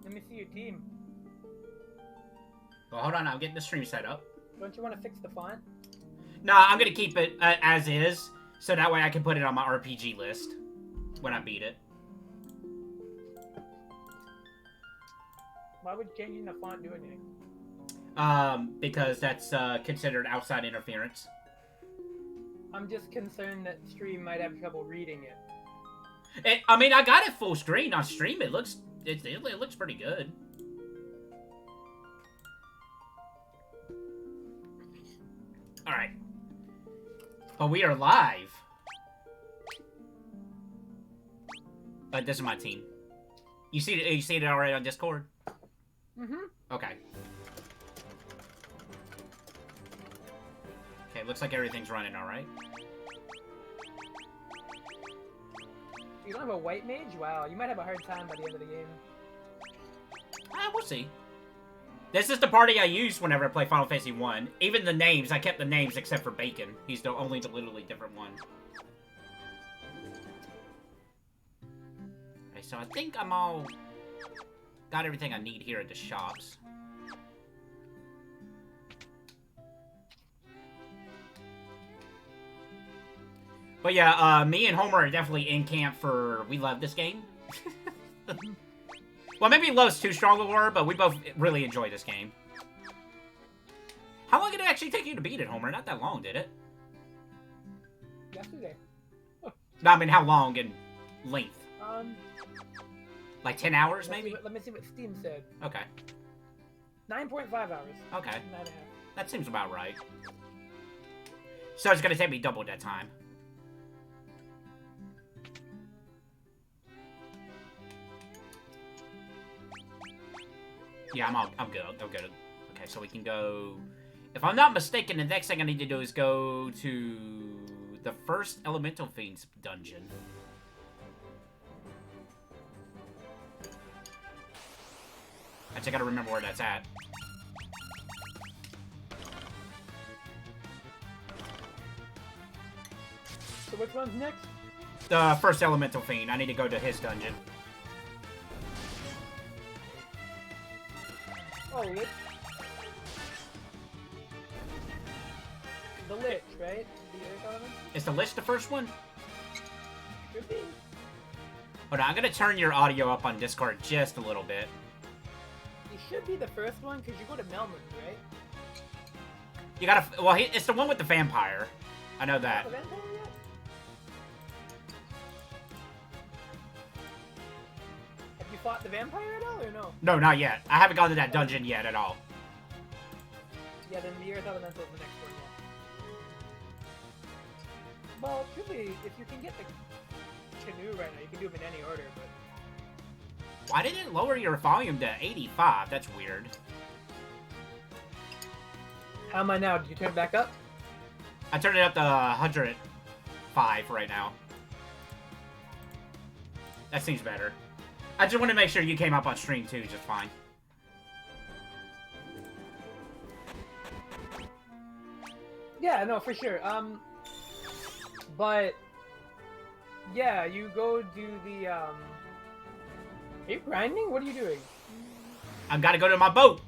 Let me see your team. Well, hold on, I'm getting the stream set up. Don't you want to fix the font? Nah, I'm gonna keep it as is, so that way I can put it on my RPG list when I beat it. Why would changing the font do anything? Because that's considered outside interference. I'm just concerned that stream might have trouble reading it. I mean, I got it full screen on stream. It looks pretty good. All right, but we are live. This is my team. You see it already on Discord? Okay. Okay, looks like everything's running all right. You don't have a white mage? Wow, you might have a hard time by the end of the game. We'll see. This is the party I use whenever I play Final Fantasy 1. Even the names, I kept the names except for Bacon. He's the only literally different one. Okay, so I think I'm all... got everything I need here at the shops. But yeah, me and Homer are definitely in camp for... we love this game. Well, maybe love's too strong a word, but we both really enjoy this game. How long did it actually take you to beat it, Homer? Not that long, did it? Yesterday. No, I mean, how long in length? Like 10 hours, maybe? Let me see what Steam said. Okay. 9.5 hours. Okay. 9.5. That seems about right. So it's gonna take me double that time. Yeah, I'm good. I'm good. Okay, so we can go... If I'm not mistaken, the next thing I need to do is go to the first Elemental Fiends dungeon. I just gotta remember where that's at. So which one's next? The first Elemental Fiend. I need to go to his dungeon. Oh, Lich. The Lich, right? The Earth Element? Is the Lich the first one? Could be. Hold on, I'm gonna turn your audio up on Discord just a little bit. It should be the first one, because you go to Melman, right? You gotta... Well, it's the one with the vampire. I know that. The vampire yet? Have you fought the vampire at all, or no? No, not yet. I haven't gone to that dungeon yet at all. Yeah, then the Earth Elemental is the next one, yeah. Well, truly, if you can get the canoe right now, you can do them in any order, but... Why did it lower your volume to 85? That's weird. How am I now? Did you turn it back up? I turned it up to 105 right now. That seems better. I just want to make sure you came up on stream too, just fine. Yeah, no, for sure. But yeah, you go do the Are you grinding? What are you doing? I've got to go to my boat.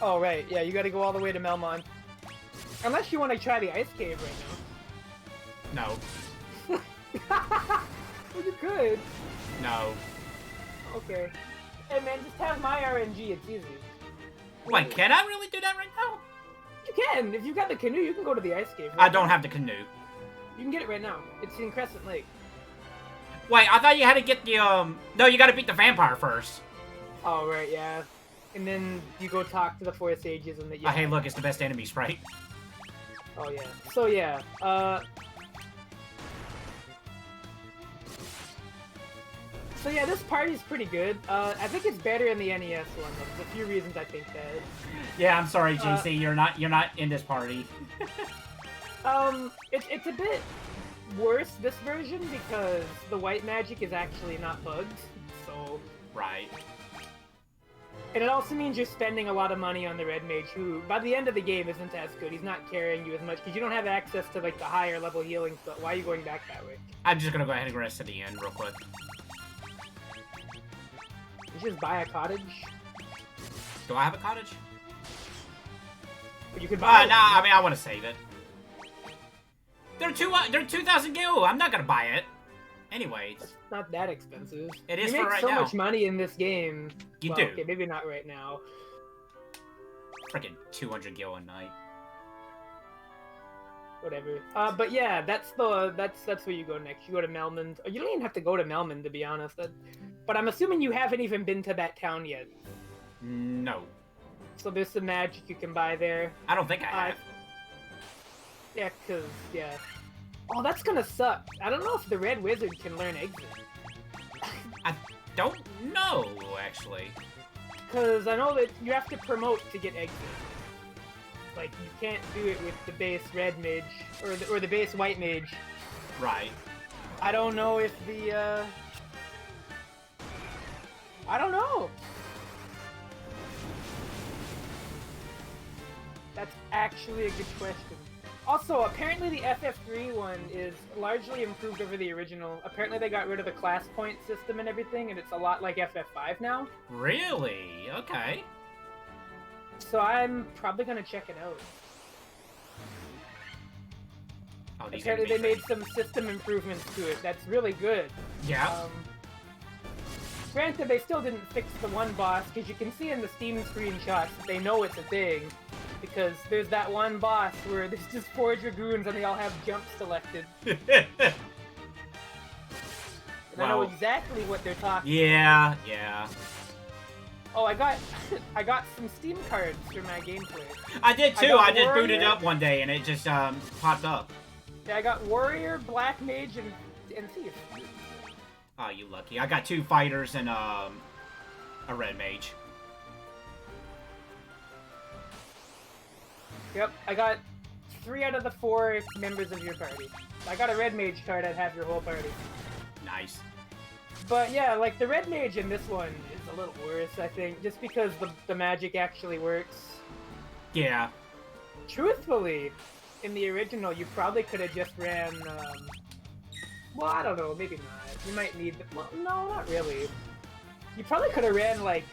Oh right, yeah, you got to go all the way to Melmon. Unless you want to try the ice cave right No. now. Well, you could. No. Okay. Hey man, just have my RNG. It's easy. Wait, can I really do that right now? You can. If you got the canoe, you can go to the ice cave. I don't have the canoe. You can get it right now. It's in Crescent Lake. Wait, I thought you had to get the, No, you gotta beat the vampire first. Oh, right, yeah. And then you go talk to the Four Sages and the... Yeah. Oh, hey, look, it's the best enemy sprite. Oh, yeah. So, yeah. So, yeah, this party's pretty good. I think it's better in the NES one. There's a few reasons I think that. Yeah, I'm sorry, JC. You're not in this party. It's a bit worse, this version, because the white magic is actually not bugged, so... Right. And it also means you're spending a lot of money on the red mage, who, by the end of the game, isn't as good. He's not carrying you as much, because you don't have access to, like, the higher level healing stuff. Why are you going back that way? I'm just gonna go ahead and rest to the end real quick. You just buy a cottage. Do I have a cottage? But you could buy. Nah. I mean, I want to save it. They're 2,000 gil. I'm not gonna buy it. Anyways, It's not that expensive. it is you for make right so now. much money in this game. You Well, do. Okay, maybe not right now. Freaking 200 gil a night. Whatever. But yeah, that's where you go next. You go to Melmond. You don't even have to go to Melmond, to be honest. But I'm assuming you haven't even been to that town yet. No. So there's some magic you can buy there. I don't think I have. Yeah, yeah. Oh, that's gonna suck. I don't know if the Red Wizard can learn Exit. I don't know, actually. Because I know that you have to promote to get Exit. Like, you can't do it with the base Red Mage, or the base White Mage. Right. I don't know if the, I don't know. That's actually a good question. Also, apparently the FF3 one is largely improved over the original. Apparently they got rid of the class point system and everything, and it's a lot like FF5 now. Really? Okay. So I'm probably gonna check it out. Oh, these Apparently they enemies made some system improvements to it. That's really good. Yeah. Granted, they still didn't fix the one boss, because you can see in the Steam screenshots that they know it's a thing. Because there's that one boss where there's just 4 Dragoons and they all have jumps selected. And I know exactly what they're talking about. Yeah. Oh, I got some Steam cards for my gameplay. I did too. I just booted Warrior. up one day and it just popped up. Yeah, I got Warrior, Black Mage, and Thief. Oh, you lucky. I got 2 fighters and a red mage. Yep, I got 3 out of the 4 members of your party. I got a Red Mage card, I'd have your whole party. Nice. But yeah, like the Red Mage in this one is a little worse, I think, just because the magic actually works. Yeah. Truthfully, in the original, you probably could have just ran, well, I don't know, maybe not. You might need, well, no, not really. You probably could have ran, like,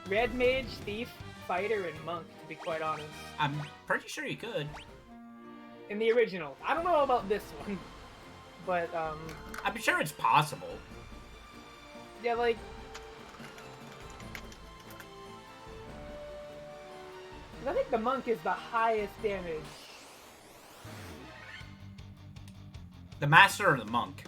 Red Mage, Thief, Fighter, and Monk, to be quite honest. I'm pretty sure you could. In the original. I don't know about this one, but, I'm sure it's possible. yeah, like... I think the Monk is the highest damage. The Master or the Monk?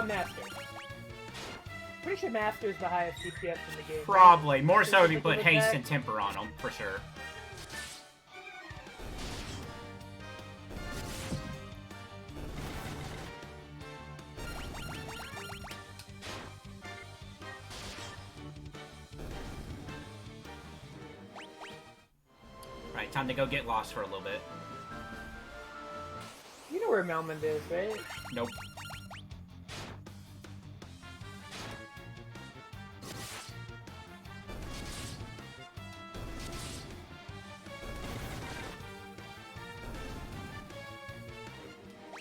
Master. Pretty sure Master is the highest DPS in the game. Probably. More so if you Take a put look haste at- and temper on them, for sure. Right, time to go get lost for a little bit. You know where Melmond is, right? Nope.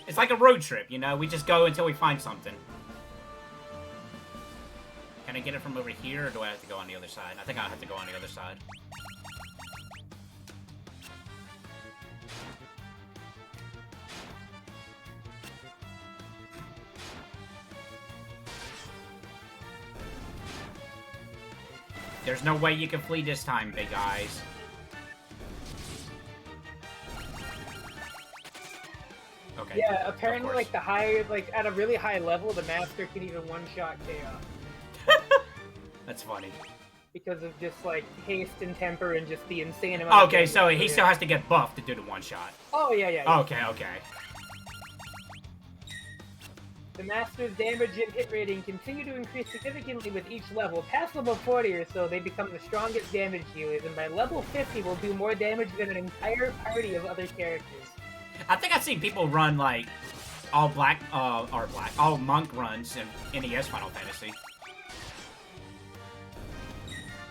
It's like a road trip, you know? We just go until we find something. Can I get it from over here, or do I have to go on the other side? I think I have to go on the other side. There's no way you can flee this time, big eyes. Okay. Yeah, apparently, Of like, the higher, like, at a really high level, the Master can even one-shot Chaos. That's funny. Because of just, like, haste and temper and just the insane amount of Okay, damage so he they still do. has to get buffed to do the one-shot. Oh, yeah. Okay. The Master's damage and hit rating continue to increase significantly with each level. Past level 40 or so, they become the strongest damage dealers, and by level 50 will do more damage than an entire party of other characters. I think I've seen people run, like, all monk runs in NES Final Fantasy.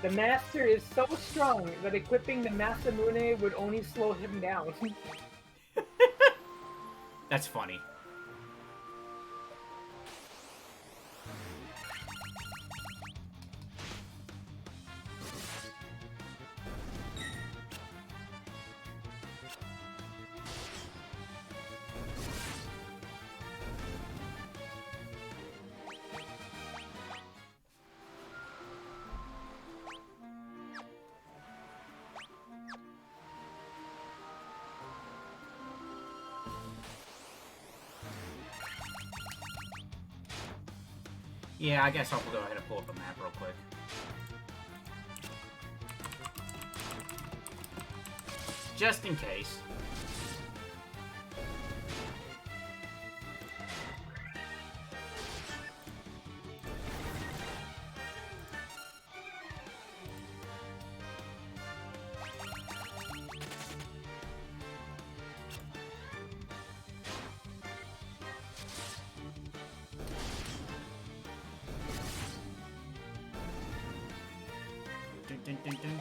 The Master is so strong that equipping the Masamune would only slow him down. That's funny. Yeah, I guess I'll go ahead and pull up a map real quick. Just in case. Dun, dun, dun.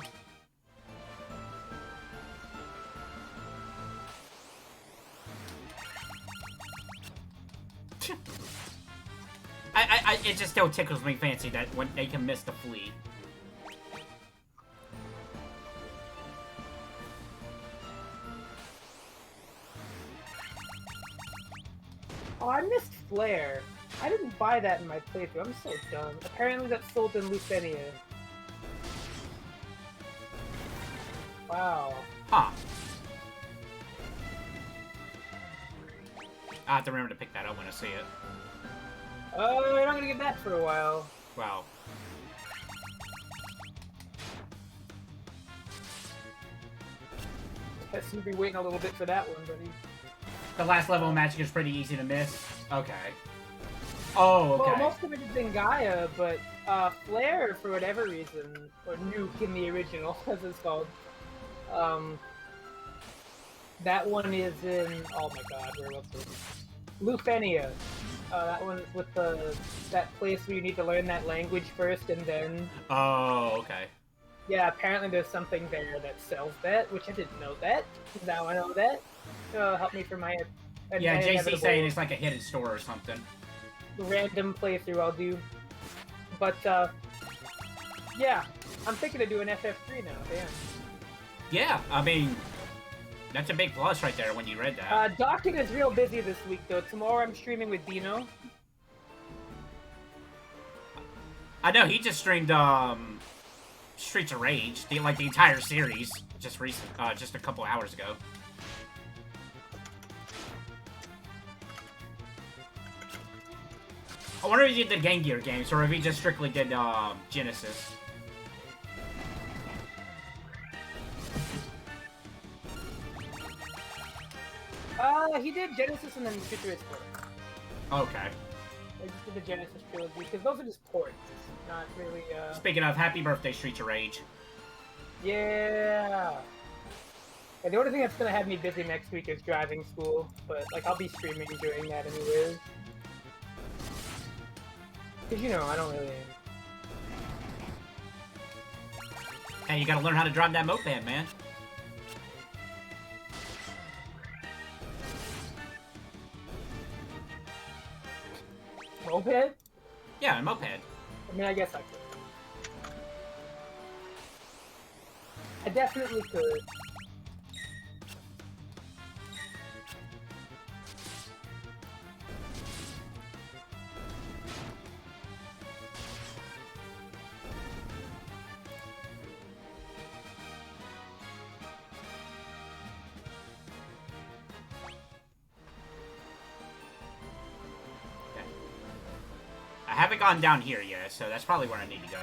It just still tickles me fancy that when they can miss the flea. Oh, I missed Flare. I didn't buy that in my playthrough. I'm so dumb. Apparently that's sold in Lucenia. Wow. Huh. I have to remember to pick that up when I see it. Oh, you're not gonna get that for a while. Wow. Guess you'll be waiting a little bit for that one, buddy. The last level of Magic is pretty easy to miss. Okay. Oh, okay. Well, most of it is in Gaia, but Flare, for whatever reason, or Nuke in the original, as it's called, that one is in, oh my god, where was it? Lufenia. That one's with that place where you need to learn that language first and then... Oh, okay. Yeah, apparently there's something there that sells that, which I didn't know that. Now I know that. Help me for my... Yeah, JC's saying it's like a hidden store or something. Random playthrough I'll do. But, yeah. I'm thinking of doing FF3 now, damn. Yeah, I mean... That's a big plus right there when you read that. Docking is real busy this week, though. Tomorrow I'm streaming with Dino. I know, he just streamed, Streets of Rage, the entire series, just a couple hours ago. I wonder if he did the Game Gear games, or if he just strictly did, Genesis. He did Genesis and then Future Sport. Okay. I just did the Genesis trilogy, because those are just ports. Not really, Speaking of, happy birthday, Streets of Rage. Yeah! And the only thing that's gonna have me busy next week is driving school, but, like, I'll be streaming during that anyways. Because, you know, I don't really... Hey, you gotta learn how to drive that moped, man. Moped? Yeah, a moped. I mean, I guess I could. I definitely could. I haven't gone down here yet, so that's probably where I need to go.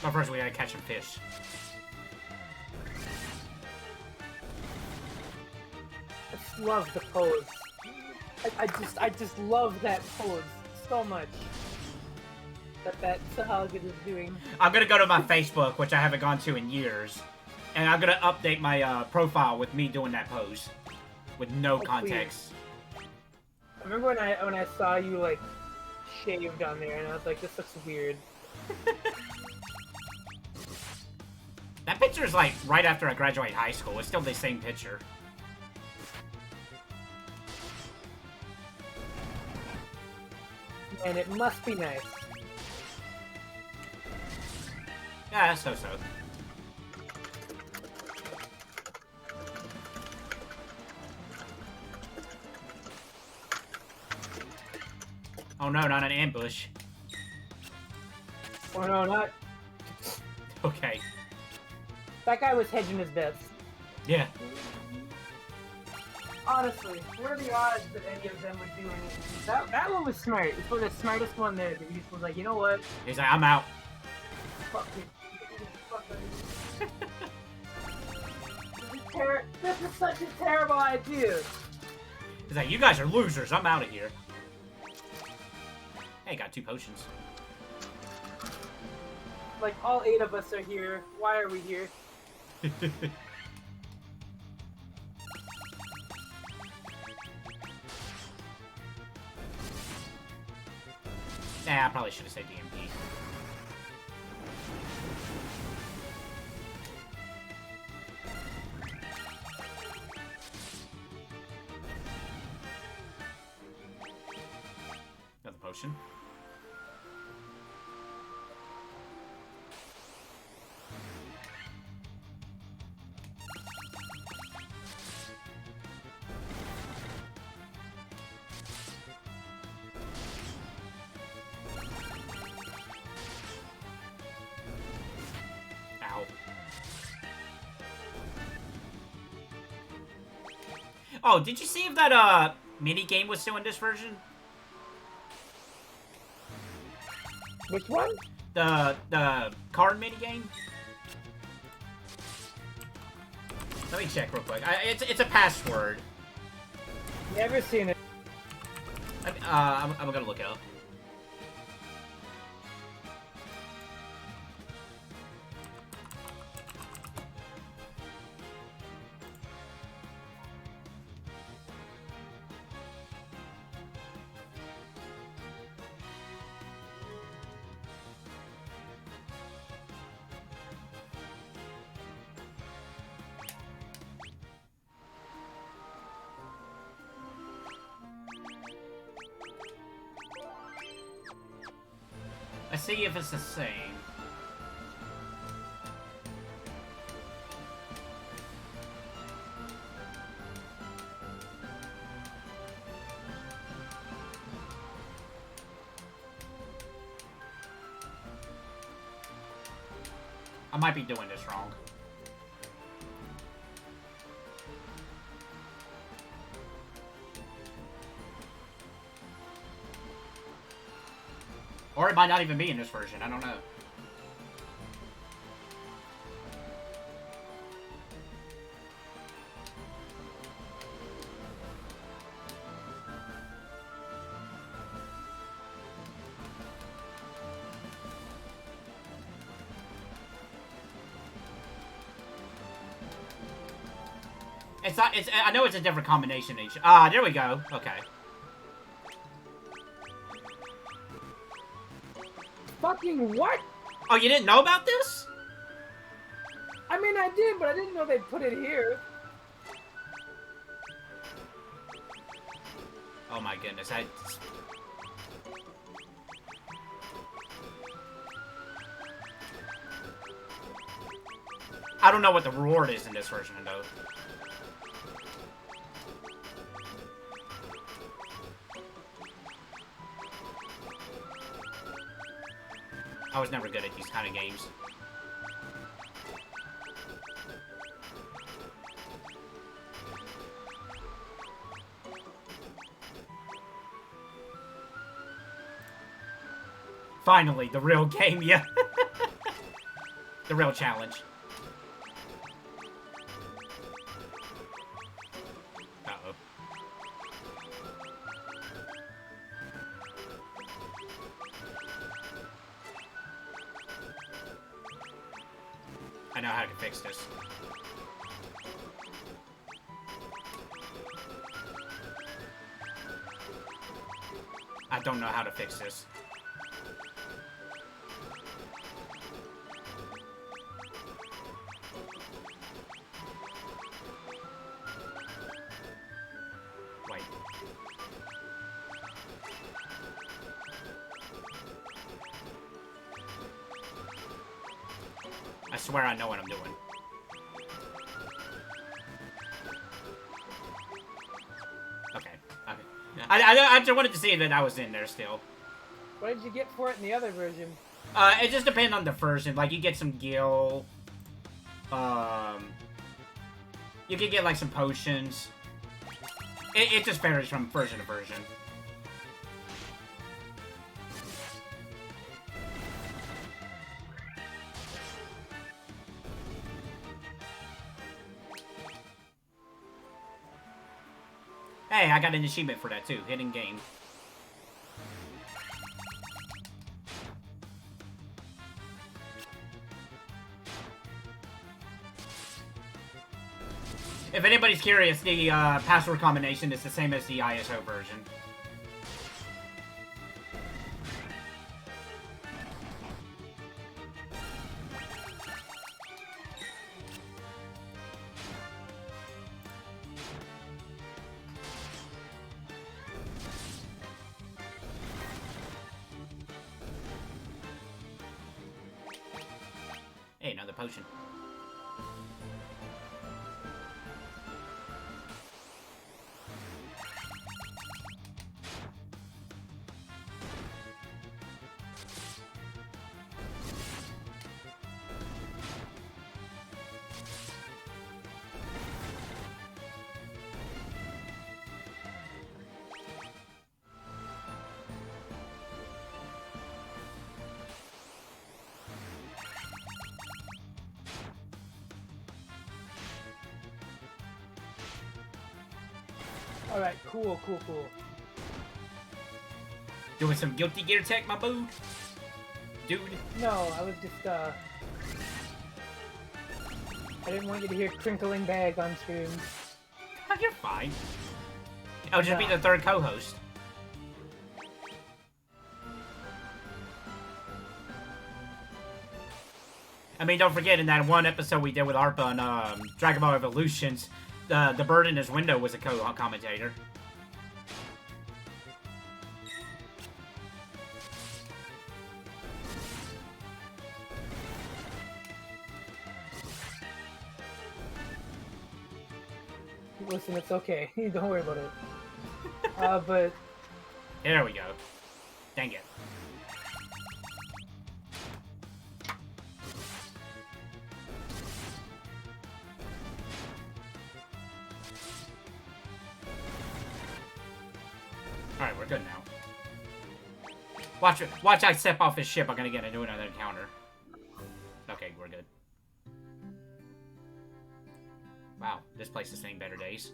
But first we gotta catch some fish. I just love the pose. I just love that pose so much. That Sahagin is doing. I'm gonna go to my Facebook, which I haven't gone to in years, and I'm gonna update my profile with me doing that pose, with no context. I remember when I saw you like shaved on there, and I was like, this looks weird. That picture is like right after I graduate high school. It's still the same picture. And it must be nice. Yeah, so-so. Oh no, not an ambush. Oh no, not... Okay. That guy was hedging his bets. Yeah. Honestly, what are the odds that any of them would do anything? That one was smart. It's one of the smartest one there. That he just was like, you know what? He's like, I'm out. Fuck me. This is such a terrible idea. He's like, you guys are losers. I'm out of here. Hey, got 2 potions. Like, all 8 of us are here. Why are we here? Nah, I probably should have said DMP. Another potion. Ow. Oh, did you see if that mini game was still in this version? Which one? The card mini game. Let me check real quick. It's a password. Never seen it. I'm gonna look it up. Let's see if it's the same. I might be doing this wrong. Or it might not even be in this version, I don't know. It's not, I know it's a different combination each. Ah, there we go. Okay. Fucking what? Oh, you didn't know about this? I mean, I did, but I didn't know they'd put it here. Oh my goodness, I don't know what the reward is in this version, though. I was never good at these kind of games. Finally, the real game, yeah. The real challenge. Uh-oh. I know how to fix this. I don't know how to fix this. Wait. I swear I know what I'm doing. Okay. I just wanted to see that I was in there still. What did you get for it in the other version? It just depends on the version. Like, you get some gil. You can get, like, some potions. It just varies from version to version. Hey, I got an achievement for that, too. Hidden game. If anybody's curious, the password combination is the same as the ISO version. Hey, another potion. Alright, cool. Doing some Guilty Gear tech, my boo? Dude. No, I was just, I didn't want you to hear crinkling bag on stream. Oh, you're fine. I'll just be the third co-host. I mean, don't forget, in that one episode we did with ARPA on Dragon Ball Evolutions, the bird in his window was a co-commentator. Listen, it's okay. Don't worry about it. But... There we go. Dang it. Alright, we're good now. Watch I step off his ship, I'm gonna get into another encounter. Okay, we're good. Wow, this place has seen better days.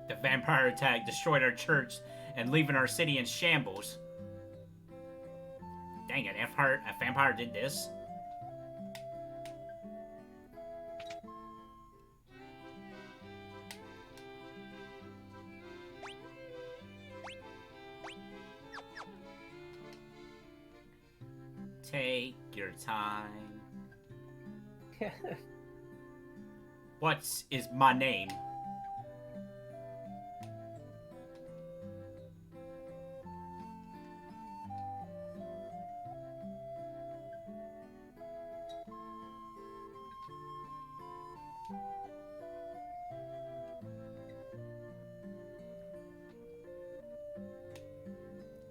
The vampire attack destroyed our church and leaving our city in shambles. Dang it, a vampire did this? Take your time. What is my name?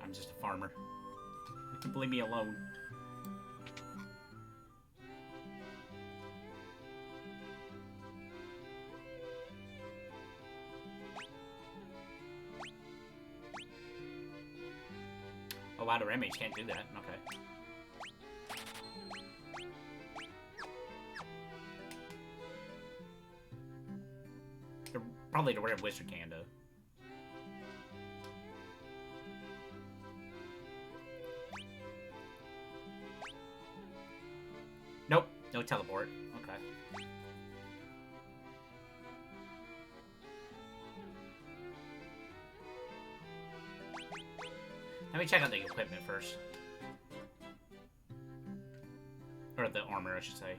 I'm just a farmer. Leave me alone. Oh wow, the image can't do that. Okay. Probably the Red Wizard can, though. Nope. No teleport. Okay. Let me check out the equipment first. Or the armor, I should say.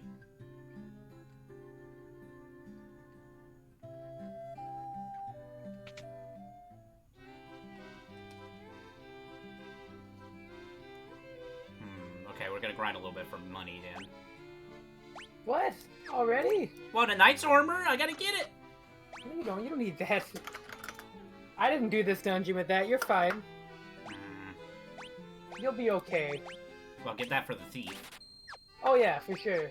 Okay, we're gonna grind a little bit for money then. What? Already? Well, the knight's armor? I gotta get it! No, you don't. You don't need that. I didn't do this dungeon with that. You're fine. You'll be okay. Well, get that for the thief. Oh yeah, for sure.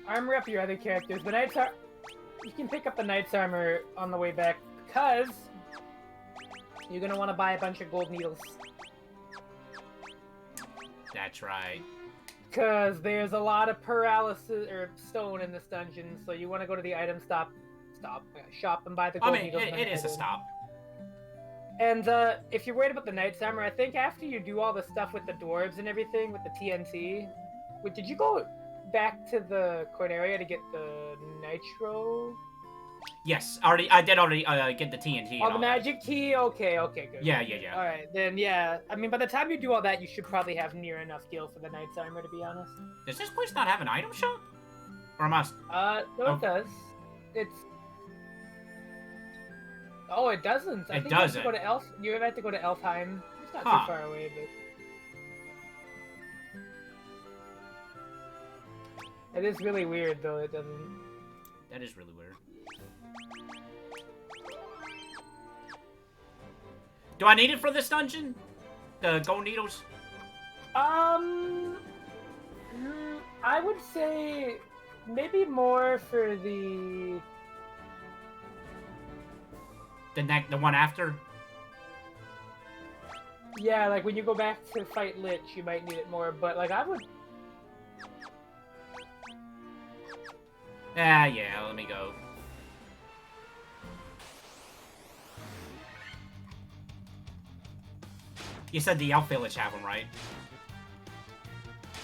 Armor up your other characters. The knight's you can pick up the knight's armor on the way back, because you're gonna want to buy a bunch of gold needles. That's right. Because there's a lot of paralysis or stone in this dungeon, so you want to go to the item shop and buy the gold needles. I mean, it is a stop. And if you're worried about the knight's armor, I think after you do all the stuff with the dwarves and everything with the TNT, did you go back to the Corneria to get the nitro? Yes, I did already get the TNT. Oh, the magic key? Okay, good. Yeah. Alright, then yeah. I mean, by the time you do all that, you should probably have near enough skill for the knight's armor, to be honest. Does this place not have an item shop? Or am I... No, it does. It's... Oh, it doesn't. I think you have to go to You have to go to Elfheim. It's not too far away, but... It is really weird, though. It doesn't... That is really weird. Do I need it for this dungeon? The gold needles? I would say maybe more for the one after? Yeah, like when you go back to fight Lich, you might need it more, but like I would... Yeah, let me go. You said the Elf Village have them, right?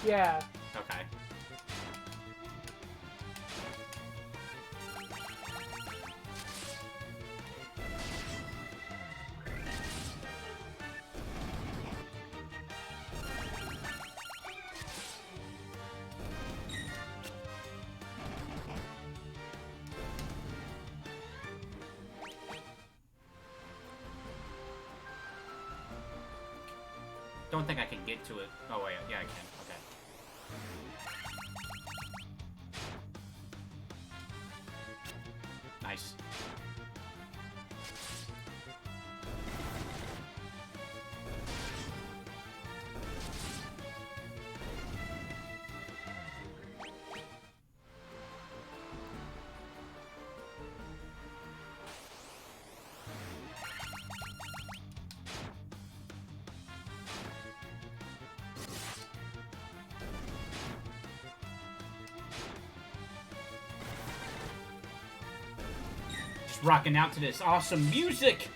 Yeah. Okay. Don't think I can get to it. Oh, wait. Yeah, I can. Okay. Nice. Rocking out to this awesome music.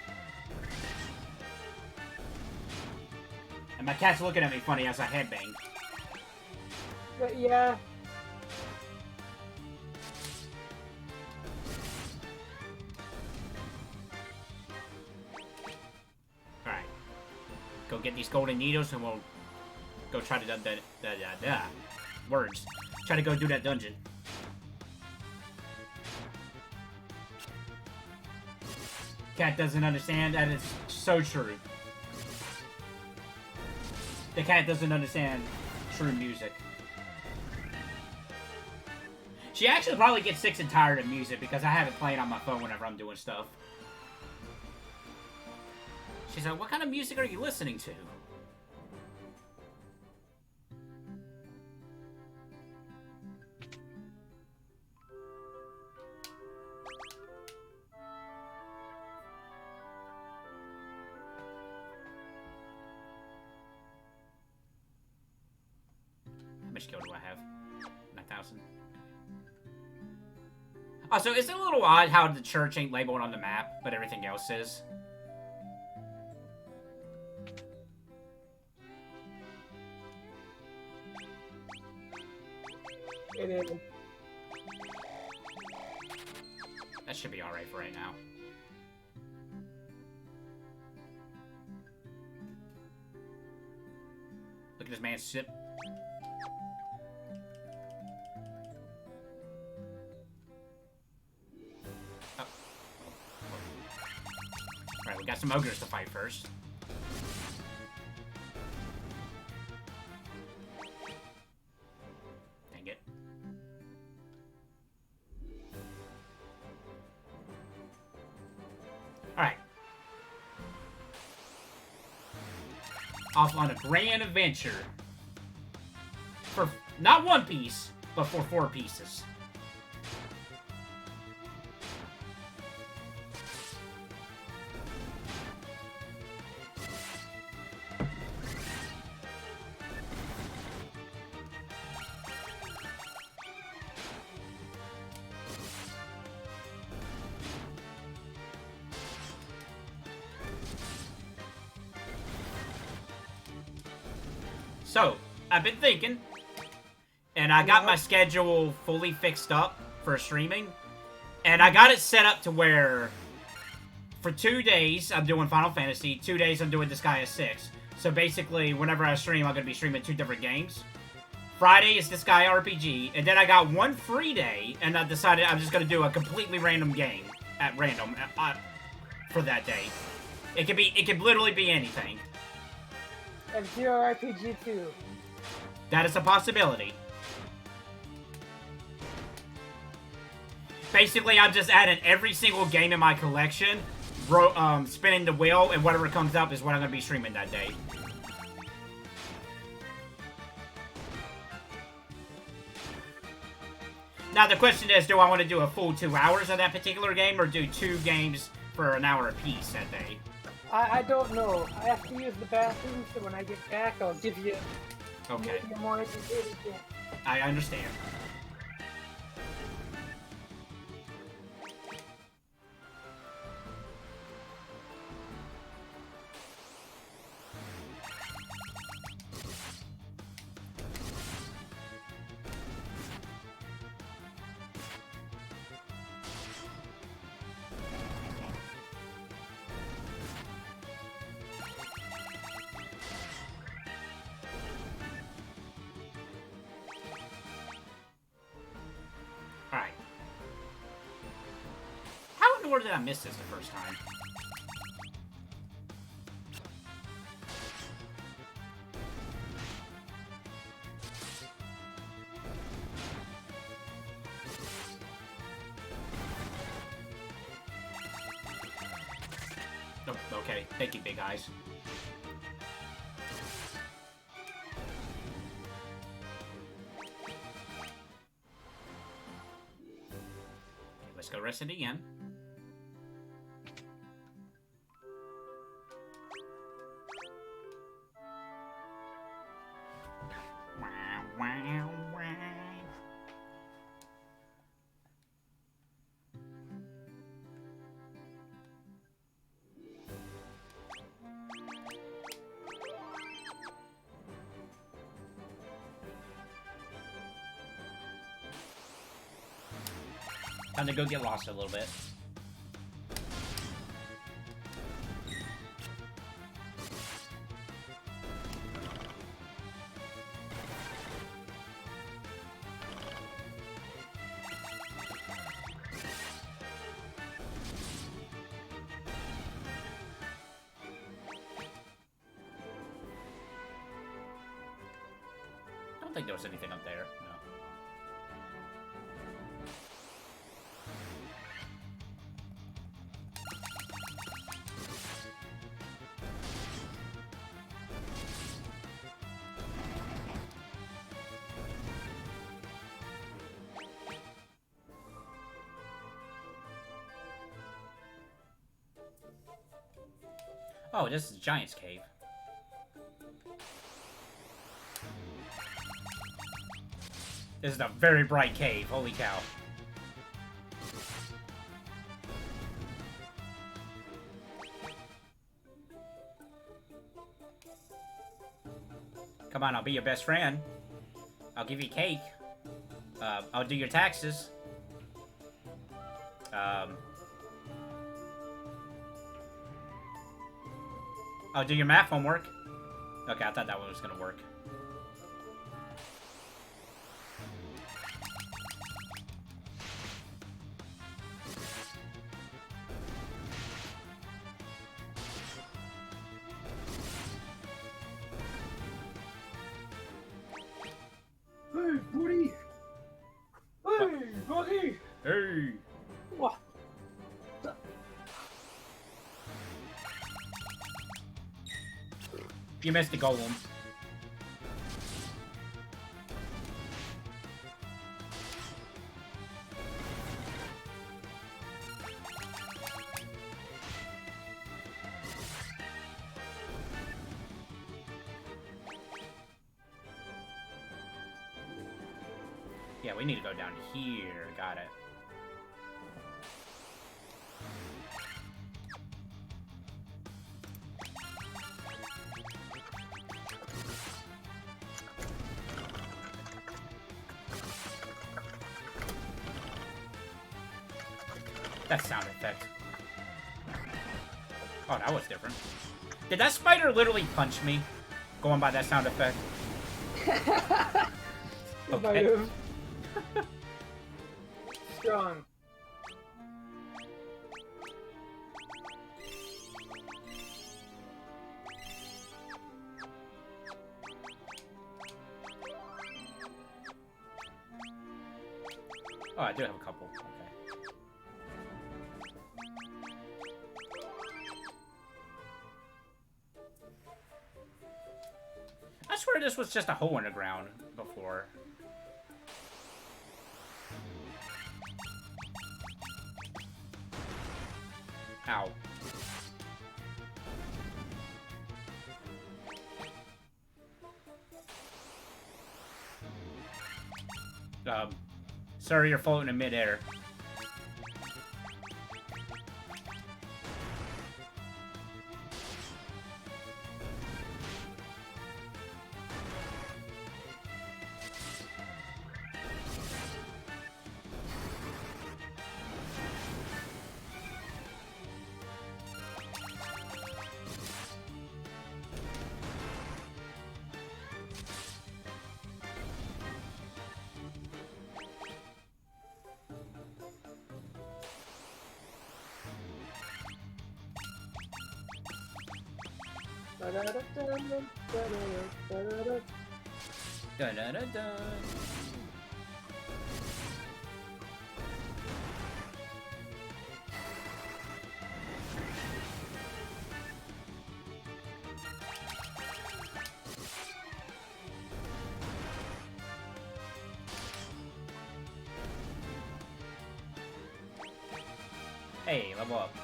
And my cat's looking at me funny as I headbang. Yeah. Alright. Go get these golden needles and we'll go try to words. Try to go do that dungeon. Cat doesn't understand. That is so true. The cat doesn't understand true music. She actually probably gets sick and tired of music because I have it playing on my phone whenever I'm doing stuff. She's like, what kind of music are you listening to? How much skill do I have? 9,000. Also, is it a little odd how the church ain't labeled on the map, but everything else is? It is. That should be alright for right now. Look at this man sip. Oh. Alright, we got some ogres to fight first. Dang it. Alright. Off on a grand adventure. For not one piece, but for 4 pieces. So, I've been thinking, and I got my schedule fully fixed up for streaming, and I got it set up to where for 2 days I'm doing Final Fantasy, 2 days I'm doing Disgaea 6. So basically, whenever I stream, I'm going to be streaming 2 different games. Friday is Disgaea RPG, and then I got 1 free day, and I decided I'm just going to do a completely random game at random for that day. It could literally be anything. And Zero RPG 2. That is a possibility. Basically, I'm just adding every single game in my collection, spinning the wheel, and whatever comes up is what I'm going to be streaming that day. Now, the question is, do I want to do a full 2 hours of that particular game, or do 2 games for an hour apiece that day? I don't know. I have to use the bathroom, so when I get back, I'll give you Okay. more educated. I understand. Alright. How in the world did I miss this the first time? Oh, okay. Thank you, Big Eyes. Let's go rest it again. Time to go get lost a little bit. I don't think there was anything up there. No. Oh, this is Giant's Cave. This is a very bright cave. Holy cow. on, I'll be your best friend. I'll give you cake. I'll do your taxes. I'll do your math homework. Okay, I thought that one was gonna work. Hey, buddy! Hey, buddy! Hey! What? You missed the golem. Yeah, we need to go down here. Got it. That sound effect. Oh, that was different. Did that spider literally punch me? Going by that sound effect? Okay. Strong. Oh, I do have a couple. Okay. I swear this was just a hole in the ground before. Ow. Sorry, you're floating in midair. Da-da-da-da. Hey, level up.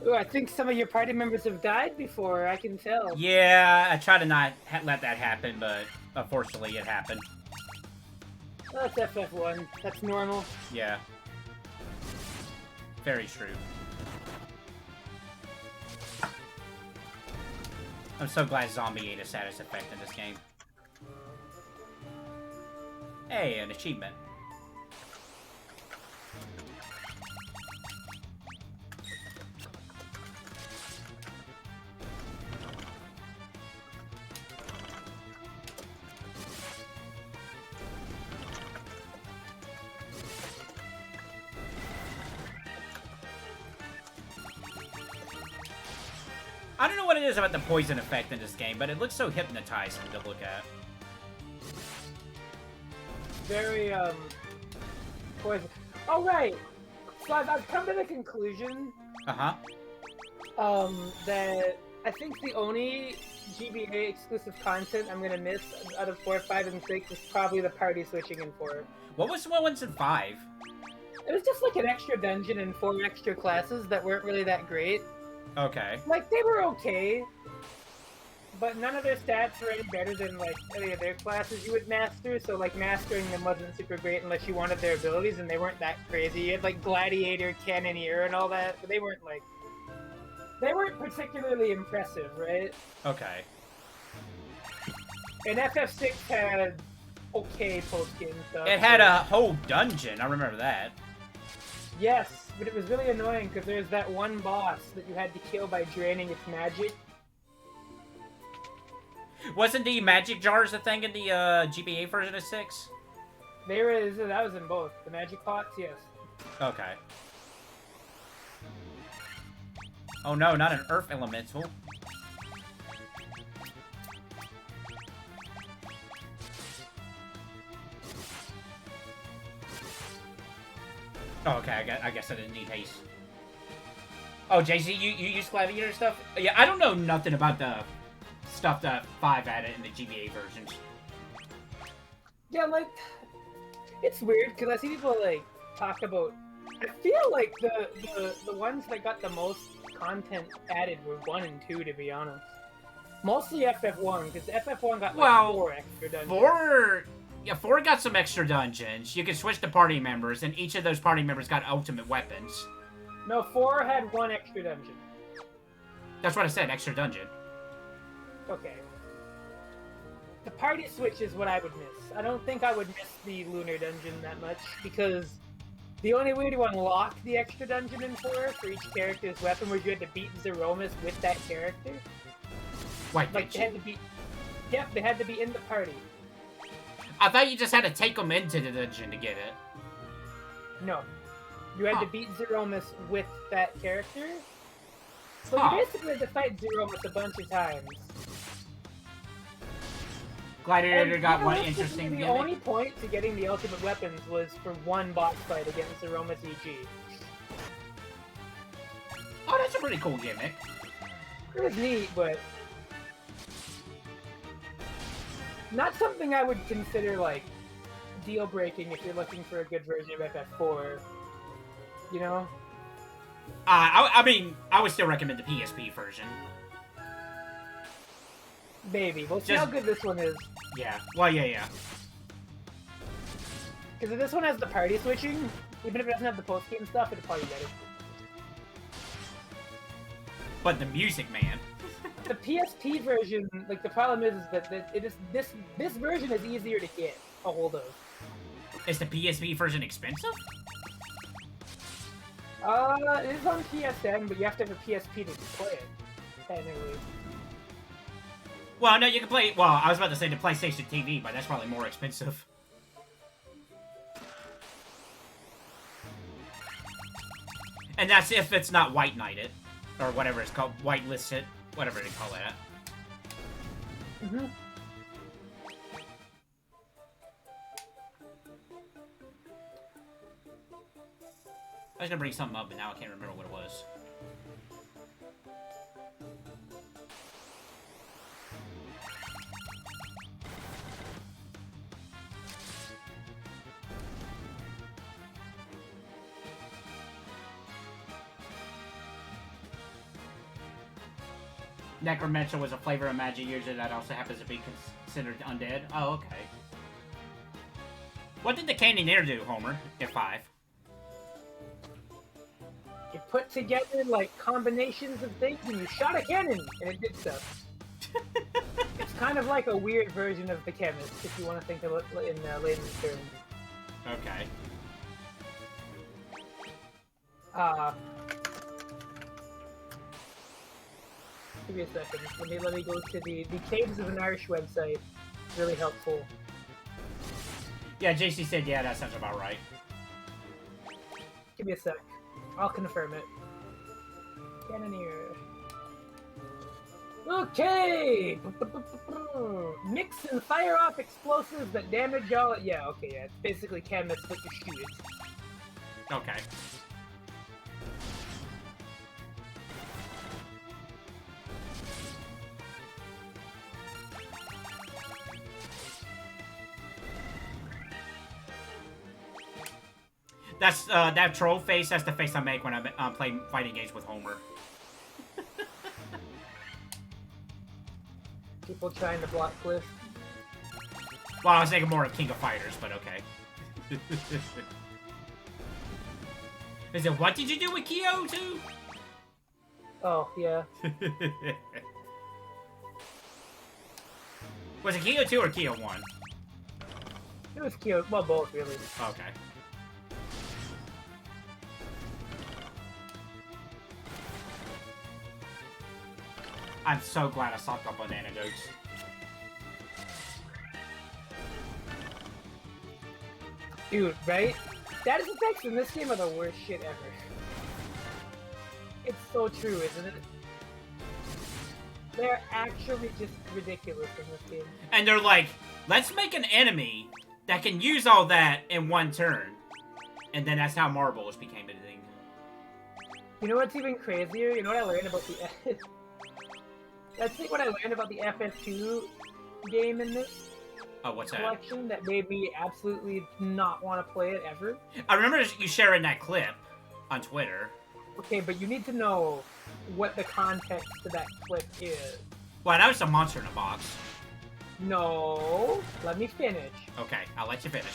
Ooh, I think some of your party members have died before, I can tell. Yeah, I try to not let that happen, but unfortunately it happened. Well, that's FF1. That's normal. Yeah. Very true. I'm so glad zombie ain't a status effect in this game. Hey, an achievement. I don't know what it is about the poison effect in this game, but it looks so hypnotizing to look at. Very, poison. Oh, right! So I've come to the conclusion, Uh-huh. that I think the only GBA exclusive content I'm gonna miss out of 4, 5, and 6 is probably the party switching in 4. What was the ones in 5? It was just like an extra dungeon and 4 extra classes that weren't really that great. Okay. Like, they were okay, but none of their stats were any better than, like, any of their classes you would master, so, like, mastering them wasn't super great unless you wanted their abilities, and they weren't that crazy. You had, like, Gladiator, Cannoneer, and all that, but they weren't, like, They weren't particularly impressive, right? Okay. And FF6 had okay post-game stuff. It had a whole dungeon. I remember that. Yes, but it was really annoying because there's that one boss that you had to kill by draining its magic. Wasn't the magic jars a thing in the GBA version of 6? That was in both. The magic pots, yes. Okay. Oh no, not an earth elemental. Oh, okay, I guess I didn't need haste. Oh, JC, you use Gladiator stuff? Yeah, I don't know nothing about the stuff that 5 added in the GBA versions. Yeah, like, it's weird because I see people, like, talk about... I feel like the ones that got the most content added were 1 and 2, to be honest. Mostly FF1, because FF1 got, like, 4 extra dungeons. 4 got some extra dungeons. You can switch to party members, and each of those party members got ultimate weapons. No, 4 had 1 extra dungeon. That's what I said, extra dungeon. Okay. The party switch is what I would miss. I don't think I would miss the lunar dungeon that much, because the only way to unlock the extra dungeon in 4 for each character's weapon was you had to beat Zeromus with that character. Wait, like, they had to be... Yep, they had to be in the party. I thought you just had to take them into the dungeon to get it. No. You had to beat Zeromus with that character. So you basically had to fight Zeromus a bunch of times. Gladiator got one interesting The gimmick. only point to getting the ultimate weapons was for 1 boss fight against Zeromus EG. Oh, that's a pretty cool gimmick. It was neat, but... not something I would consider, like, deal-breaking if you're looking for a good version of FF4. You know? I mean, I would still recommend the PSP version. Maybe. We'll see how good this one is. Yeah. Well, yeah. Because if this one has the party switching, even if it doesn't have the post-game stuff, it'll probably be better. But the music, man. The PSP version, like, the problem is that this version is easier to get a hold of. Is the PSP version expensive? It is on PSN, but you have to have a PSP to play it, technically. Well, no, you can play... well, I was about to say the PlayStation TV, but that's probably more expensive. And that's if it's not white knighted. Or whatever it's called. Whitelisted. Whatever they call that. Mm-hmm. I was gonna bring something up, but now I can't remember what it was. Necromancer was a flavor of magic user that also happens to be considered undead. Oh, okay. What did the Cannoneer do, Homer, in 5? You put together, like, combinations of things and you shot a cannon, and it did stuff. It's kind of like a weird version of the Chemist, if you want to think of it in layman's terms. Okay. Give me a second. Let me go to the Caves of an Irish website. Really helpful. Yeah, JC said, yeah, that sounds about right. Give me a sec. I'll confirm it. Cannoneer. Okay! Mix and fire off explosives that damage all... yeah, okay, yeah. It's basically Chemist, but you shoot it. Okay. That's, that troll face, that's the face I make when I play fighting games with Homer. People trying to block Cliff. Well, I was thinking more of King of Fighters, but okay. Is it, what did you do with Kyo, too? Oh, yeah. Was it Kyo 2 or Kyo 1? It was cute. Well, both, really. Okay. I'm so glad I stocked up on antidotes. Dude, right? Status effects in this game are the worst shit ever. It's so true, isn't it? They're actually just ridiculous in this game. And they're like, let's make an enemy that can use all that in one turn. And then that's how marbles became a thing. You know what's even crazier? You know what I learned about the... That's what I learned about the FF2 game in this Oh, what's that? collection that made me absolutely not want to play it ever. I remember you sharing that clip on Twitter. Okay, but you need to know what the context to that clip is. Well, that was a monster in a box. No, let me finish. Okay, I'll let you finish.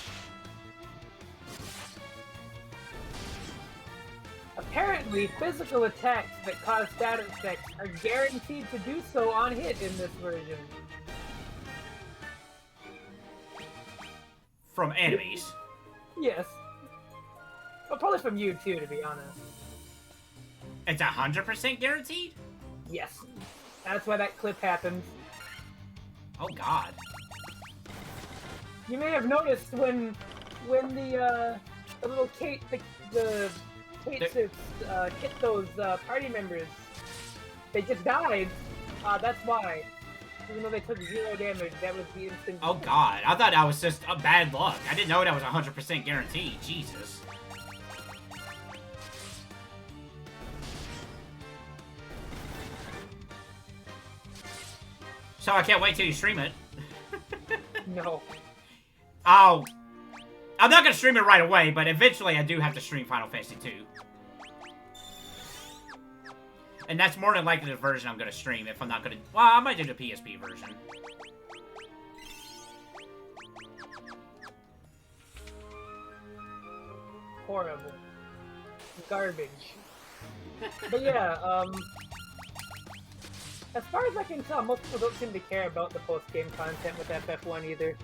Apparently, physical attacks that cause status effects are guaranteed to do so on hit in this version. From enemies. Yes. Well, probably from you too, to be honest. It's 100% guaranteed? Yes. That's why that clip happened. Oh god. You may have noticed when the little Kate, the Kate suits hit those party members, they just died. That's why. Even though they took 0 damage, that was the instant. Oh god, I thought that was just a bad luck. I didn't know that was 100% guaranteed. Jesus. So I can't wait till you stream it. No. Oh, I'm not gonna stream it right away, but eventually I do have to stream Final Fantasy 2. And that's more than likely the version I'm gonna stream if I'm not gonna... Well, I might do the PSP version. Horrible. Garbage. But yeah, as far as I can tell, most people don't seem to care about the post-game content with FF1 either.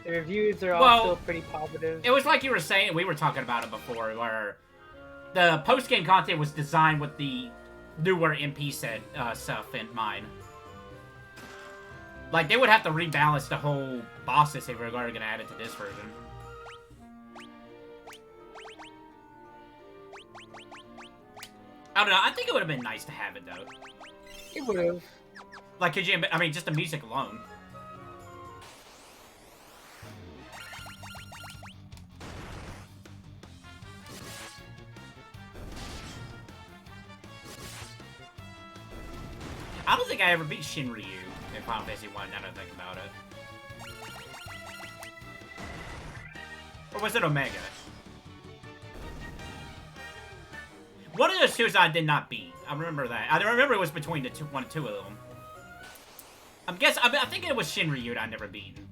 The reviews are all still pretty positive. It was like you were saying, we were talking about it before, where the post-game content was designed with the newer MP set stuff in mind. Like, they would have to rebalance the whole bosses if we were going to add it to this version. I don't know, I think it would have been nice to have it, though. It would have. Like, could you... I mean, just the music alone. I don't think I ever beat Shinryu in Final Fantasy 1, now that I think about it. Or was it Omega? One of those two I did not beat. I remember that. I remember it was between the one or two of them. I think it was Shinryu that I never beaten.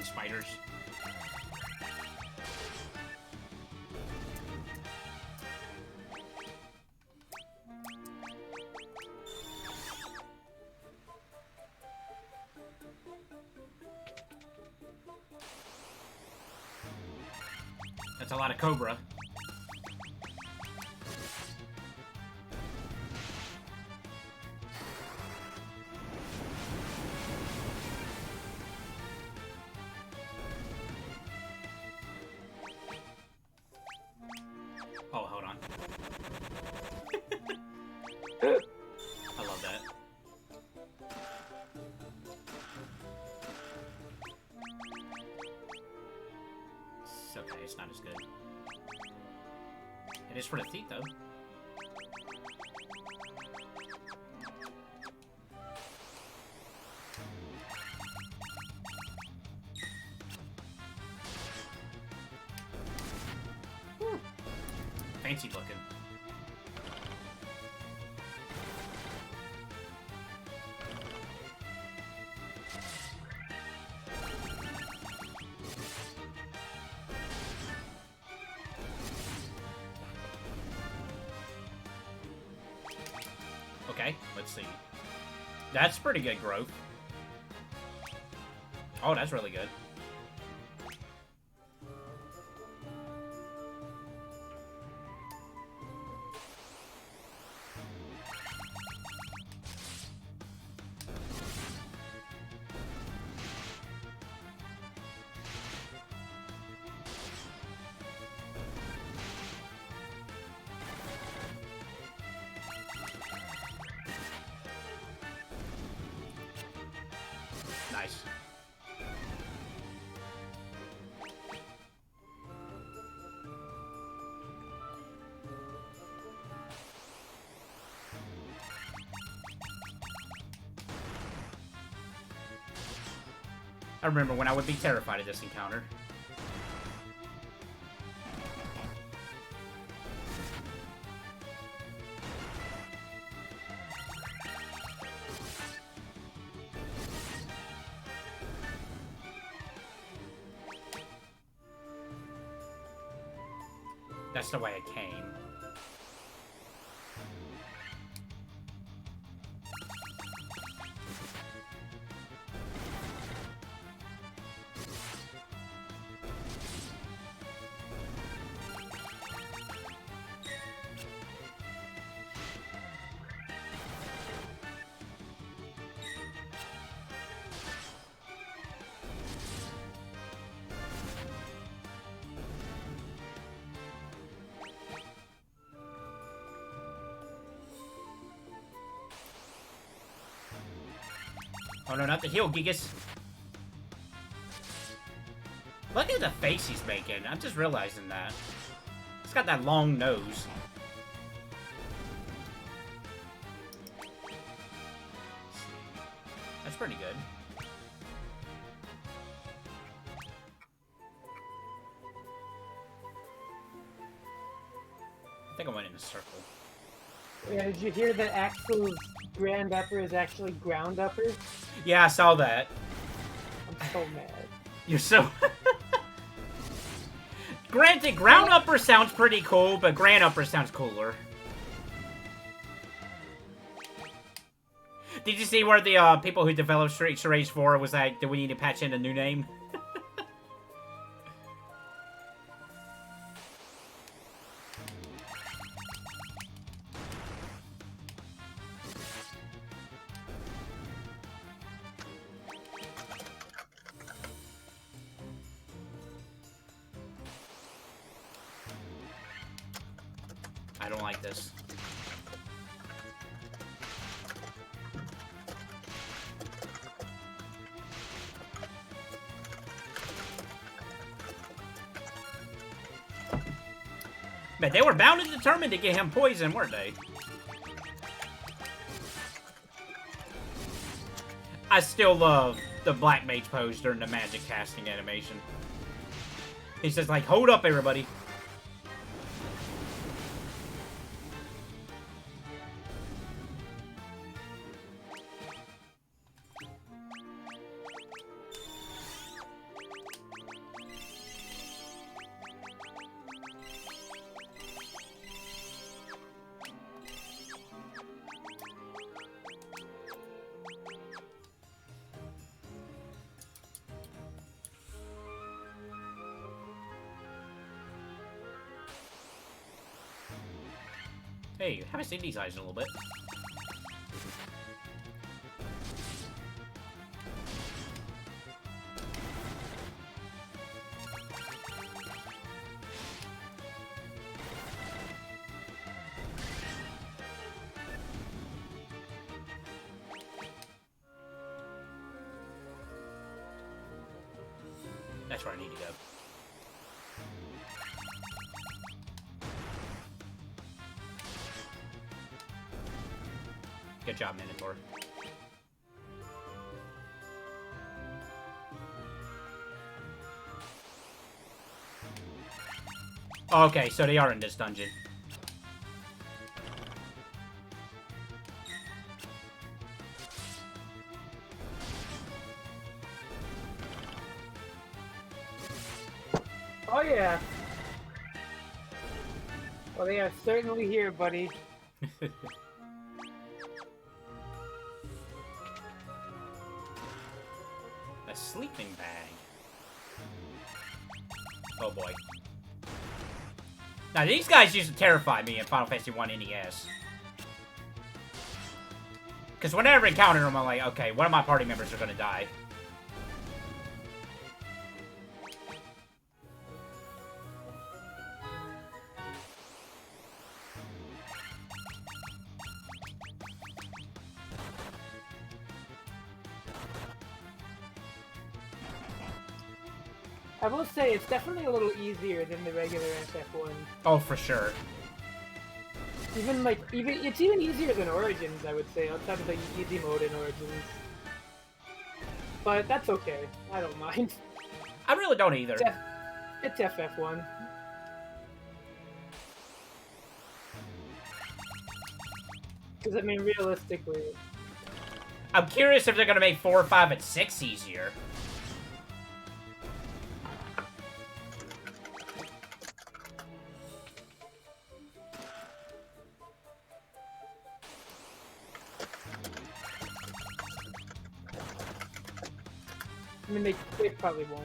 Spiders. That's a lot of Cobra. Oh, hold on. I love that. It's okay, it's not as good. It is for the feet, though. Whew. Fancy looking. Okay, let's see. That's pretty good growth. Oh, that's really good. Nice. I remember when I would be terrified of this encounter. That's the way it came. Oh no, not the heel, Gigas. Look at the face he's making. I'm just realizing that. He's got that long nose. That's pretty good. I think I went in a circle. Yeah, did you hear that Axel's grand upper is actually ground upper? Yeah, I saw that. I'm so mad. You're so... Granted, ground upper sounds pretty cool, but grand upper sounds cooler. Did you see where the people who developed Streets of Rage 4 was like, do we need to patch in a new name? I don't like this. Man, they were bound and determined to get him poisoned, weren't they? I still love the Black Mage pose during the magic casting animation. He's just like, hold up, everybody. Hey, I haven't seen these eyes in a little bit. That's where I need to go. Good job, Minotaur. Okay, so they are in this dungeon. Oh yeah. Well, they are certainly here, buddy. A sleeping bag. Oh boy. Now these guys used to terrify me in Final Fantasy 1 NES. Because whenever I encounter them, I'm like, okay, one of my party members are gonna die. I will say it's definitely a little easier than the regular FF1. Oh, for sure. It's even easier than Origins, I would say, outside of the easy mode in Origins. But that's okay. I don't mind. I really don't either. It's FF1. Because, I mean, realistically... I'm curious if they're gonna make 4, 5, and 6 easier. I mean, they probably won't.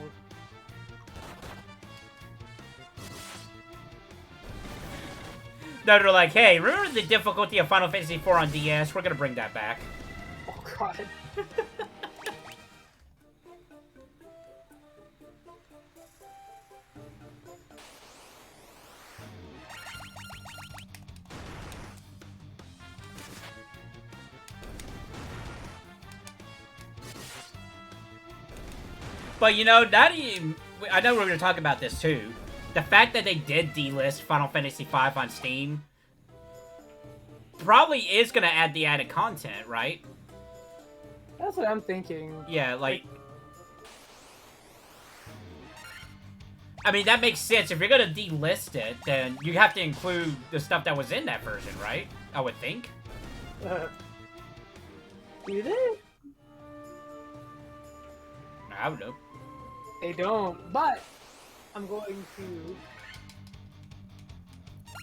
They're like, hey, remember the difficulty of Final Fantasy IV on DS? We're gonna bring that back. Oh, God. But, you know, not even... I know we're going to talk about this, too. The fact that they did delist Final Fantasy V on Steam probably is going to add the added content, right? That's what I'm thinking. Yeah, like... I mean, that makes sense. If you're going to delist it, then you have to include the stuff that was in that version, right? I would think. Do they? I don't know. They don't, but I'm going to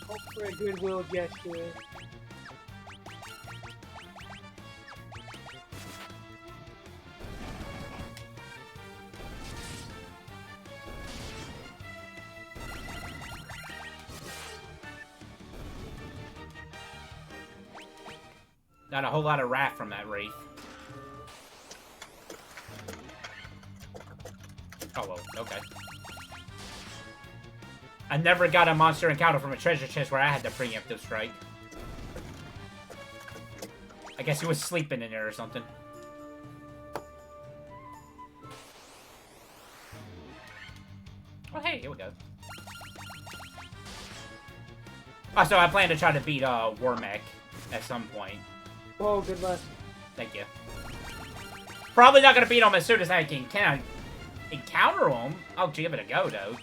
hope for a goodwill gesture. Not a whole lot of wrath from that Wraith. Oh, well, okay. I never got a monster encounter from a treasure chest where I had the preemptive strike. I guess he was sleeping in there or something. Oh, hey, here we go. Oh, so I plan to try to beat, Wormek at some point. Oh, good luck. Thank you. Probably not gonna beat him as soon as I can encounter him. I'll give it a go, though.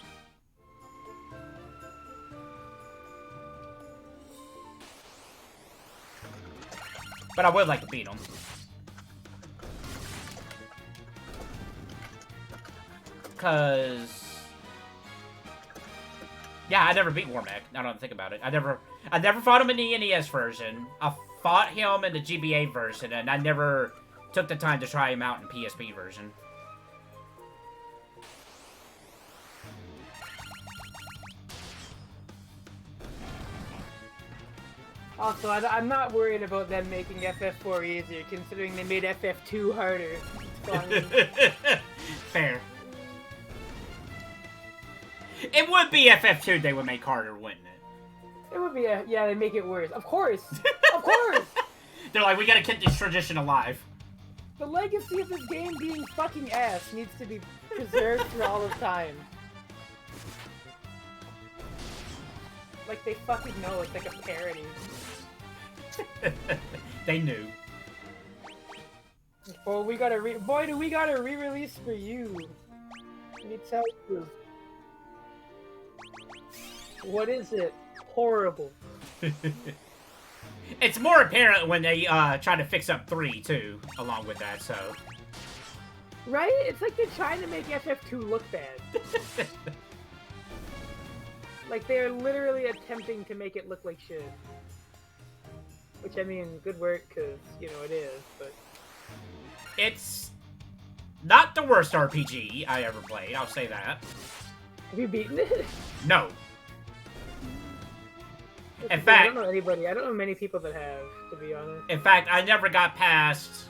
But I would like to beat him. Cause... yeah, I never beat Wormek. Now that I think about it. I never fought him in the NES version. I fought him in the GBA version, and I never took the time to try him out in PSP version. Also, I'm not worried about them making FF4 easier, considering they made FF2 harder. So, I mean, fair. It would be FF2 they would make harder, wouldn't it? it would be yeah, they make it worse. Of course! Of course! They're like, we gotta keep this tradition alive. The legacy of this game being fucking ass needs to be preserved for all of time. Like, they fucking know it's like a parody. They knew. Boy, we got a boy, do we got a re-release for you. Let me tell you. What is it? Horrible. It's more apparent when they try to fix up 3 too, along with that. So. Right? It's like they're trying to make FF2 look bad. Like they're literally attempting to make it look like shit. Which I mean, good work, cause you know it is, but. It's not the worst RPG I ever played, I'll say that. Have you beaten it? No. In I fact... don't know anybody. I don't know many people that have, to be honest. In fact, I never got past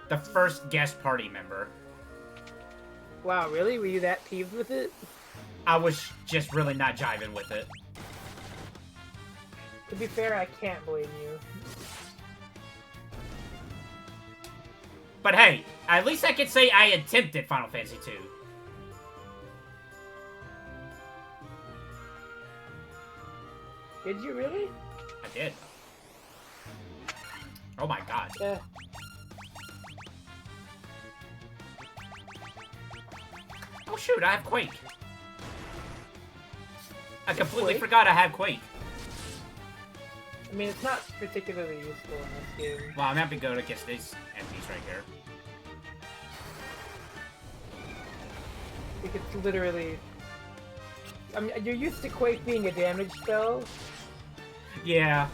the first guest party member. Wow, really? Were you that peeved with it? I was just really not jiving with it. To be fair, I can't blame you. But hey, at least I can say I attempted Final Fantasy II. Did you really? I did. Oh my god. Yeah. Oh shoot, I have Quake. I completely Quake? forgot I have Quake. I mean, it's not particularly useful in this game. Well, I'm happy to go against these enemies right here. Like, it's literally... I mean, you're used to Quake being a damage spell, Yeah.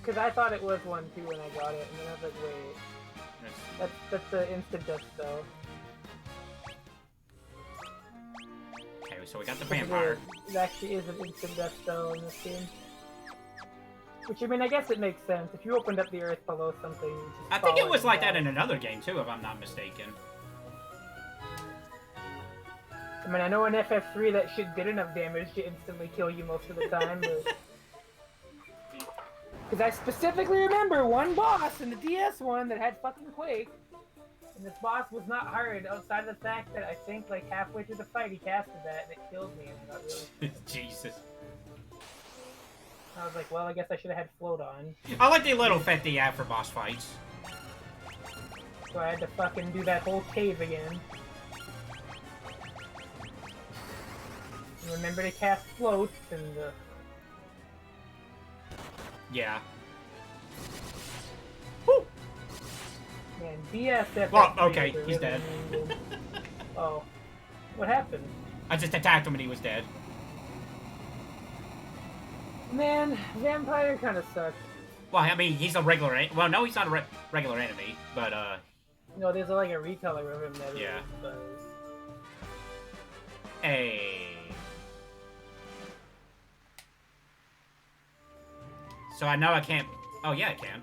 because I thought it was one too when I got it, and then I was like, wait, that's the instant death spell. Okay, so we got the vampire. It actually is an instant death spell in this game. Which, I mean, I guess it makes sense. If you opened up the earth below something... you just I think it follow was like that down. in another game too, if I'm not mistaken. I mean, I know in FF3 that shit did enough damage to instantly kill you most of the time, but... Because I specifically remember one boss in the DS one that had fucking Quake, and this boss was not hard outside of the fact that I think like halfway through the fight he casted that and it killed me and I got really... Jesus. I was like, well, I guess I should have had float on. I like the little effect they have for boss fights. So I had to fucking do that whole cave again. And remember to cast float and Yeah. Woo! man, BSF. Well, okay, he's dead. Oh. What happened? I just attacked him and he was dead. Man, Vampire kind of sucks. Well, I mean, he's a regular... Well, no, he's not a regular enemy, but, No, there's like a recolor of him that Yeah. is, but... Hey. So I know I can't... Oh, yeah, I can.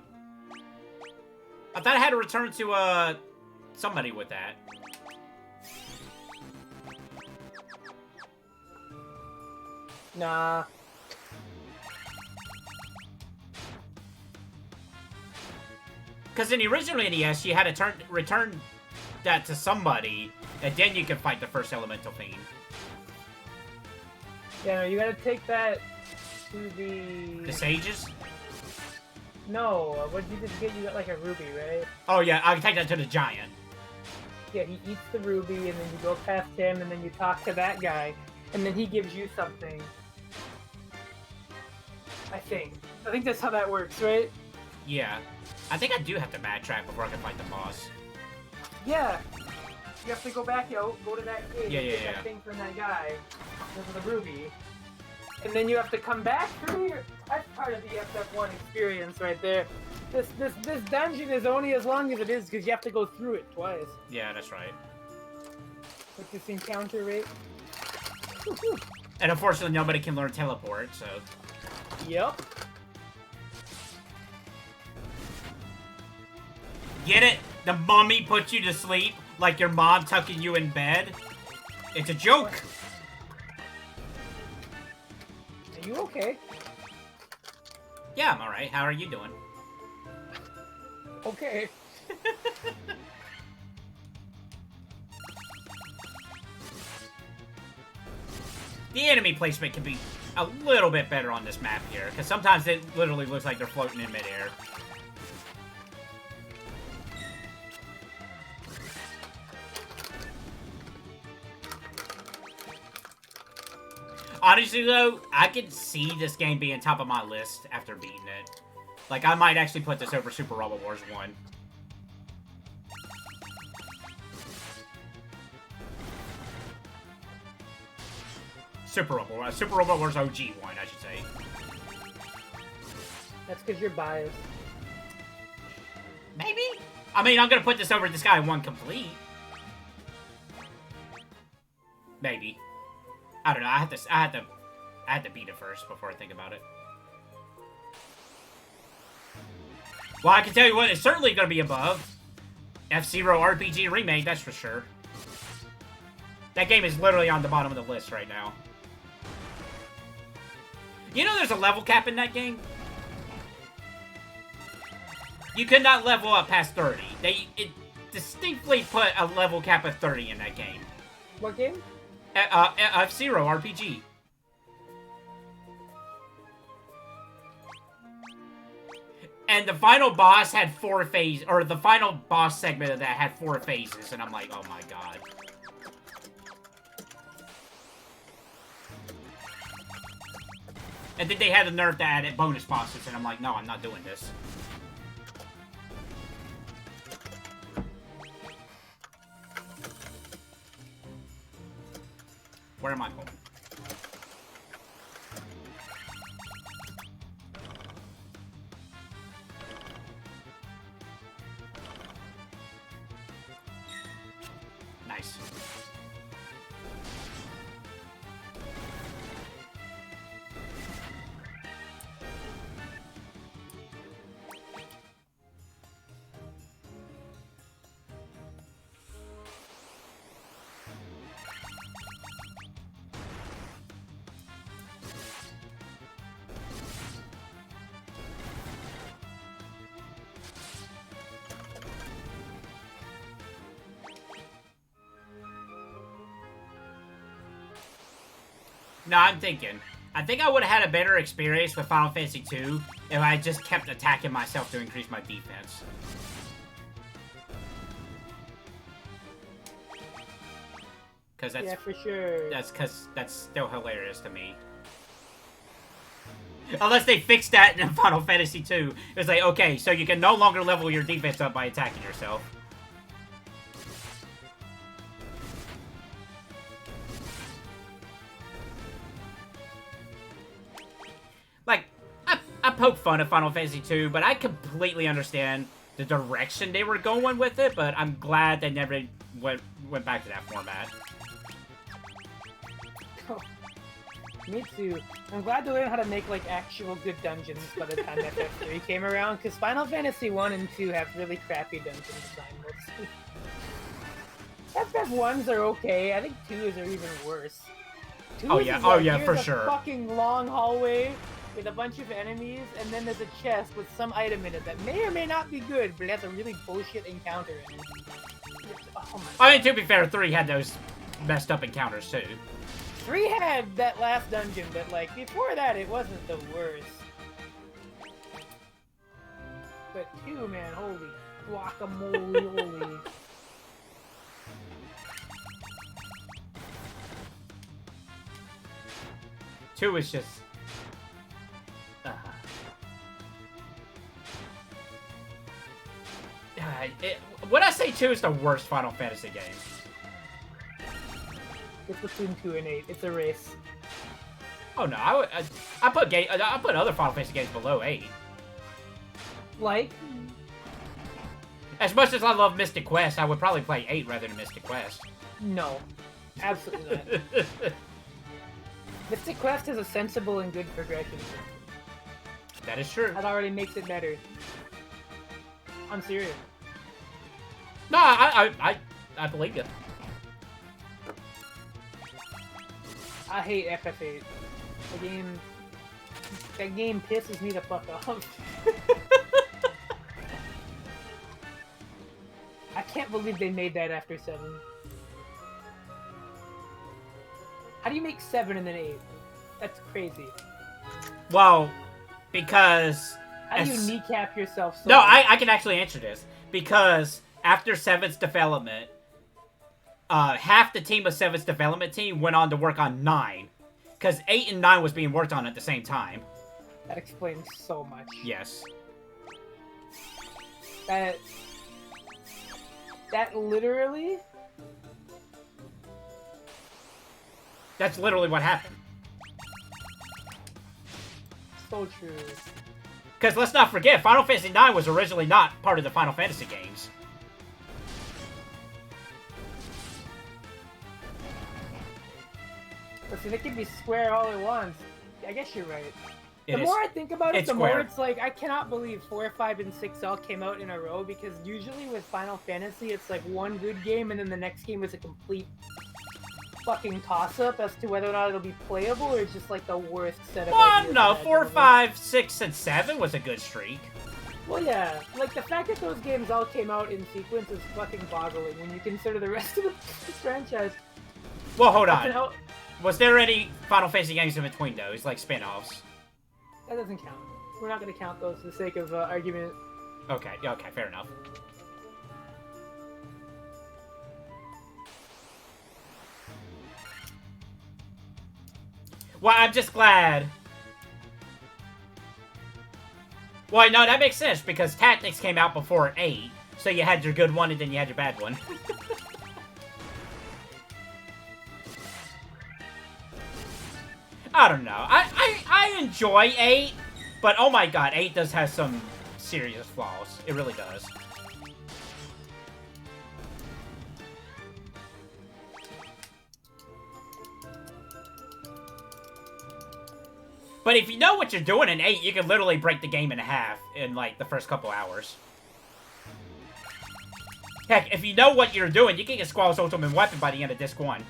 I thought I had to return to, somebody with that. Nah. Because in the original NES, you had to return that to somebody, and then you could fight the first elemental fiend. Yeah, no, you gotta take that to the... The sages? No, what did you just get? You got like a ruby, right? Oh, yeah, I can take that to the giant. Yeah, he eats the ruby, and then you go past him, and then you talk to that guy, and then he gives you something. I think that's how that works, right? Yeah. I think I do have to backtrack before I can fight the boss. Yeah. You have to go back, go to that cave, Yeah, and get yeah. that thing from that guy, with the ruby. And then you have to come back through here. That's part of the FF1 experience right there. This dungeon is only as long as it is because you have to go through it twice. Yeah, that's right. With this encounter rate. And unfortunately, nobody can learn teleport, so... Yep. Get it? The mummy puts you to sleep like your mom tucking you in bed? It's a joke! Are you okay? Yeah, I'm alright. How are you doing? Okay. The enemy placement can be a little bit better on this map here, because sometimes it literally looks like they're floating in midair. Honestly, though, I can see this game being top of my list after beating it. Like, I might actually put this over Super Robot Wars 1. Super Robot Wars OG 1, I should say. That's because you're biased. Maybe? I mean, I'm gonna put this over this guy 1 complete. Maybe. I don't know. I had to beat it first before I think about it. Well, I can tell you what, it's certainly gonna be above F-Zero RPG Remake, that's for sure. That game is literally on the bottom of the list right now. You know there's a level cap in that game? You could not level up past 30. It distinctly put a level cap of 30 in that game. What game? F-Zero RPG. And the final boss had 4 phases, or the final boss segment of that had 4 phases, and I'm like, oh my god. And then they had the nerve to add bonus bosses, and I'm like, no, I'm not doing this. Where am I going? Nice. No, I'm thinking. I think I would have had a better experience with Final Fantasy II if I just kept attacking myself to increase my defense. Cause that's, yeah, for sure. That's because that's still hilarious to me. Unless they fixed that in Final Fantasy II. It's like, okay, so you can no longer level your defense up by attacking yourself. Like, I poke fun at Final Fantasy II, but I completely understand the direction they were going with it, but I'm glad they never went back to that format. Oh, me too. I'm glad to learn how to make, like, actual good dungeons by the time FF3 came around, because Final Fantasy 1 and 2 have really crappy dungeon design mostly. FF1s are okay, I think 2s are even worse. 2s is for a sure. Fucking long hallway with a bunch of enemies, and then there's a chest with some item in it that may or may not be good, but it has a really bullshit encounter in it. Oh my I mean, to be fair, 3 had those messed up encounters too. 3 had that last dungeon, but like before that, it wasn't the worst. But 2, man, holy guacamole, holy. Two is just... Would I say 2 is the worst Final Fantasy game? It's between 2 and 8. It's a race. Oh no, I put other Final Fantasy games below 8. Like? As much as I love Mystic Quest, I would probably play 8 rather than Mystic Quest. No. Absolutely not. Mystic Quest has a sensible and good progression. That is true. That already makes it better. I'm serious. No, I believe you. I hate FF8. That game pisses me the fuck off. I can't believe they made that after 7. How do you make 7 and then 8? That's crazy. Well, because... How do you kneecap yourself so No, much? I can actually answer this. Because after 7's development, half the team of 7's development team went on to work on 9. Because 8 and 9 was being worked on at the same time. That explains so much. Yes. That literally... That's literally what happened. So true. Because let's not forget, Final Fantasy IX was originally not part of the Final Fantasy games. Listen, it can be Square all at once. I guess you're right. The It more I think about it, it's the more Square. it's like, I cannot believe 4, 5, and 6 all came out in a row, because usually with Final Fantasy, it's like one good game, and then the next game is a complete fucking toss-up as to whether or not it'll be playable, or it's just like the worst set of Well, no, ideas 4, imaginable. 5, 6, and 7 was a good streak. Well, yeah. Like, the fact that those games all came out in sequence is fucking boggling when you consider the rest of the franchise. Well, hold Up and on. out- Was there any Final Fantasy games in between those, like spin-offs? That doesn't count. We're not going to count those for the sake of argument. Okay, okay, fair enough. Well, I'm just glad. Well, no, that makes sense, because Tactics came out before 8, so you had your good one and then you had your bad one. I don't know. I enjoy 8, but oh my god, 8 does have some serious flaws. It really does. But if you know what you're doing in 8, you can literally break the game in half in, like, the first couple hours. Heck, if you know what you're doing, you can get Squall's Ultimate Weapon by the end of Disc 1.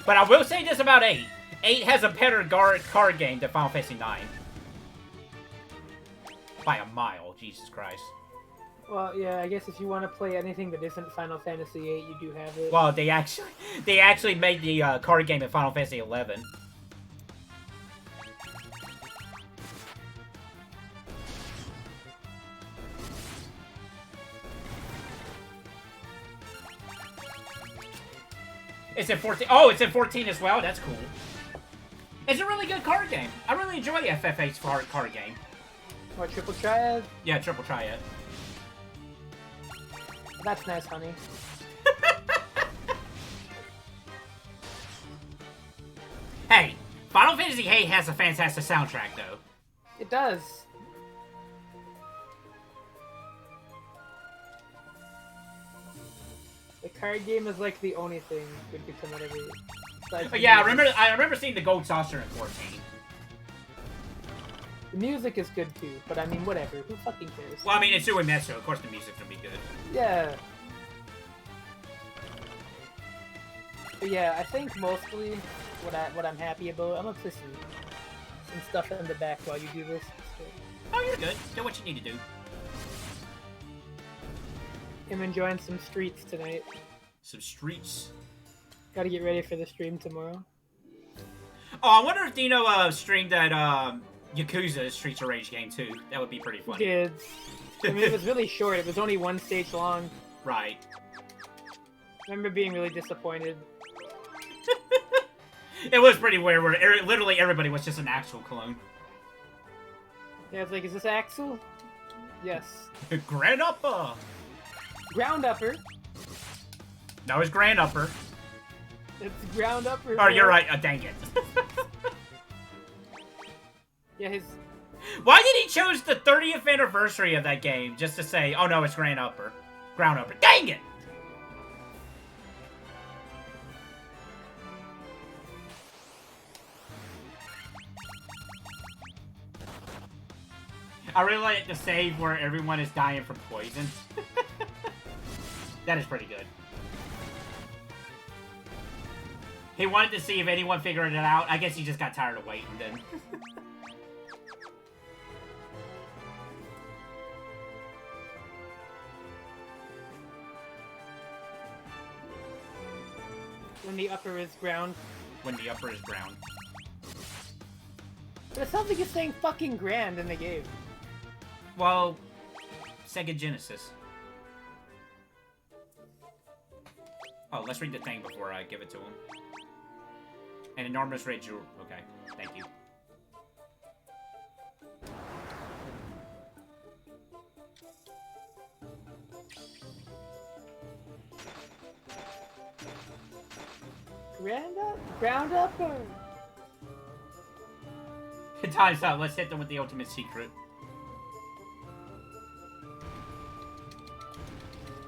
But I will say this about 8. 8 has a better card game than Final Fantasy 9. By a mile, Jesus Christ. Well, yeah, I guess if you want to play anything that isn't Final Fantasy VIII, you do have it. Well, they actually made the card game in Final Fantasy 11. It's in 14. Oh, it's in 14 as well? That's cool. It's a really good card game. I really enjoy FF8's card game. What, Triple Triad? Yeah, Triple Triad. That's nice, honey. Hey, Final Fantasy VIII has a fantastic soundtrack, though. It does. The card game is like the only thing good to come out of it. Besides the Yeah, music. I remember seeing the Gold Saucer in 14. The music is good too, but I mean, whatever. Who fucking cares? Well, I mean, it's Remaster, of course the music's gonna be good. Yeah. But yeah, I think mostly what I'm happy about. I'm gonna put some stuff in the back while you do this. So, Oh, you're good. Do what you need to do. I'm enjoying some streets tonight. Some streets. Gotta get ready for the stream tomorrow. Oh, I wonder if Dino streamed that Yakuza Streets of Rage game too. That would be pretty funny. Kids. I mean, it was really short. It was only one stage long. Right. I remember being really disappointed. It was pretty weird where literally everybody was just an actual clone. Yeah, it's like, is this Axel? Yes. Grand Upper! Ground upper. No, it's Grand Upper. It's ground upper. Oh, you're right. Dang it. Yeah, his... Why did he choose the 30th anniversary of that game just to say, oh no, it's Grand Upper? Ground Upper. Dang it! I really like the save where everyone is dying from poison. That is pretty good. He wanted to see if anyone figured it out. I guess he just got tired of waiting then. When the upper is ground. When the upper is brown. But it sounds like it's saying fucking grand in the game. Well, Sega Genesis. Oh, let's read the thing before I give it to him. An enormous red jewel. Okay, thank you. Ground up. Time's up. Let's hit them with the ultimate secret.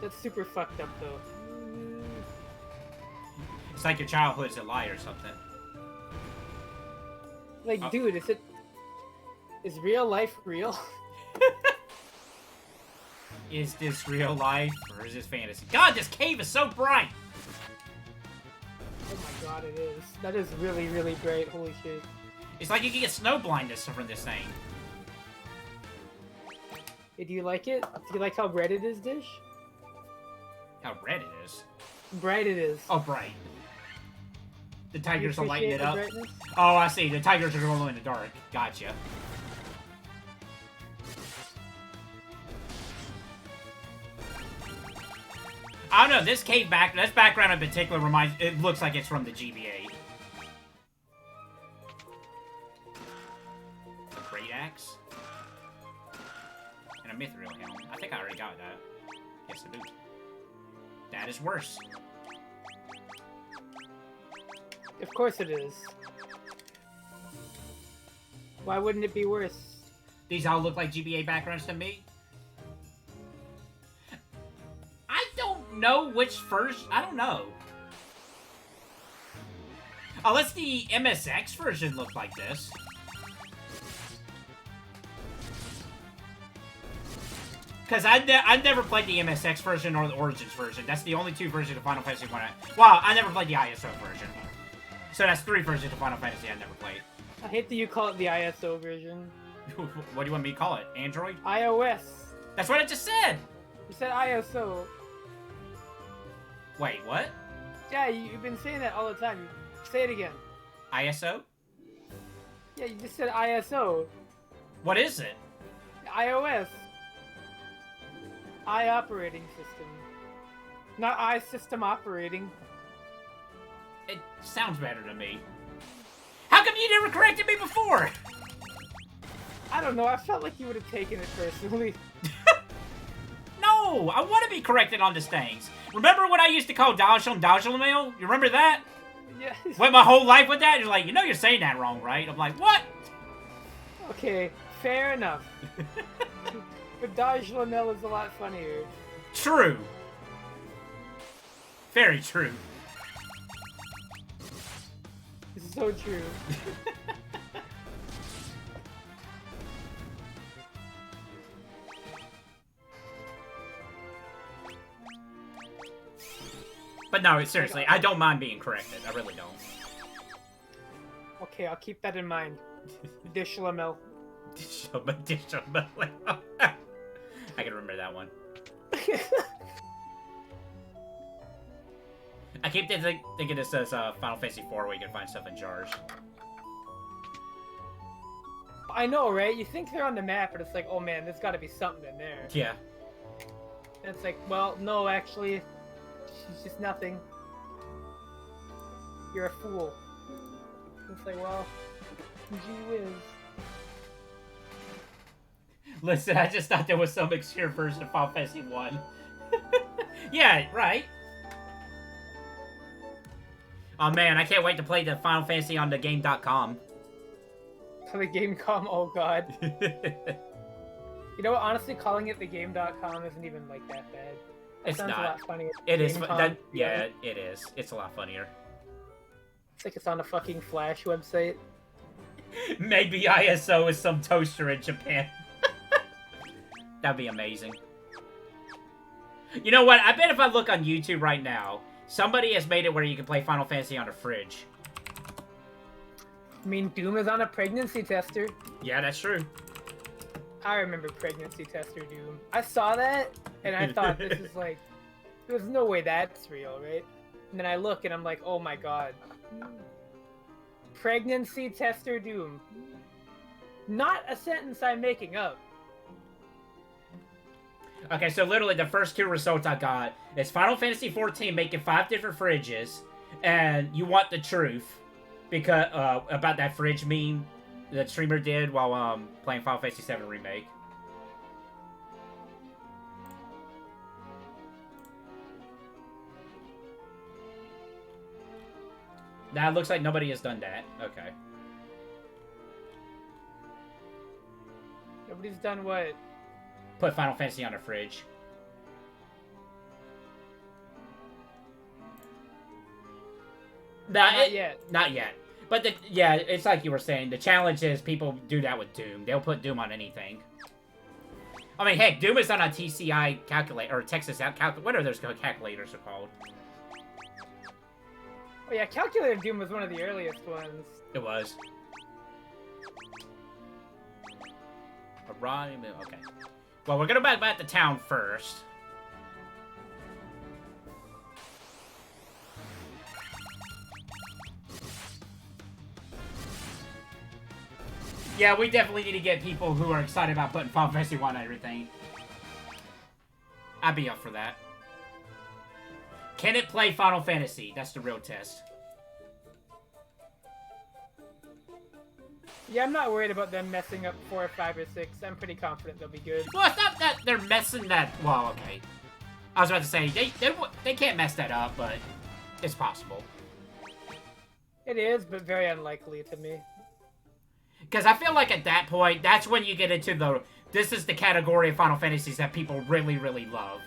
That's super fucked up, though. It's like your childhood's a lie or something. Like, dude, is real life real? Is this real life or is this fantasy? God, this cave is so bright! Oh my god, it is. That is really, really bright. Holy shit. It's like you can get snow blindness from this thing. Hey, do you like it? Do you like how red it is, Dish? How red it is. Bright it is. Oh, bright. The tigers are lighting it up. Brightness? Oh, I see. The tigers are glowing in the dark. Gotcha. I don't know. This cave this background in particular it looks like it's from the GBA. A great axe. And a mithril helm. I think I already got that. Yes, I do. That is worse. Of course it is. Why wouldn't it be worse? These all look like GBA backgrounds to me. I don't know which first. I don't know. Unless the MSX version looked like this. Because I never played the MSX version or the Origins version. That's the only two versions of Final Fantasy 1. Well, I never played the ISO version. So that's 3 versions of Final Fantasy I never played. I hate that you call it the ISO version. What do you want me to call it? Android? iOS. That's what I just said! You said ISO. Wait, what? Yeah, you've been saying that all the time. Say it again. ISO? Yeah, you just said ISO. What is it? iOS. I operating system. Not I system operating. It sounds better to me. How come you never corrected me before? I don't know, I felt like you would have taken it personally. No, I want to be corrected on these things. Remember what I used to call Dajal You remember that? Yeah. Went my whole life with that? You're like, you know you're saying that wrong, right? I'm like, what? Okay, fair enough. But Dodge Lamel is a lot funnier. True. Very true. This is so true. But no, seriously, I don't mind being corrected. I really don't. Okay, I'll keep that in mind. Dish Lamel. I can remember that one. I keep thinking this says Final Fantasy IV where you can find stuff in jars. I know, right? You think they're on the map, but it's like, oh man, there's gotta be something in there. Yeah. And it's like, well, no, actually, she's just nothing. You're a fool. It's like, well, gee whiz. Listen, I just thought there was some obscure version of Final Fantasy 1. Yeah, right. Oh man, I can't wait to play the Final Fantasy on the game.com. For the game.com, oh god. You know what, honestly, calling it the game.com isn't even like that bad. That It's sounds not. a lot funnier. It is. Gamecom, Yeah, it is. It's a lot funnier. It's like it's on a fucking Flash website. Maybe ISO is some toaster in Japan. That'd be amazing. You know what? I bet if I look on YouTube right now, somebody has made it where you can play Final Fantasy on a fridge. I mean, Doom is on a pregnancy tester. Yeah, that's true. I remember pregnancy tester Doom. I saw that, and I thought this is like, there's no way that's real, right? And then I look, and I'm like, oh my god. Pregnancy tester Doom. Not a sentence I'm making up. Okay, so literally the first 2 results I got is Final Fantasy XIV making 5 different fridges, and you want the truth because about that fridge meme that streamer did while playing Final Fantasy VII Remake. Now it looks like nobody has done that. Okay. Nobody's done what? Put Final Fantasy on a fridge. Not yet. Not yet. But yeah, it's like you were saying. The challenge is people do that with Doom. They'll put Doom on anything. I mean, heck, Doom is on a TCI calculator, or Texas calculator. What are those calculators are called? Oh yeah, Calculator Doom was one of the earliest ones. It was. Okay. Well, we're gonna go back to town first. Yeah, we definitely need to get people who are excited about putting Final Fantasy 1 on everything. I'd be up for that. Can it play Final Fantasy? That's the real test. Yeah, I'm not worried about them messing up 4, 5, or 6. I'm pretty confident they'll be good. Well, it's not that they're messing that... Well, okay. I was about to say, they can't mess that up, but it's possible. It is, but very unlikely to me. Because I feel like at that point, that's when you get into the... This is the category of Final Fantasies that people really, really love.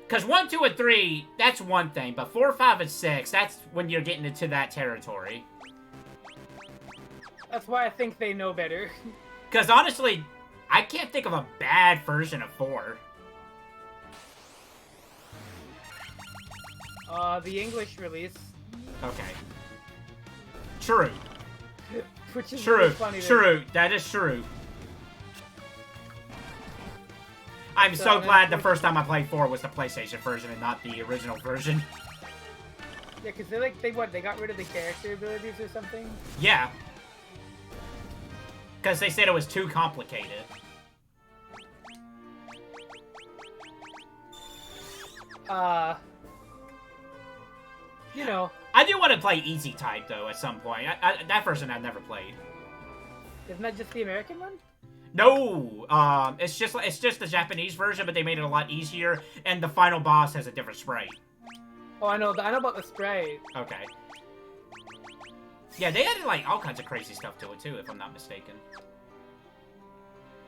Because 1, 2, and 3, that's one thing. But 4, 5, and 6, that's when you're getting into that territory. That's why I think they know better. Because honestly, I can't think of a bad version of 4. The English release. Okay. True. Which is true. really funny. True. That is true. I'm so glad the first time I played 4 was the PlayStation version and not the original version. Yeah, because they got rid of the character abilities or something? Yeah. Because they said it was too complicated. You know. I do want to play Easy Type, though, at some point. That version I've never played. Isn't that just the American one? No! It's just the Japanese version, but they made it a lot easier, and the final boss has a different sprite. Oh, I know about the sprite. Okay. Yeah, they added, like, all kinds of crazy stuff to it, too, if I'm not mistaken.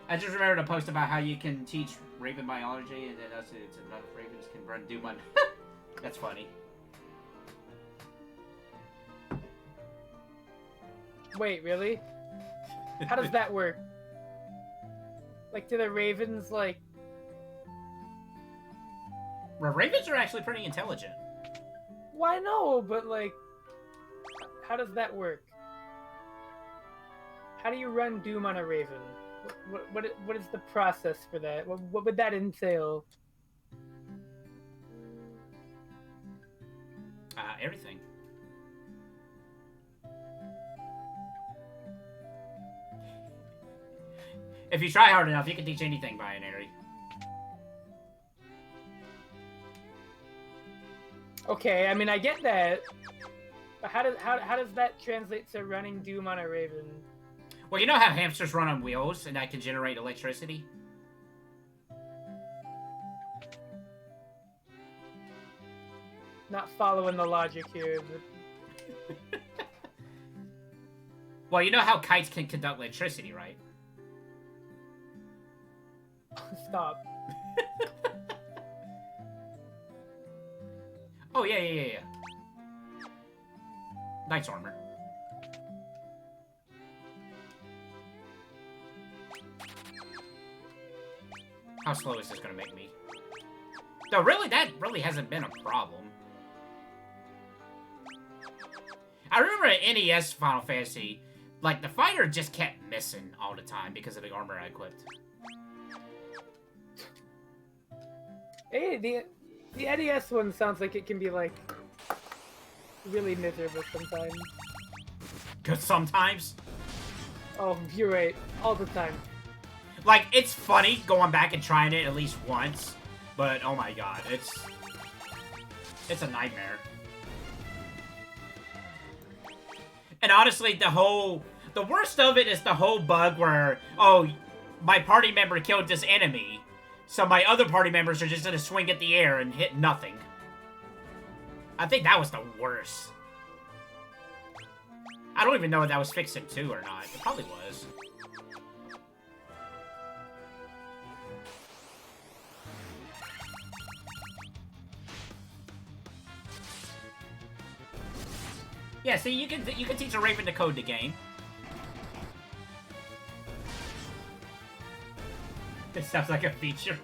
I just remembered a post about how you can teach Raven biology, and then it's enough Ravens can run Doom on... That's funny. Wait, really? How does that work? Like, do the Ravens, like... Well, Ravens are actually pretty intelligent. Why no? But, like... How does that work? How do you run Doom on a Raven? What is the process for that? What would that entail? Everything. If you try hard enough, you can teach anything binary. Okay, I mean, I get that. But how does that translate to running Doom on a Raven? Well, you know how hamsters run on wheels and that can generate electricity? Not following the logic here. But... Well, you know how kites can conduct electricity, right? Stop. Oh, yeah. Knight's armor. How slow is this gonna make me? No, really, that really hasn't been a problem. I remember at NES Final Fantasy, like, the fighter just kept missing all the time because of the armor I equipped. Hey, the NES one sounds like it can be, like, really miserable sometimes. Good sometimes? Oh, you're right. All the time. Like, it's funny going back and trying it at least once, but oh my god, it's a nightmare. And honestly, the worst of it is the whole bug where, oh, my party member killed this enemy, so my other party members are just gonna swing at the air and hit nothing. I think that was the worst. I don't even know if that was fixed in 2 or not. It probably was. Yeah, see, you can teach a Raven to code the game. This sounds like a feature.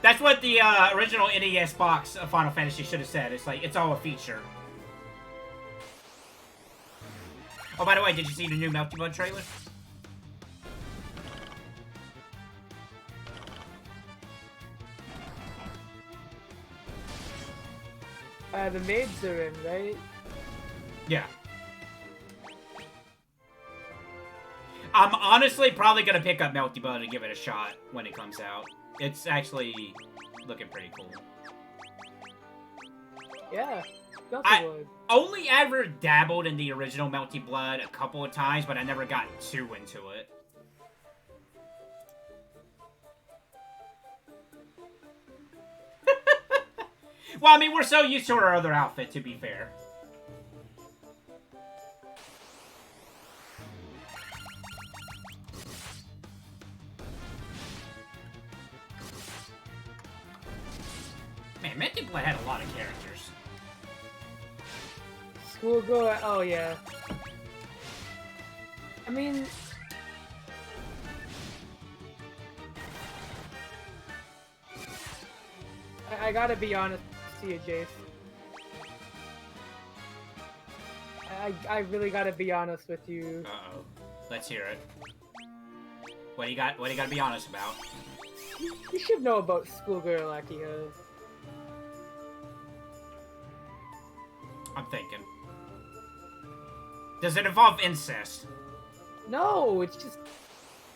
That's what the original NES box of Final Fantasy should have said. It's like, it's all a feature. Oh, by the way, did you see the new Melty Blood trailer? The maids are in, right? Yeah. I'm honestly probably gonna pick up Melty Blood and give it a shot when it comes out. It's actually looking pretty cool. Yeah, I would. only ever dabbled in the original Melty Blood a couple of times, but I never got too into it. Well, I mean, we're so used to our other outfit, to be fair. Man, Melty Blood had a lot of characters. Schoolgirl, oh yeah. I mean... I gotta be honest with you, Jace. I really gotta be honest with you. Uh-oh. Let's hear it. What do you got to be honest about? You should know about Schoolgirl Akihiko. I'm thinking. Does it involve incest? No, it's just...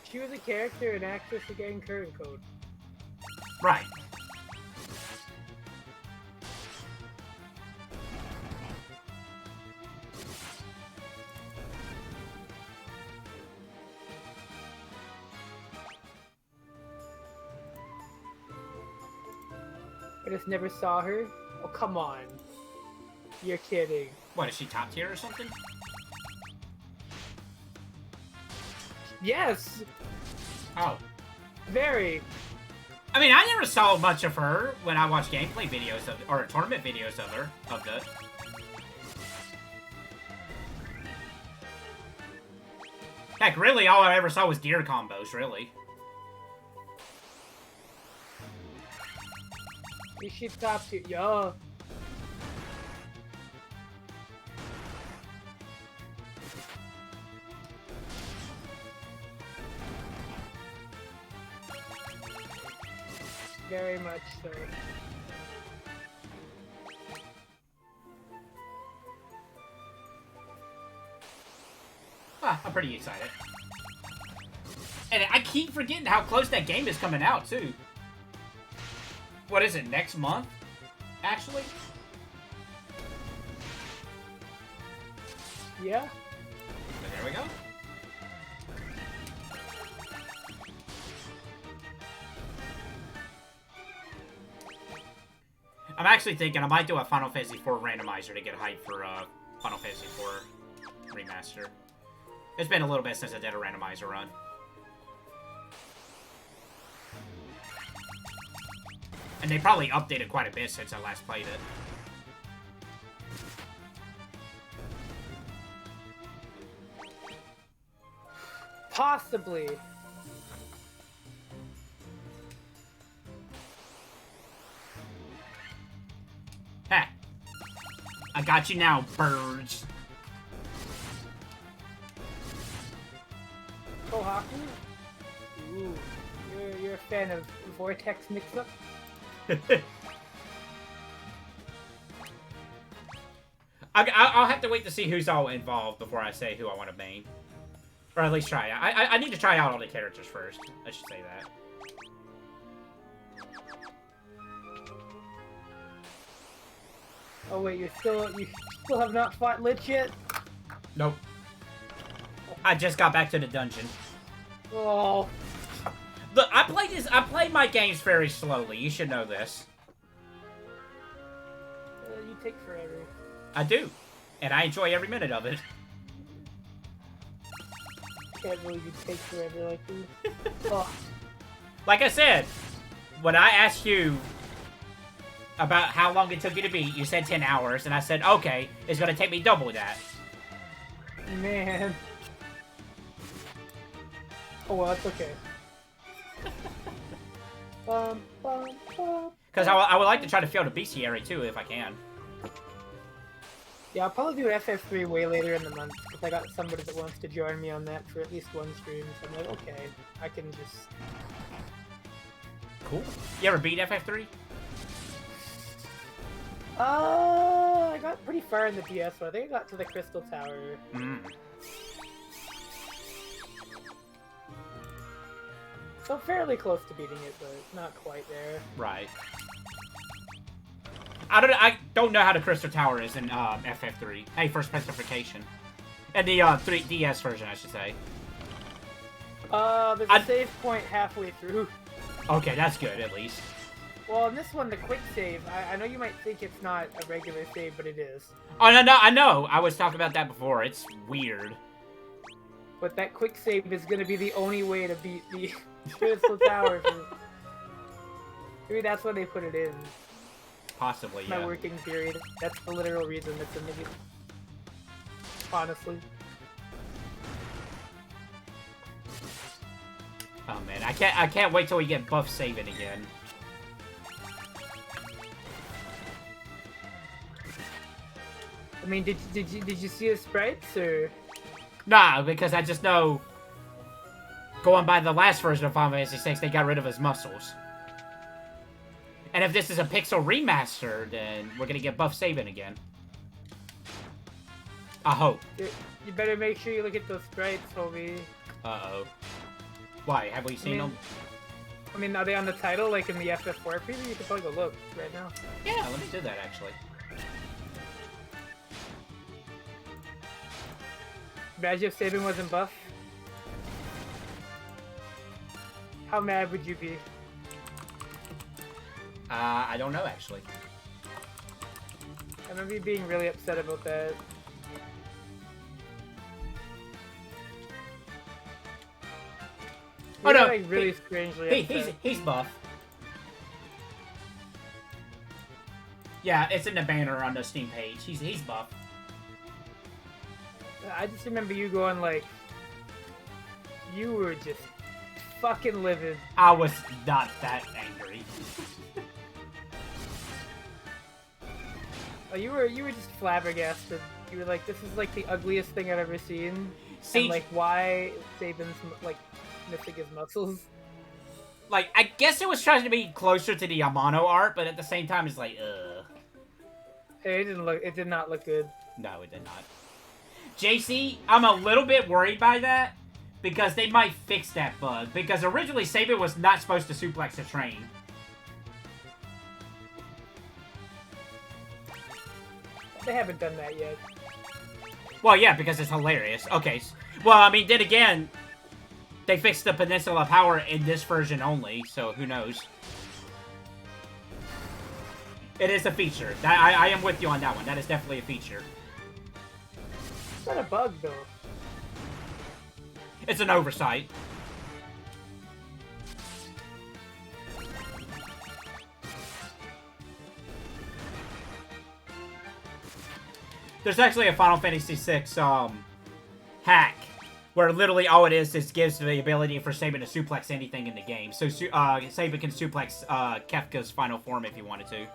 She was a character and actress again, current code. Right. I just never saw her? Oh, come on. You're kidding. What, is she top tier or something? Yes! Oh. Very. I mean, I never saw much of her when I watched gameplay videos of, or tournament videos of her, Heck, really, all I ever saw was deer combos, really. You should top tier. Yo. Very much so. Ah, I'm pretty excited. And I keep forgetting how close that game is coming out, too. What is it, next month? Actually? Yeah. So there we go. I'm actually thinking I might do a Final Fantasy IV randomizer to get hyped for Final Fantasy IV Remaster. It's been a little bit since I did a randomizer run. And they probably updated quite a bit since I last played it. Possibly. Hey. I got you now, birds. Kohaku? Ooh. You're a fan of Vortex mix-up? I'll have to wait to see who's all involved before I say who I want to main. Or at least try out. I need to try out all the characters first. I should say that. Oh wait, you still have not fought Lich yet? Nope. I just got back to the dungeon. Oh. Look, I play my games very slowly. You should know this. You take forever. I do. And I enjoy every minute of it. Can't believe you take forever like this. Oh. Like I said, when I asked you about how long it took you to beat, you said 10 hours, and I said, okay, it's gonna take me double that. Man. Oh, well, that's okay. Because I would like to try to fail the bestiary, too, if I can. Yeah, I'll probably do FF3 way later in the month, if I got somebody that wants to join me on that for at least one stream, so I'm like, okay, I can just... Cool. You ever beat FF3? I got pretty far in the DS one. I think I got to the Crystal Tower. Mm. So fairly close to beating it, but not quite there. Right. I don't know how the Crystal Tower is in FF3. Hey, for specification. And the 3DS version, I should say. There's a save point halfway through. Okay, that's good, at least. Well, in this one, the quick save, I know you might think it's not a regular save, but it is. Oh, no, I know. I was talking about that before. It's weird. But that quick save is going to be the only way to beat the Crystal Tower. Maybe that's why they put it in. Possibly, yeah. My working period. That's the literal reason it's in the game. Honestly. Oh man, I can't wait till we get buff saving again. I mean, did you see the sprites or? Nah, because I just know going by the last version of Final Fantasy VI, they got rid of his muscles. And if this is a pixel remaster, then we're gonna get buff saving again. I hope. You better make sure you look at those sprites, homie. Uh-oh. Why? Have we seen them? I mean, are they on the title, like in the FF4 preview? You can probably go look right now. Yeah, let me do that, actually. Imagine if saving wasn't buff. How mad would you be? I don't know, actually. I remember you being really upset about that. Oh no, like really strangely he's buff. Yeah, it's in the banner on the Steam page. He's buff. I just remember you going like, you were just fucking livid. I was not that angry. Oh, you were just flabbergasted. You were like, this is like the ugliest thing I've ever seen. See, and like, why Sabin's like missing his muscles? Like, I guess it was trying to be closer to the Yamano art, but at the same time, it's like, ugh. Hey, it did not look good. No, it did not. JC, I'm a little bit worried by that, because they might fix that bug. Because originally, Sabin was not supposed to suplex a train. They haven't done that yet. Well, yeah, because it's hilarious. Okay, well, I mean, then again, they fixed the Peninsula Power in this version only, so who knows. It is a feature. I am with you on that one. That is definitely a feature. It's not a bug, though. It's an oversight. There's actually a Final Fantasy VI hack where literally all it is gives the ability for Sabin to suplex anything in the game. So Sabin can suplex Kefka's final form if he wanted to.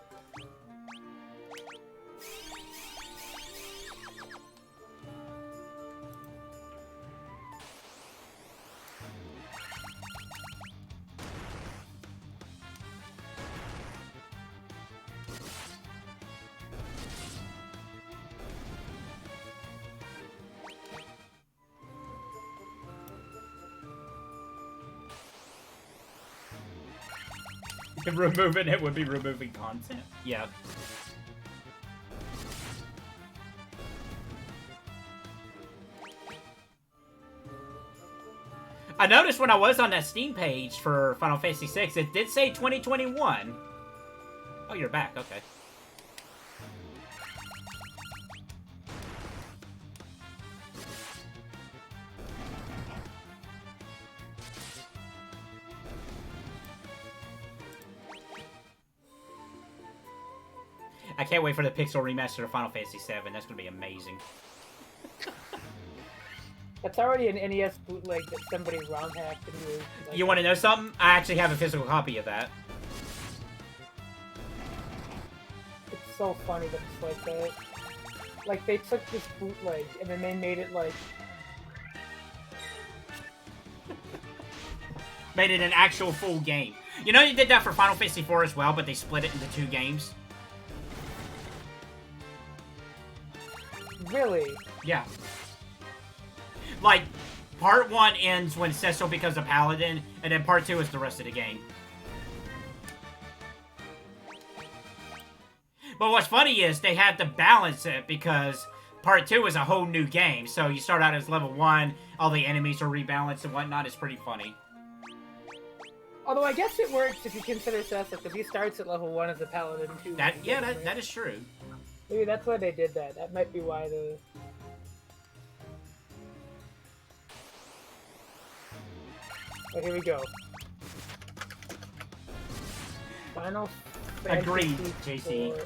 Removing it would be removing content. Yeah. I noticed when I was on that Steam page for Final Fantasy VI, it did say 2021. Oh, you're back. Okay. I can't wait for the Pixel remaster of Final Fantasy VII. That's going to be amazing. That's already an NES bootleg that somebody ROM hacked and used. Like, You want to know something? I actually have a physical copy of that. It's so funny that it's like that. Like, they took this bootleg and then they made it like... Made it an actual full game. You know, you did that for Final Fantasy IV as well, but they split it into 2 games. Really? Yeah. Like, part 1 ends when Cecil becomes a paladin, and then part 2 is the rest of the game. But what's funny is they had to balance it because part 2 is a whole new game. So you start out as level 1, all the enemies are rebalanced and whatnot. It's pretty funny. Although I guess it works if you consider Cecil, because he starts at level 1 as a paladin too. That is true. Maybe that's why they did that. That might be why the... Oh, here we go. Final Fantasy Agreed, JC. 4.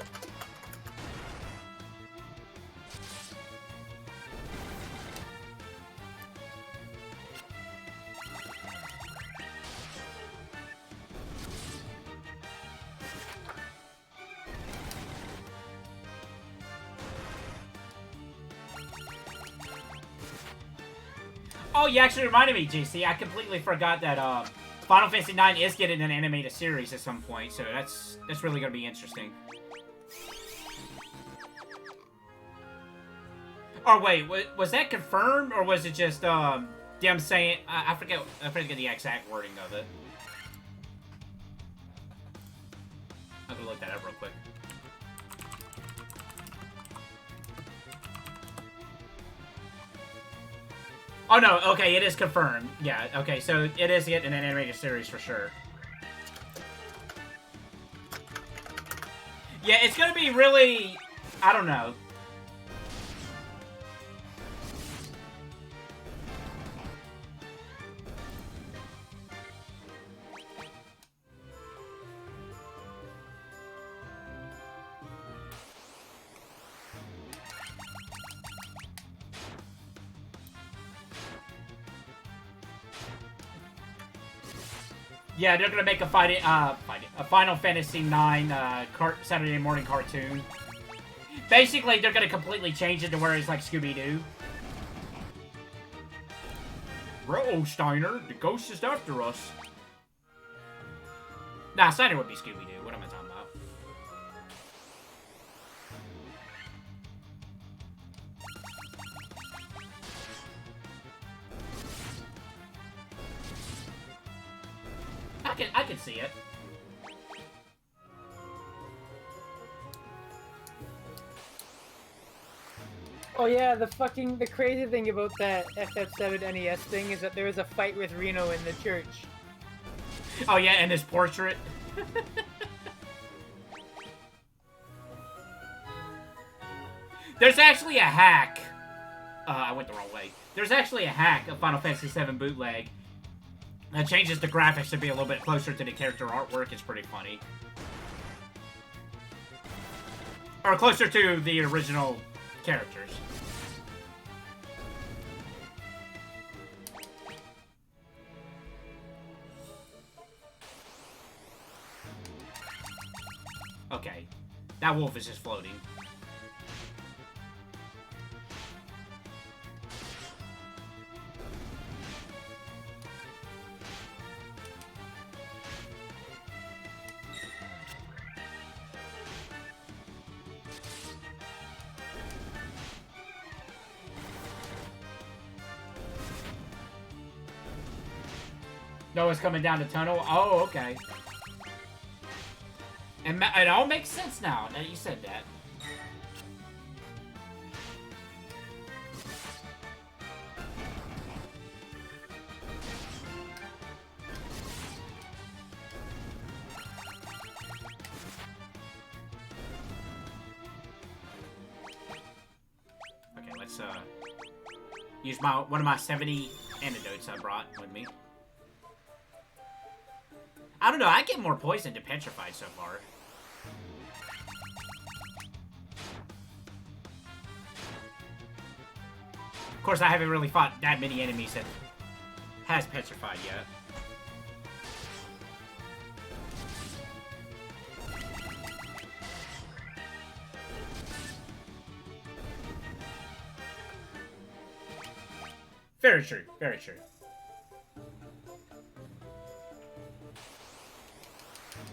Oh, you actually reminded me, JC. I completely forgot that Final Fantasy IX is getting an animated series at some point, so that's really gonna be interesting. Or wait, was that confirmed, or was it just them saying? I forget the exact wording of it. I'm gonna look that up real quick. Oh, no, okay, it is confirmed. Yeah, okay, so it is getting an animated series for sure. Yeah, it's gonna be really... I don't know. Yeah, they're gonna make a Final Fantasy IX Saturday morning cartoon. Basically, they're gonna completely change it to where it's like Scooby-Doo. Bro, Steiner, the ghost is after us. Nah, Steiner would be Scooby-Doo. What am I talking about? I can see it. Oh yeah, the crazy thing about that FF7 NES thing is that there was a fight with Reno in the church. Oh yeah, and his portrait. There's actually a hack. I went the wrong way. There's actually a hack of Final Fantasy VII bootleg that changes the graphics to be a little bit closer to the character artwork. It's pretty funny. Or closer to the original characters. Okay. That wolf is just floating. Noah's coming down the tunnel. Oh, okay. And it all makes sense now that you said that. Okay, let's use one of my 70 antidotes I brought with me. I don't know, I get more poison to petrified so far. Of course, I haven't really fought that many enemies that has petrified yet. Very true, very true.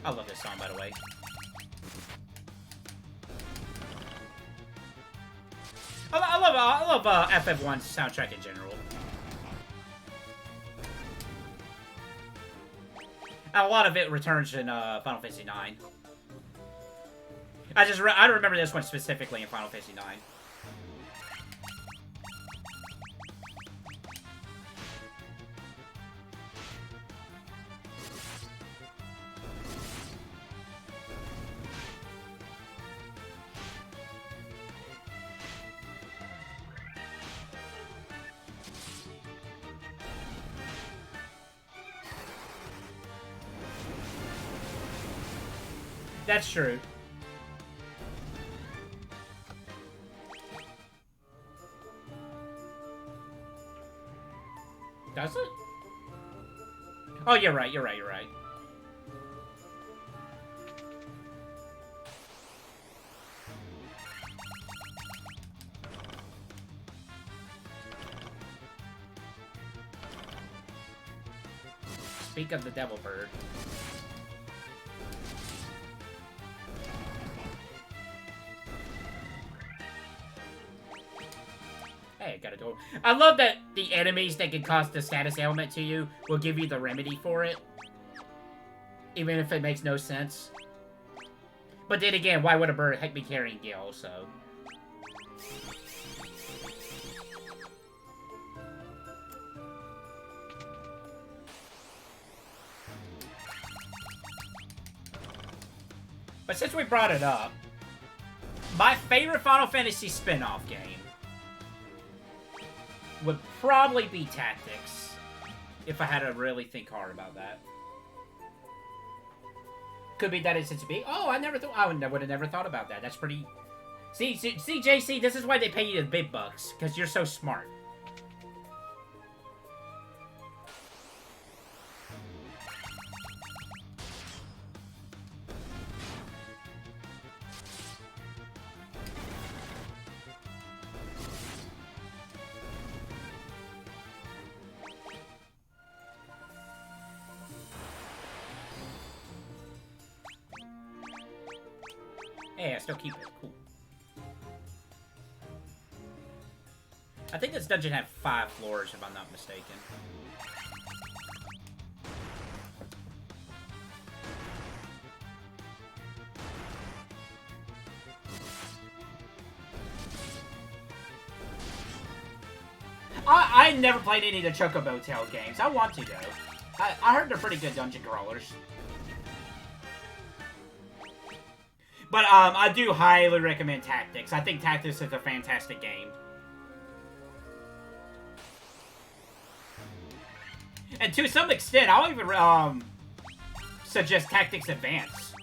I love this song, by the way. I love FF1's soundtrack in general. And a lot of it returns in Final Fantasy IX. I remember this one specifically in Final Fantasy IX. That's true. Does it? Oh, you're right, you're right, you're right. Speak of the devil bird. Hey, gotta go. I love that the enemies that can cost the status ailment to you will give you the remedy for it. Even if it makes no sense. But then again, why would a bird be carrying Gil, so... But since we brought it up, my favorite Final Fantasy spin-off game would probably be Tactics, if I had to really think hard about that. Could be that it's be. Oh, I would have never thought about that. That's pretty... See, JC, this is why they pay you the big bucks, because you're so smart. Hey, I still keep it. Cool. I think this dungeon had 5 floors, if I'm not mistaken. I never played any of the Chocobo Tales games. I want to, though. I heard they're pretty good dungeon crawlers. But I do highly recommend Tactics. I think Tactics is a fantastic game. And to some extent, I'll even suggest Tactics Advance.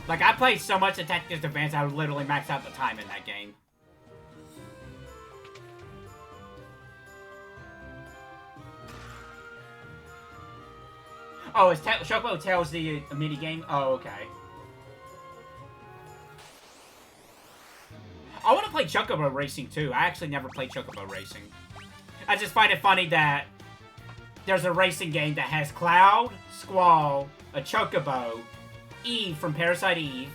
Like, I played so much of Tactics Advance, I would literally max out the time in that game. Oh, is Chocobo Tales the mini game? Oh, okay. I want to play Chocobo Racing too. I actually never played Chocobo Racing. I just find it funny that there's a racing game that has Cloud, Squall, a Chocobo, Eve from Parasite Eve,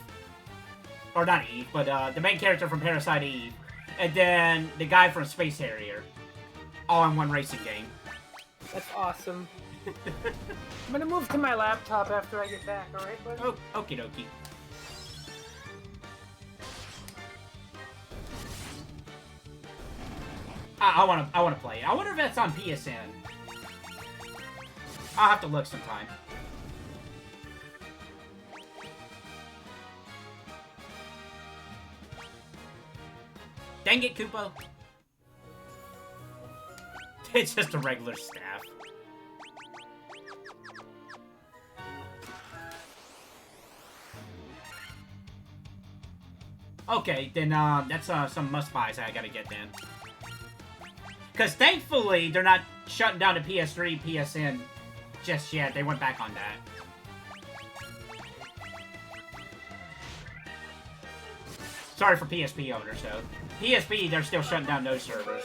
or not Eve, but the main character from Parasite Eve, and then the guy from Space Harrier, all in one racing game. That's awesome. I'm gonna move to my laptop after I get back, alright, buddy? Oh, okie dokie. I wanna play it. I wonder if that's on PSN. I'll have to look sometime. Dang it, Koopa. It's just a regular staff. Okay, then that's some must-buys I gotta get then. Because thankfully, they're not shutting down the PS3, PSN just yet. They went back on that. Sorry for PSP owners, though. PSP, they're still shutting down those servers.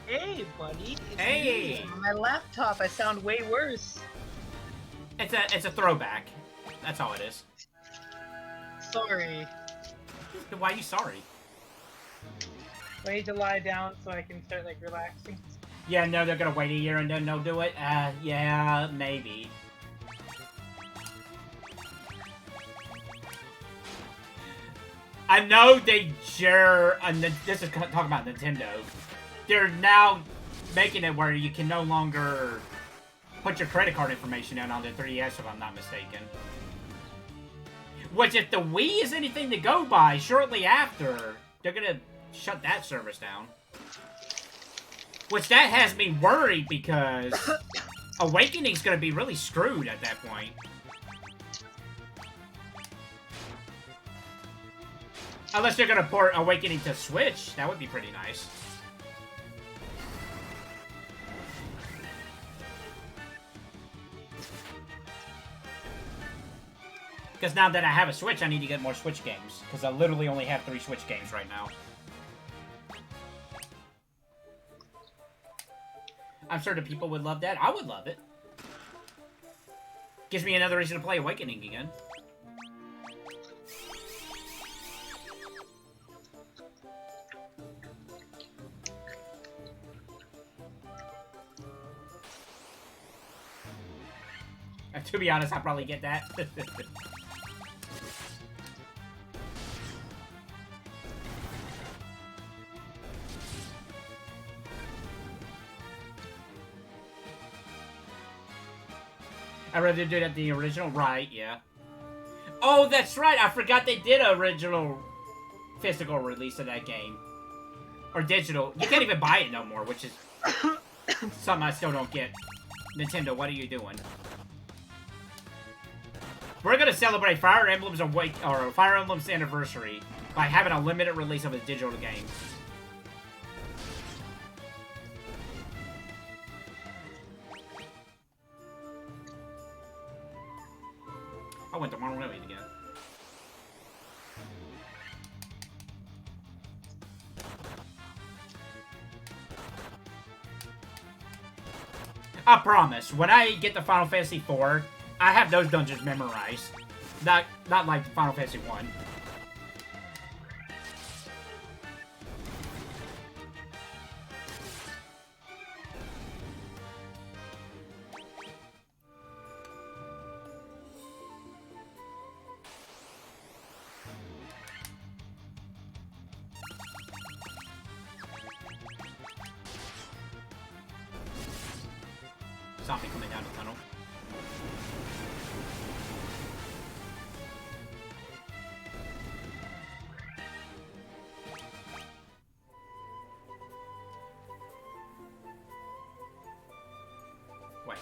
Hey, buddy. It's Hey! me. On my laptop, I sound way worse. It's a throwback. That's all it is. Sorry. Why are you sorry? I need to lie down so I can start, like, relaxing. Yeah, no, they're gonna wait a year and then they'll do it? Yeah, maybe. I know they sure, and this is talking about Nintendo, they're now making it where you can no longer put your credit card information in on the 3DS, if I'm not mistaken. Which, if the Wii is anything to go by, shortly after, they're gonna shut that service down. Which, that has me worried, because Awakening's gonna be really screwed at that point. Unless they're gonna port Awakening to Switch, that would be pretty nice. Because now that I have a Switch, I need to get more Switch games. Because I literally only have 3 Switch games right now. I'm sure the people would love that. I would love it. Gives me another reason to play Awakening again. To be honest, I'll probably get that. I'd rather do that the original, right, yeah. Oh, that's right, I forgot they did an original physical release of that game. Or digital. You can't even buy it no more, which is something I still don't get. Nintendo, what are you doing? We're gonna celebrate Fire Emblem's Fire Emblem's anniversary by having a limited release of a digital game. I went the wrong way again. I promise, when I get to Final Fantasy IV, I have those dungeons memorized. Not like Final Fantasy 1. Zombie coming down the tunnel. Wait.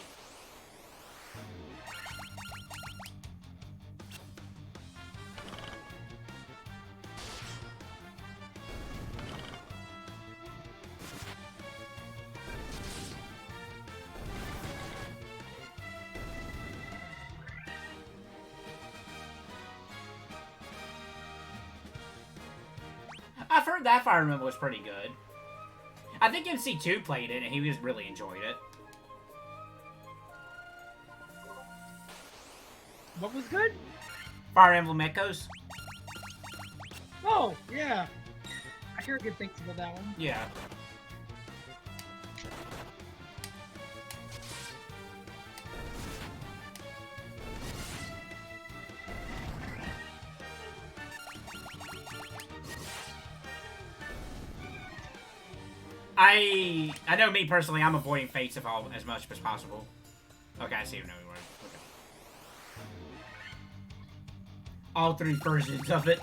I've heard that Fire Emblem was pretty good. I think MC2 played it and he was really enjoyed it. What was good? Fire Emblem Echoes? Oh, yeah. I heard good things about that one. Yeah. I know me personally, I'm avoiding fates as much as possible. Okay, I see you know where. Okay. All 3 versions of it.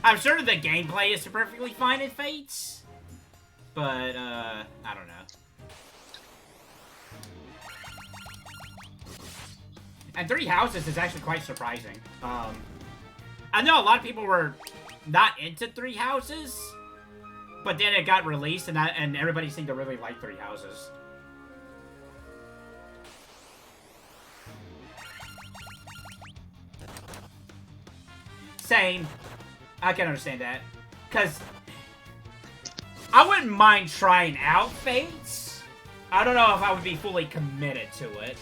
I'm sure the gameplay is perfectly fine in Fates, but I don't know. And 3 Houses is actually quite surprising. I know a lot of people were not into 3 Houses, but then it got released, and everybody seemed to really like 3 Houses. Same. I can understand that. Because I wouldn't mind trying out Fates. I don't know if I would be fully committed to it.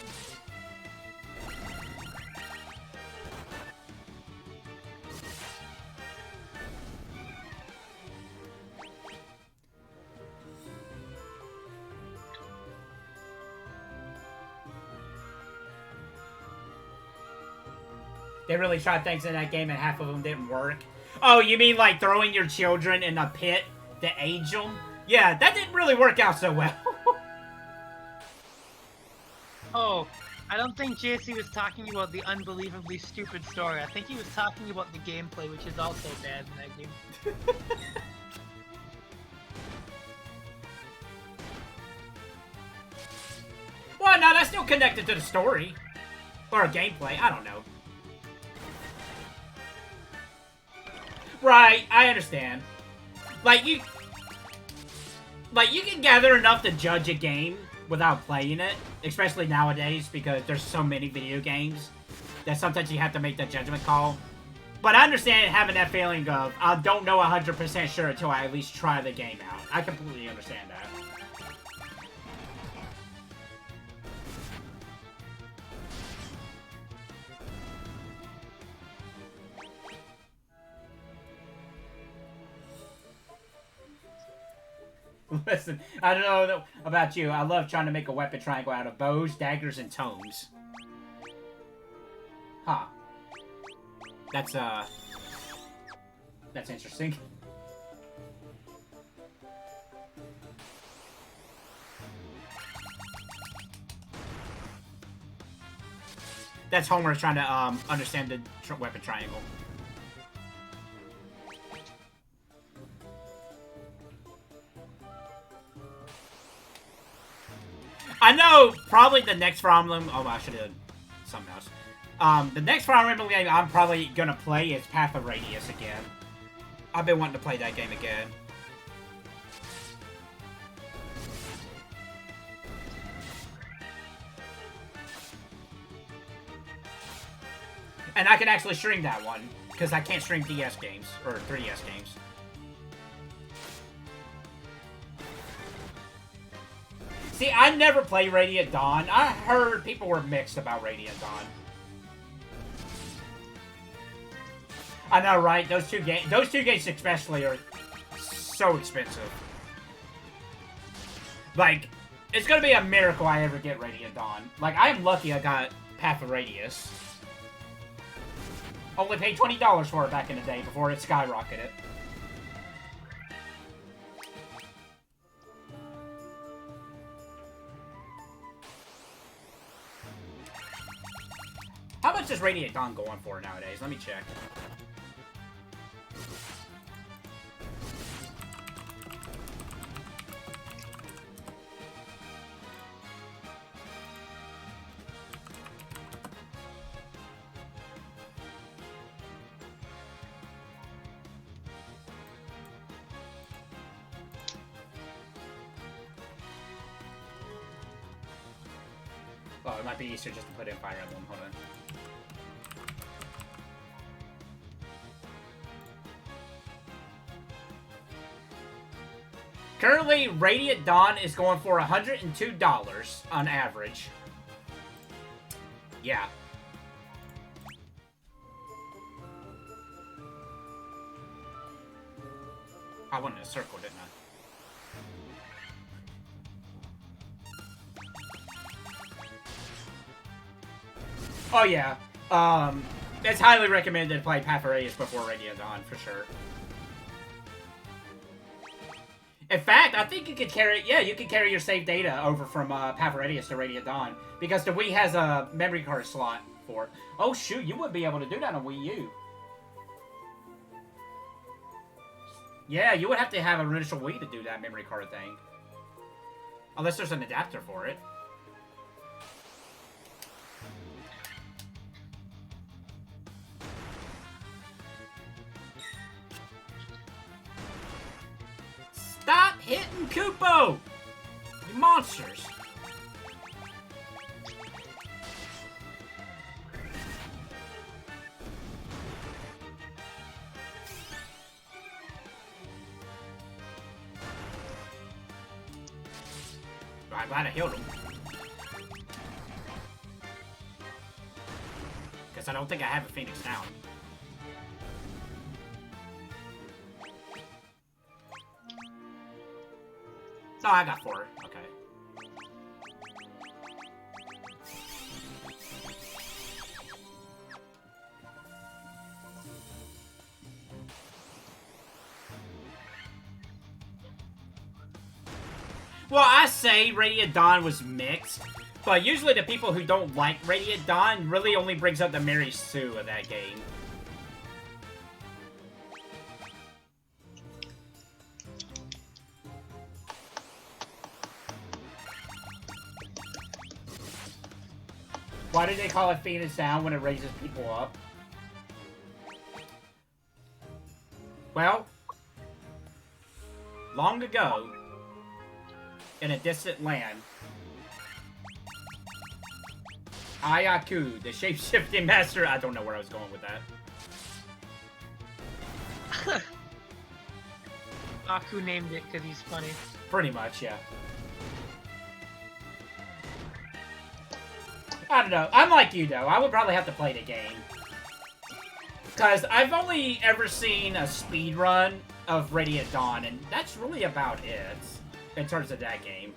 They really tried things in that game and half of them didn't work. Oh, you mean like throwing your children in a pit to age them? Yeah, that didn't really work out so well. Oh, I don't think JC was talking about the unbelievably stupid story. I think he was talking about the gameplay, which is also bad in that game. Well, no, that's still connected to the story. Or gameplay, I don't know. Right, I understand. Like, you can gather enough to judge a game without playing it. Especially nowadays, because there's so many video games that sometimes you have to make that judgment call. But I understand having that feeling of, I don't know 100% sure until I at least try the game out. I completely understand that. Listen, I don't know about you. I love trying to make a weapon triangle out of bows, daggers, and tomes. Huh. That's interesting. That's Homer trying to, understand the weapon triangle. I know probably the next Fire Emblem... Oh, I should have done something else. The next Fire Emblem game I'm probably going to play is Path of Radius again. I've been wanting to play that game again. And I can actually stream that one, because I can't stream DS games, or 3DS games. See, I never played Radiant Dawn. I heard people were mixed about Radiant Dawn. I know, right? Those two games especially are so expensive. Like, it's gonna be a miracle I ever get Radiant Dawn. Like, I am lucky I got Path of Radius. Only paid $20 for it back in the day before it skyrocketed. How much is Radiant Dawn going for nowadays? Let me check. Oh, it might be easier just to put in Fire Emblem. Hold on. Currently, Radiant Dawn is going for $102 on average. Yeah. I went in a circle, didn't I? Oh, yeah. It's highly recommended to play Path of Radius before Radiant Dawn, for sure. In fact, I think you could carry... Yeah, you could carry your save data over from Path of Radius to Radiant Dawn. Because the Wii has a memory card slot for it. Oh, shoot, you wouldn't be able to do that on Wii U. Yeah, you would have to have an initial Wii to do that memory card thing. Unless there's an adapter for it. Stop hitting Koopo! You monsters! I'm glad I healed him. Because I don't think I have a Phoenix down. No, I got 4. Okay. Well, I say Radiant Dawn was mixed, but usually the people who don't like Radiant Dawn really only brings up the Mary Sue of that game. Why do they call it Phoenix Down when it raises people up? Well, long ago, in a distant land, Ayaku, the shape-shifting master... I don't know where I was going with that. Aku named it because he's funny. Pretty much, yeah. I don't know. I'm like you, though. I would probably have to play the game. Because I've only ever seen a speed run of Radiant Dawn, and that's really about it in terms of that game.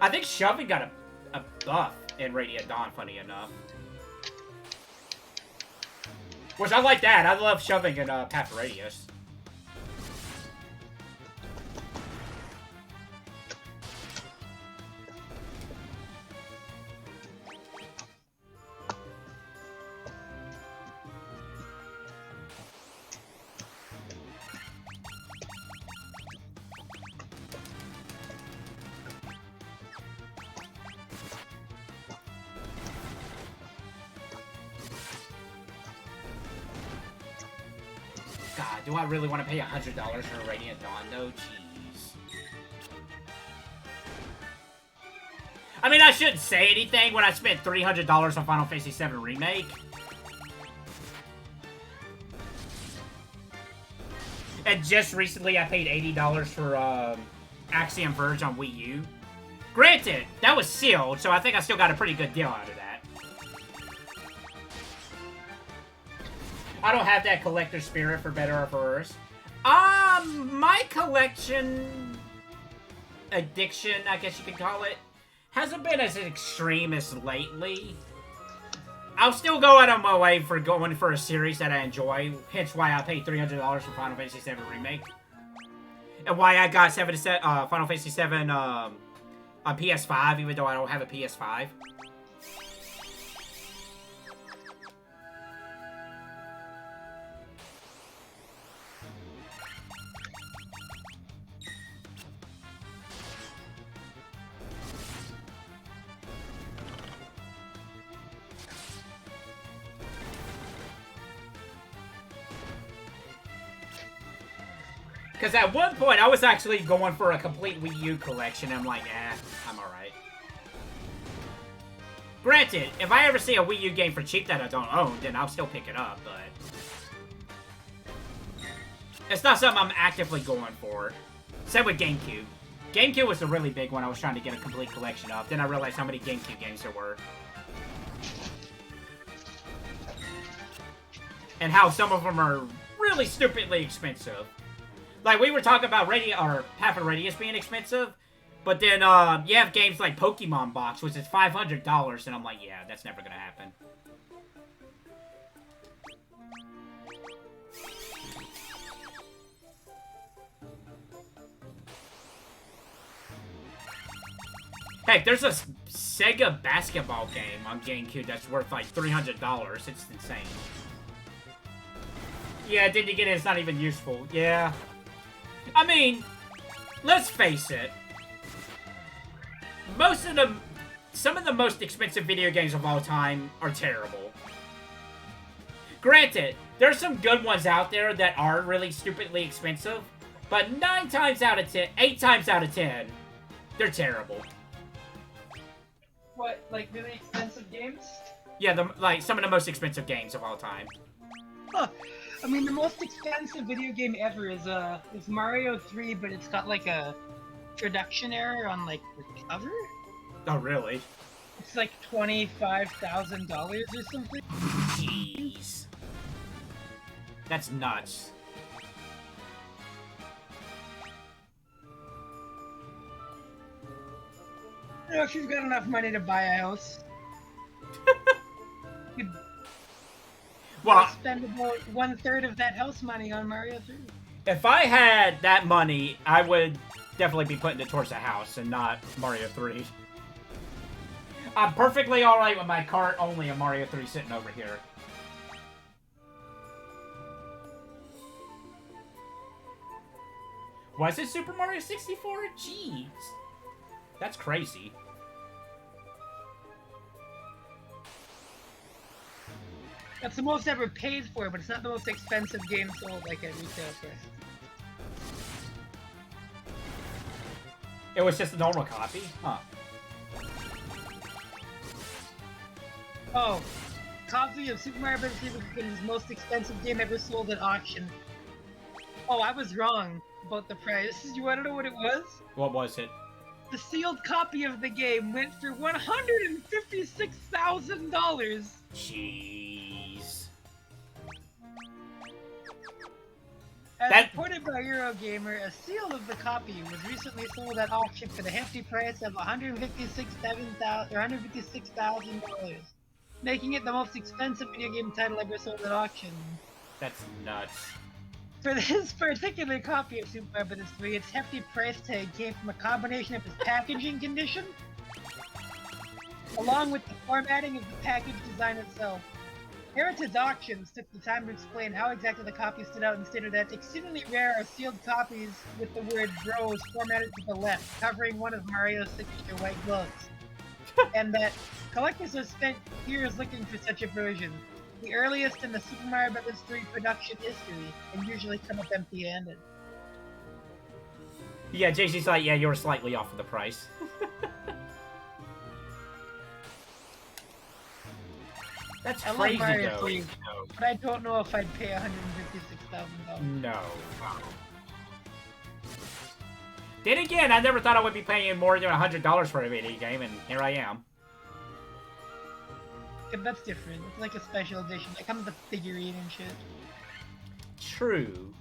I think Shoving got a buff in Radiant Dawn, funny enough. Which I like that. I love Shoving in Path of Radius. God, do I really want to pay $100 for a Radiant Dawn, though? Jeez. I mean, I shouldn't say anything when I spent $300 on Final Fantasy VII Remake. And just recently, I paid $80 for Axiom Verge on Wii U. Granted, that was sealed, so I think I still got a pretty good deal out of that. I don't have that collector spirit, for better or for worse. My collection addiction, I guess you could call it, hasn't been as extreme as lately. I'll still go out of my way for going for a series that I enjoy, hence why I paid $300 for Final Fantasy VII Remake. And why I got Final Fantasy VII on PS5, even though I don't have a PS5. Because at one point, I was actually going for a complete Wii U collection. I'm like, I'm alright. Granted, if I ever see a Wii U game for cheap that I don't own, then I'll still pick it up, but... it's not something I'm actively going for. Same with GameCube. GameCube was a really big one I was trying to get a complete collection of. Then I realized how many GameCube games there were. And how some of them are really stupidly expensive. Like, we were talking about half a radius being expensive, but then you have games like Pokemon Box, which is $500, and I'm like, yeah, that's never gonna happen. Heck, there's a Sega basketball game on GameCube that's worth like $300. It's insane. Yeah, did you get it? It's not even useful. Yeah. I mean, let's face it. Some of the most expensive video games of all time are terrible. Granted, there's some good ones out there that are really stupidly expensive, but 8 times out of 10, they're terrible. What, like really expensive games? Yeah, like some of the most expensive games of all time. Huh. I mean, the most expensive video game ever is Mario 3, but it's got like a production error on like the cover. Oh, really? It's like $25,000 or something. Jeez. That's nuts. You know, if you've got enough money to buy a house, you could spend about 1/3 of that house money on Mario 3. If I had that money, I would definitely be putting it towards a house and not Mario 3. I'm perfectly alright with my cart only of Mario 3 sitting over here. Was it Super Mario 64? Jeez. That's crazy. That's the most ever paid for, but it's not the most expensive game sold like at retail price. It was just a normal copy? Huh. Oh, copy of Super Mario Bros. 3 was his most expensive game ever sold at auction. Oh, I was wrong about the price. You want to know what it was? What was it? The sealed copy of the game went for $156,000. Jeez. As That... reported by Eurogamer, a seal of the copy was recently sold at auction for the hefty price of $156,000, making it the most expensive video game title ever sold at auction. That's nuts. For this particular copy of Super Mario Bros. 3, its hefty price tag came from a combination of its packaging condition, along with the formatting of the package design itself. Heritage Auctions took the time to explain how exactly the copy stood out and stated that exceedingly rare are sealed copies with the word Bros formatted to the left, covering one of Mario's signature white gloves, and that collectors have spent years looking for such a version. The earliest in the Super Mario Bros. 3 production history, and usually come up empty-handed. Yeah, JC's like, yeah, you're slightly off of the price. That's crazy, Mario though. 3, but I don't know if I'd pay $156,000. No. Then again, I never thought I would be paying more than $100 for a video game, and here I am. Yeah, that's different. It's like a special edition. It comes with a figurine and shit. True.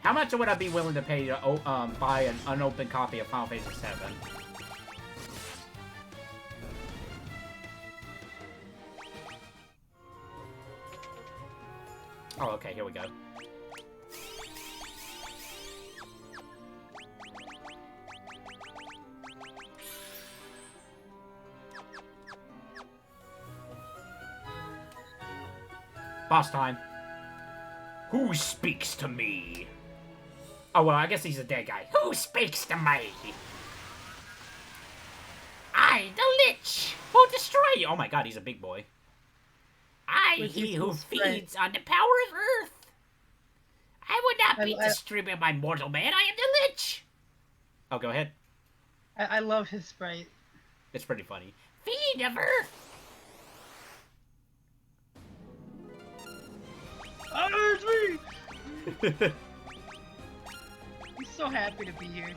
How much would I be willing to pay to buy an unopened copy of Final Fantasy VII? Oh, okay, here we go. Boss time. Who speaks to me? Oh, well, I guess he's a dead guy. Who speaks to me? I, the Lich, will destroy you. Oh my god, he's a big boy. I, he who feeds on the power of Earth. I would not be distributed by mortal man. I am the Lich. Oh, go ahead. I love his sprite. It's pretty funny. Feed of Earth. Oh, it's me! He's so happy to be here.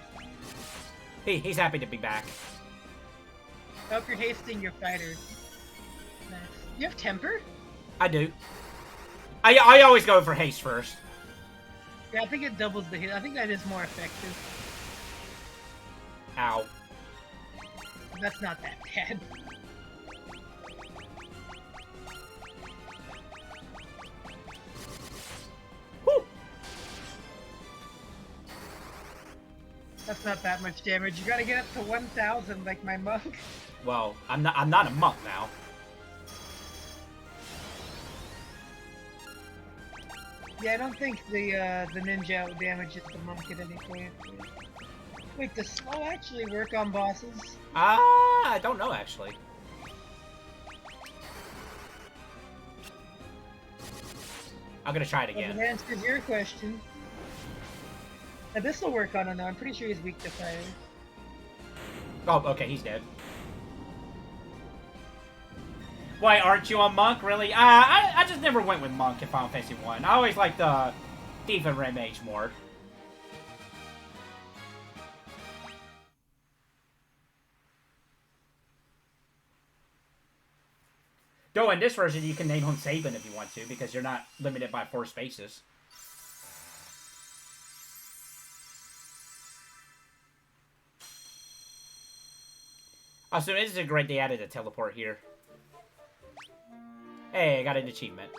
He's happy to be back. I hope you're hasting your fighters. Nice. You have temper? I do. I always go for haste first. Yeah, I think it doubles the hit. I think that is more effective. Ow. That's not that bad. Woo! That's not that much damage. You gotta get up to 1,000 like my monk. Well, I'm not a monk now. Yeah, I don't think the ninja damages the monk at any point. Wait, does slow actually work on bosses? I don't know actually. I'm gonna try it Well, again. that answers your question. Now this will work on him though. I'm pretty sure he's weak to fire. Oh, okay, he's dead. Why, aren't you a monk, really? I just never went with monk in Final Fantasy 1. I always liked the thief and red mage more. Though in this version, you can name him Sabin if you want to, because you're not limited by 4 spaces. Also, this is a great they added a teleport here. Hey, I got an achievement.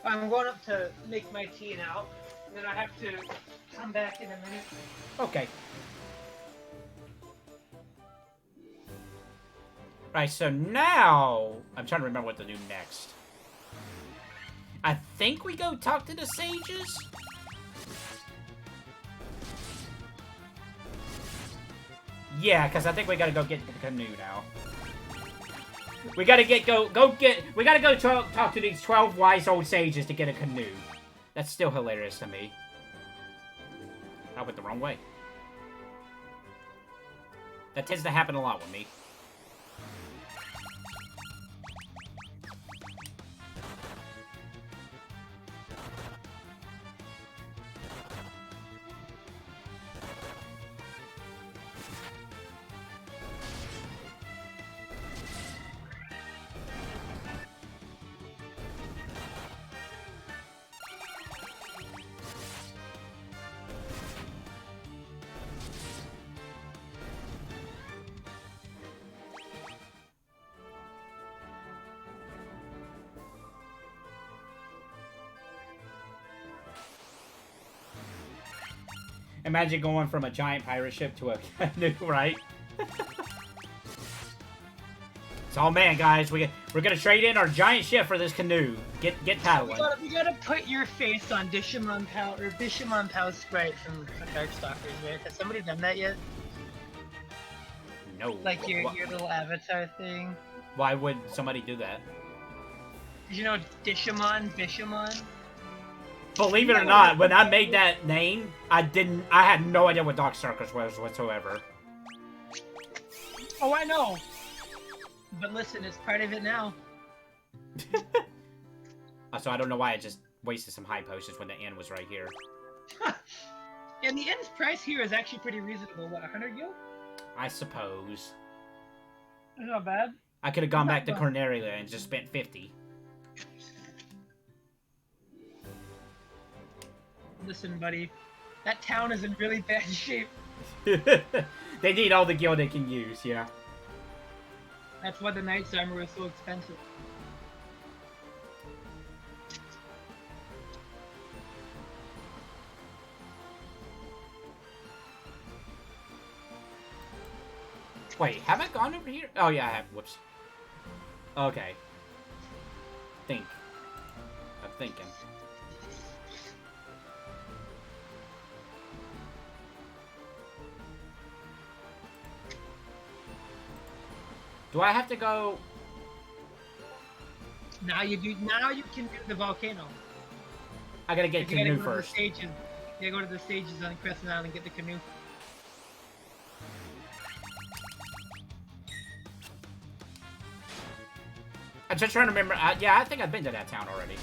I'm going up to make my tea now. Then I have to come back in a minute. Okay. Right, so now... I'm trying to remember what to do next. I think we go talk to the sages? Yeah, because I think we gotta go get the canoe now. We gotta talk to these 12 wise old sages to get a canoe. That's still hilarious to me. I went the wrong way. That tends to happen a lot with me. Imagine going from a giant pirate ship to a canoe, right? So, man, guys, we're gonna trade in our giant ship for this canoe. Get paddling. We gotta put your face on Bishamon Pow's sprite from Darkstalkers, right? Has somebody done that yet? No. Like your little avatar thing? Why would somebody do that? Did you know Bishamon? Believe it or not, when I made that name, I had no idea what Darkstalkers was whatsoever. Oh, I know. But listen, it's part of it now. So I don't know why I just wasted some high potions when the end was right here. And the end's price here is actually pretty reasonable. What, 100 gil? I suppose. That's not bad. I could have gone back to Cornelia and just spent 50. Listen, buddy. That town is in really bad shape. They need all the gil they can use, yeah. That's why the knight's armor is so expensive. Wait, have I gone over here? Oh, yeah, I have. Whoops. Okay. I'm thinking. Do I have to go... Now you can do the volcano. I gotta get canoe first. You gotta go to the stages on Crescent Island and get the canoe. I'm just trying to remember. Yeah, I think I've been to that town already.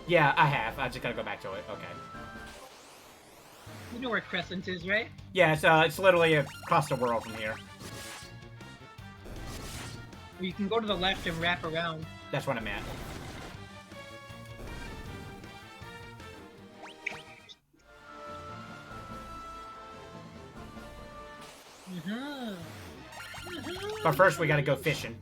Yeah, I have. I just gotta go back to it. Okay. You know where Crescent is, right? Yeah, it's literally across the world from here. You can go to the left and wrap around. That's what I meant. But first, we gotta go fishing.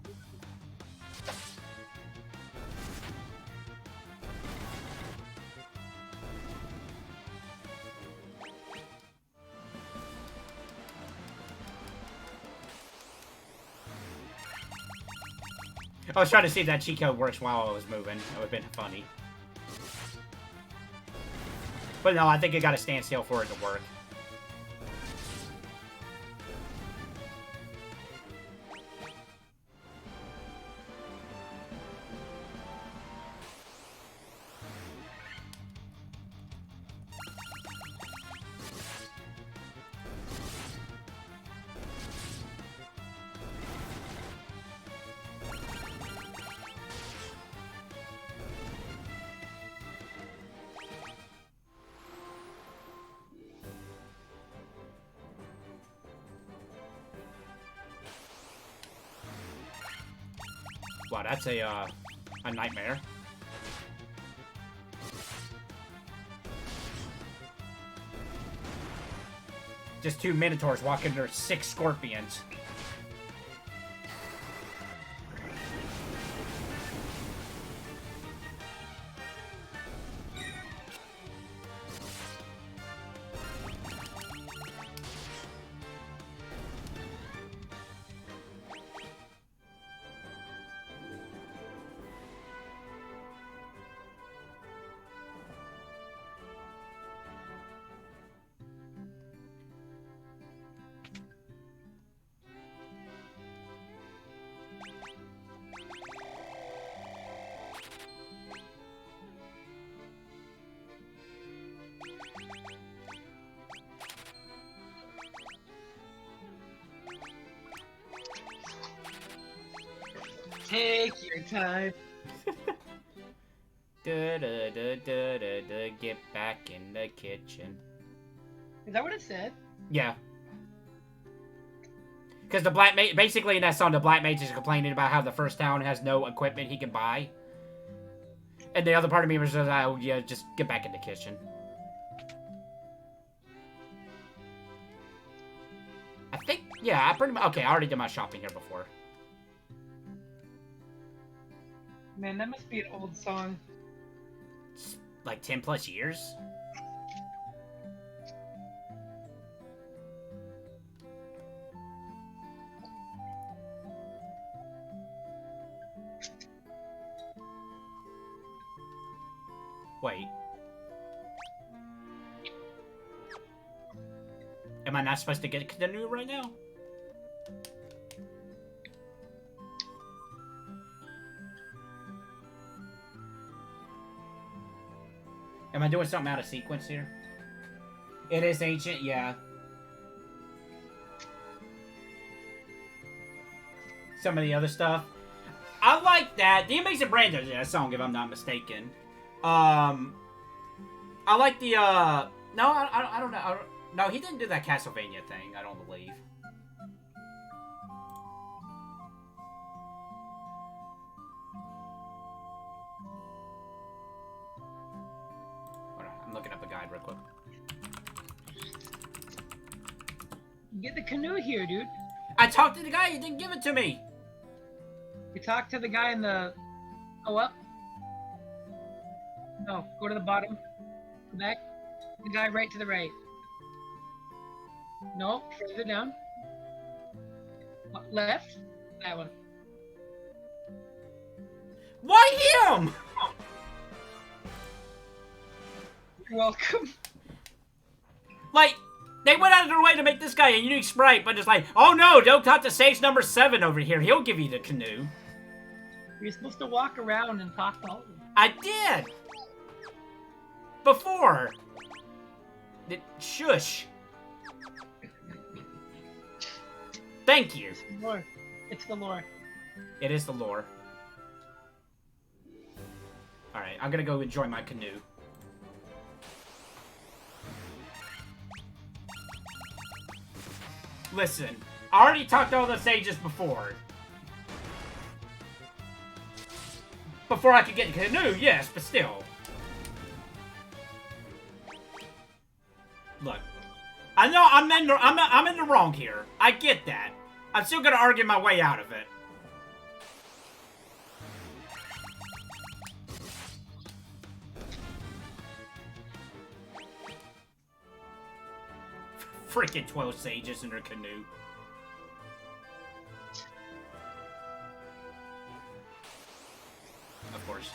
I was trying to see if that cheat code works while I was moving. That would have been funny. But no, I think it got to stand still for it to work. Wow, that's a nightmare. Just 2 minotaurs walking under 6 scorpions. Take your time. Get back in the kitchen. Is that what it said? Yeah. Because the black mage, basically in that song, the black mage is complaining about how the first town has no equipment he can buy. And the other part of me was just, oh yeah, just get back in the kitchen. I think, yeah, I pretty much, okay, I already did my shopping here before. Man, that must be an old song. It's like 10 plus years? Wait. Am I not supposed to get the new right now? Am I doing something out of sequence here? It is ancient, yeah. Some of the other stuff. I like that. The Amazing Brand does that song, if I'm not mistaken. I like the, no, I don't know. No, he didn't do that Castlevania thing, I don't believe. Hold on, I'm looking up the guide real quick. Get the canoe here, dude. I talked to the guy, he didn't give it to me. You talk to the guy in the... Go up. No, go to the bottom. Go back. The guy right to the right. No, further down. Left. That one. Why him? You're welcome. Like, they went out of their way to make this guy a unique sprite, but it's like, oh no, don't talk to Sage number 7 over here. He'll give you the canoe. You're supposed to walk around and talk to all of them. I did! Before! Shush. Thank you. It's the lore. It's the lore. It is the lore. Alright, I'm gonna go enjoy my canoe. Listen, I already talked to all the sages before. Before I could get the canoe, yes, but still. Look, I know I'm in the wrong here. I get that. I'm still gonna argue my way out of it. Freaking 12 sages in their canoe. Of course.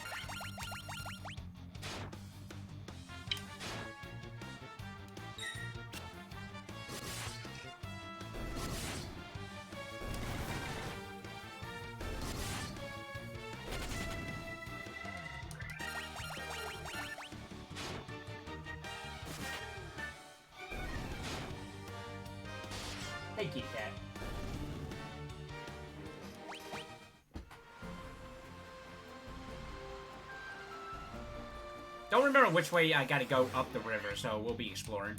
Hey, Kit Kat. Don't remember which way I gotta go up the river, so we'll be exploring.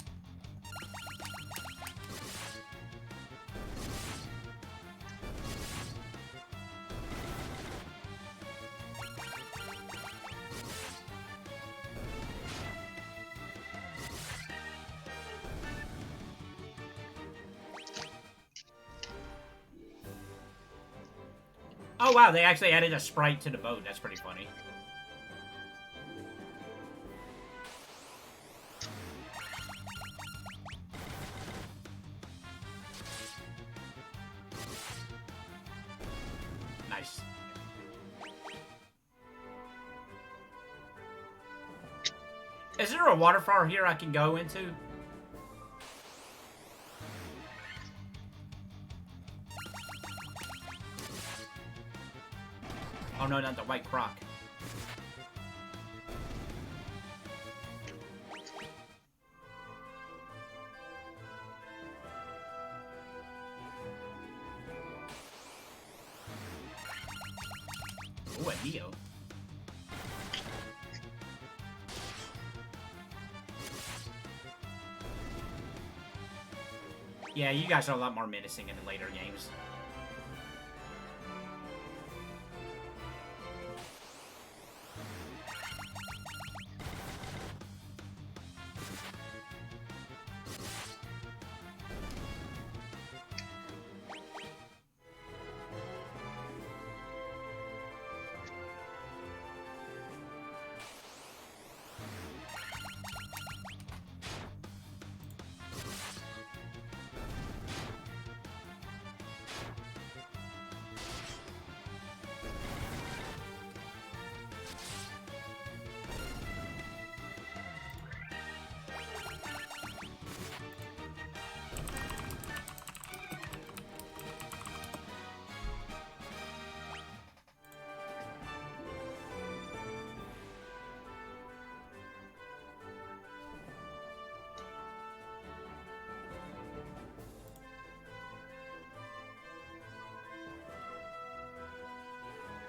Oh wow, they actually added a sprite to the boat. That's pretty funny. Nice. Is there a waterfall here I can go into? Oh no, not the white croc. Ooh, a Neo. Yeah, you guys are a lot more menacing in the later games.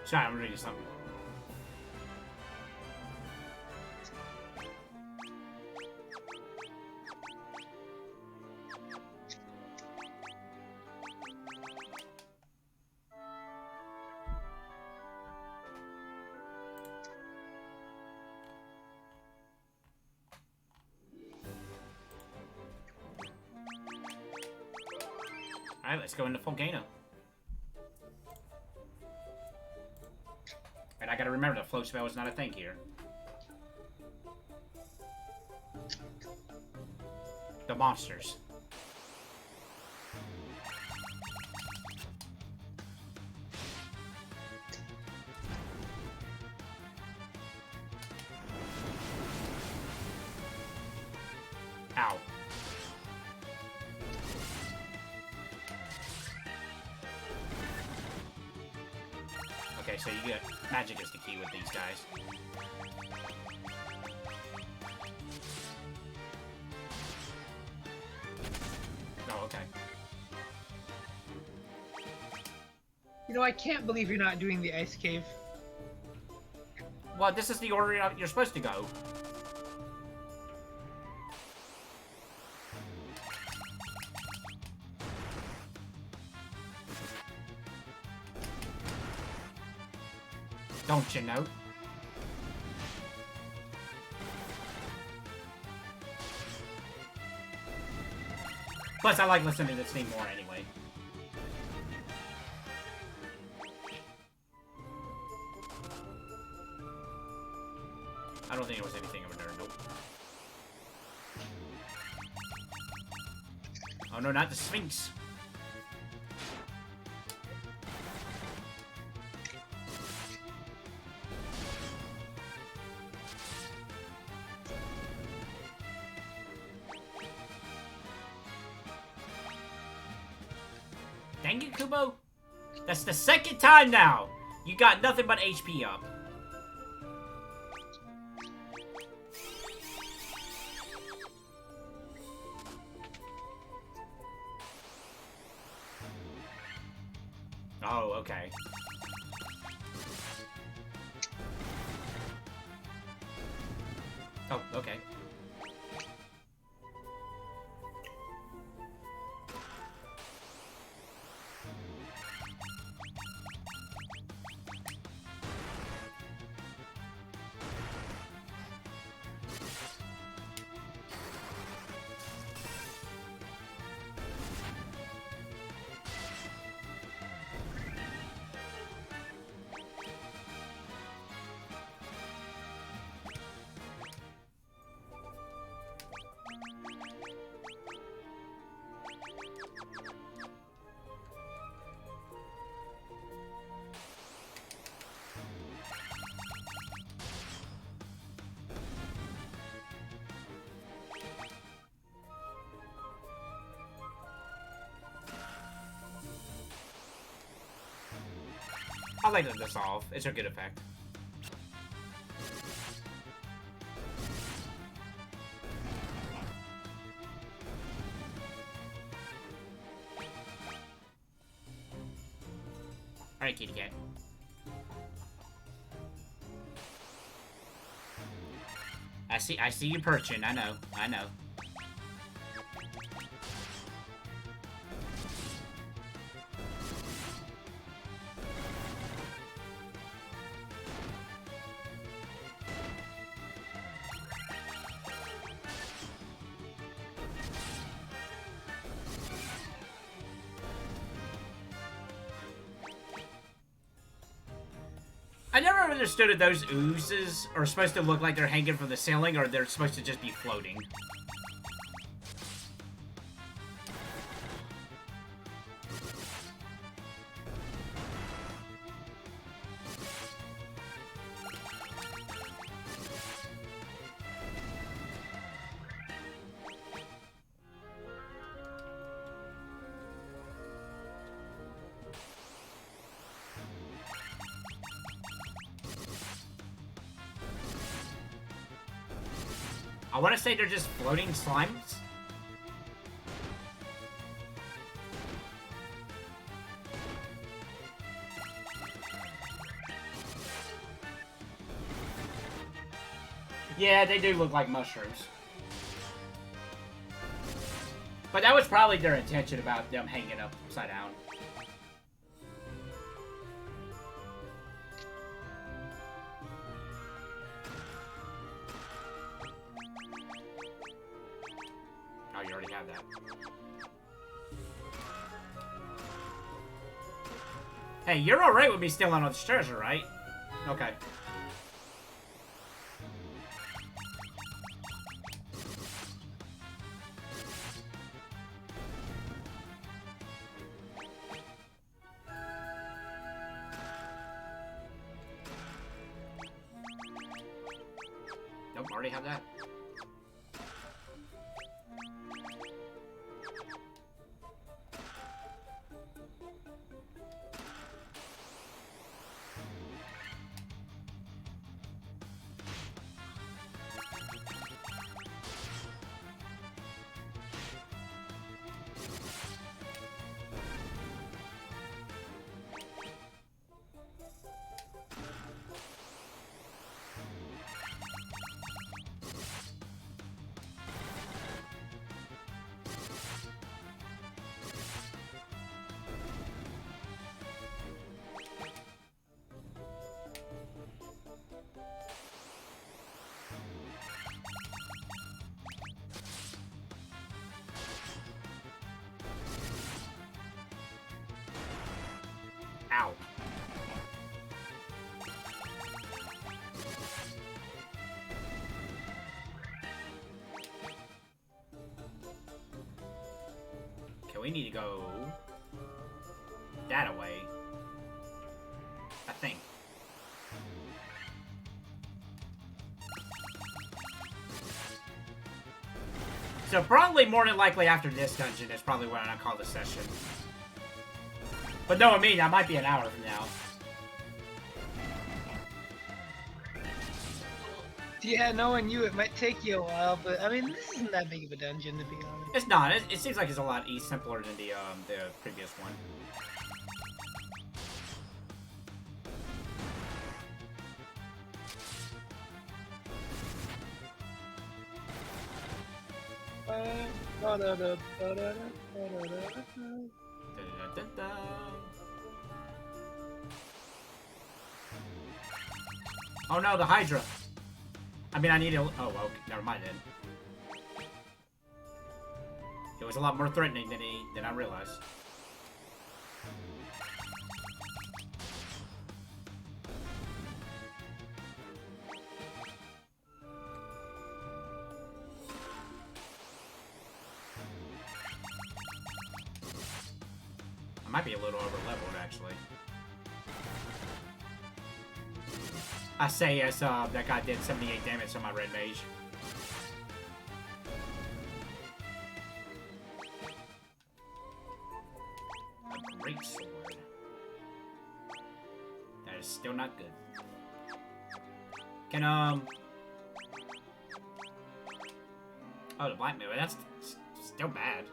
Sorry, I'm reading something. Alright, let's go into Volcano. And I gotta remember the float spell is not a thing here. The monsters. Ow. Okay, so you get magic is the key with these guys. Oh, okay. You know, I can't believe you're not doing the ice cave. Well, this is the order you're supposed to go. Don't you know? Plus, I like listening to this theme more anyway. I don't think it was anything of a nerd, nope. Oh no, not the Sphinx. Dang it, Kubo. That's the second time now. You got nothing but HP up. Oh, okay. Oh, okay. I like the dissolve. It's a good effect. Alright, kitty cat. I see you perching. I know. I never understood if those oozes are supposed to look like they're hanging from the ceiling or they're supposed to just be floating. I want to say they're just floating slimes. Yeah, they do look like mushrooms. But that was probably their intention about them hanging upside down. Oh, you already have that. Hey, you're alright with me stealing all this treasure, right? Okay. Nope, already have that. Ow. Okay, we need to go that away. I think. So probably more than likely after this dungeon is probably when I call the session. But no, I mean, that might be an hour from now. Yeah, knowing you, it might take you a while, but I mean, this isn't that big of a dungeon, to be honest. It's not. It seems like it's a lot simpler than the previous one. Oh no, the Hydra. I mean, I need to. Oh, well, never mind then. It was a lot more threatening than I realized. I might be a little over leveled actually. I say yes, that guy did 78 damage on my red mage. A great sword. That is still not good. Can, oh, the blackmail, that's still bad.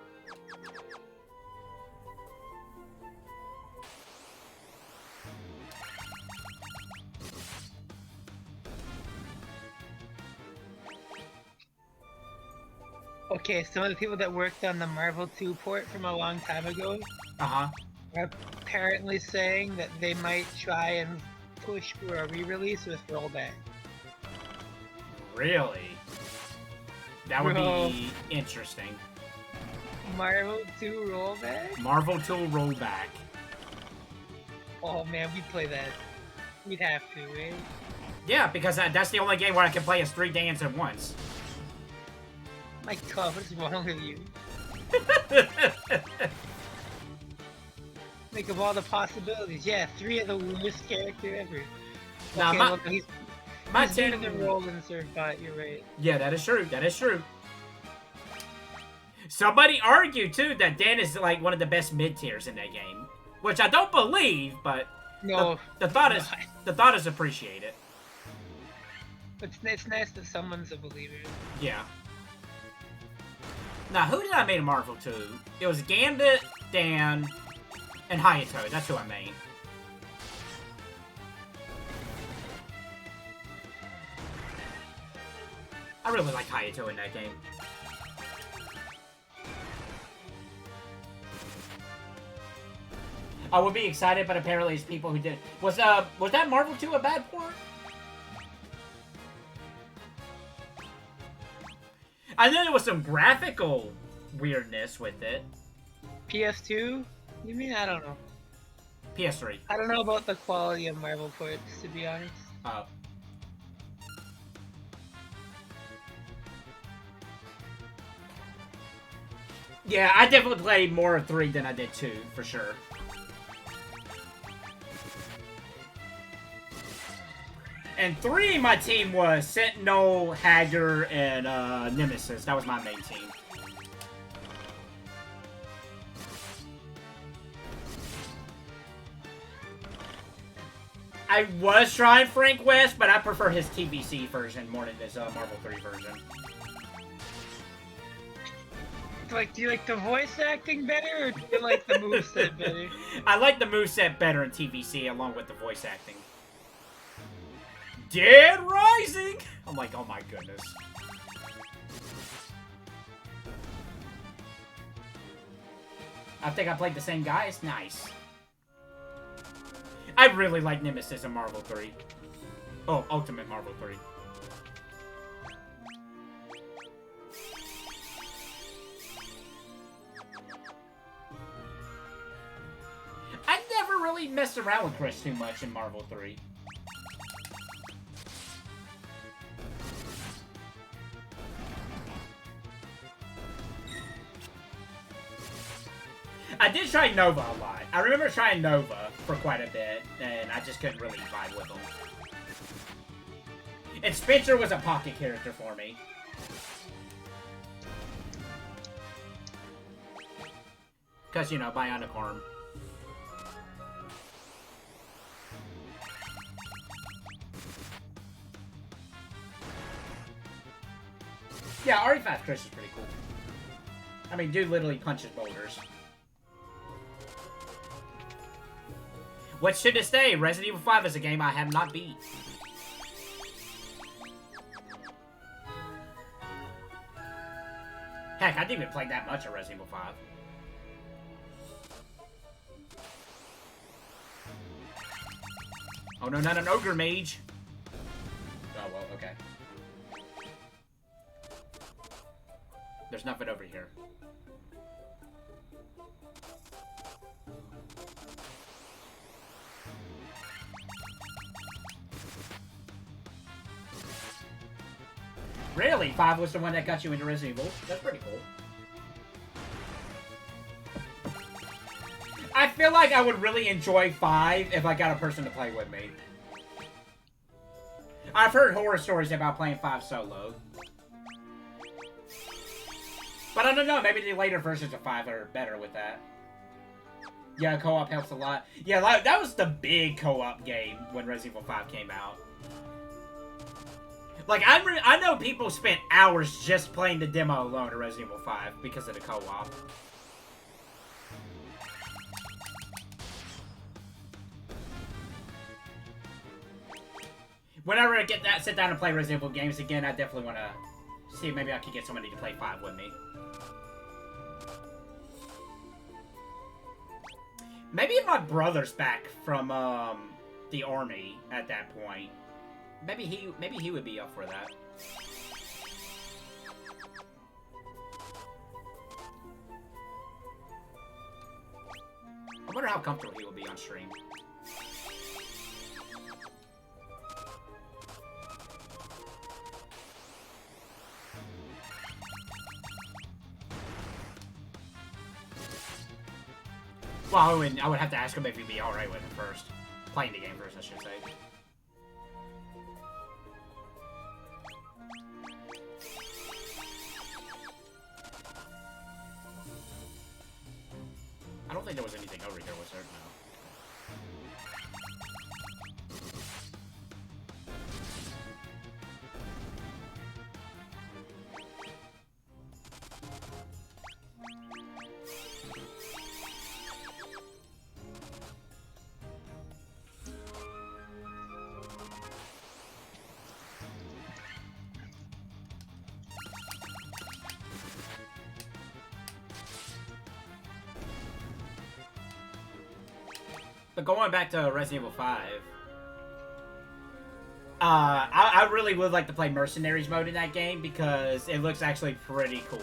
Okay, some of the people that worked on the Marvel 2 port from a long time ago Uh-huh. are apparently saying that they might try and push for a re-release with rollback. Really? That would Bro. be interesting. Marvel 2 rollback? Marvel 2 rollback. Oh man, we'd play that. We'd have to, eh? Yeah, because that's the only game where I can play as 3 Dans at once. My god, what is wrong with you? Think of all the possibilities. Yeah, 3 of the worst character ever. Nah, Okay, my- well, he's better than Roland Surfbot, you're right. Yeah, that is true. That is true. Somebody argued, too, that Dan is, like, one of the best mid-tiers in that game. Which I don't believe, but No. the thought is not. the thought is appreciated. It's nice that someone's a believer. Yeah. Now, who did I main in Marvel 2? It was Gambit, Dan, and Hayato. That's who I main. I really like Hayato in that game. I would be excited, but apparently it's people who did. Was that Marvel 2 a bad port? I know there was some graphical weirdness with it. PS2? You mean? I don't know. PS3. I don't know about the quality of Marvel ports, to be honest. Oh. Yeah, I definitely played more of 3 than I did 2, for sure. And 3, my team was Sentinel, Hager, and Nemesis. That was my main team. I was trying Frank West, but I prefer his TVC version more than his Marvel 3 version. Like, do you like the voice acting better, or do you like the moveset better? I like the moveset better in TVC, along with the voice acting. Dead Rising! I'm like, oh my goodness. I think I played the same guy. It's nice. I really like Nemesis in Marvel 3. Oh, Ultimate Marvel 3. I never really really messed around with Chris too much in Marvel 3. I did try Nova a lot. I remember trying Nova for quite a bit, and I just couldn't really vibe with him. And Spencer was a pocket character for me. Because, you know, bionic arm. Yeah, RE5 Chris is pretty cool. I mean, dude literally punches boulders. What should it stay? Resident Evil 5 is a game I have not beat. Heck, I didn't even play that much of Resident Evil 5. Oh no, not an ogre mage! Oh well, okay. There's nothing over here. Really? 5 was the one that got you into Resident Evil? That's pretty cool. I feel like I would really enjoy 5 if I got a person to play with me. I've heard horror stories about playing 5 solo. But I don't know, maybe the later versions of 5 are better with that. Yeah, co-op helps a lot. Yeah, that was the big co-op game when Resident Evil 5 came out. Like, I know people spent hours just playing the demo alone of Resident Evil 5 because of the co-op. Whenever I sit down and play Resident Evil games again, I definitely want to see if maybe I could get somebody to play 5 with me. Maybe if my brother's back from the army at that point. Maybe he would be up for that. I wonder how comfortable he will be on stream. Well, I would have to ask him if he'd be alright with it first. Playing the game first, I should say. I don't think there was anything over here, was there? No. But going back to Resident Evil 5, I really would like to play Mercenaries mode in that game because it looks actually pretty cool.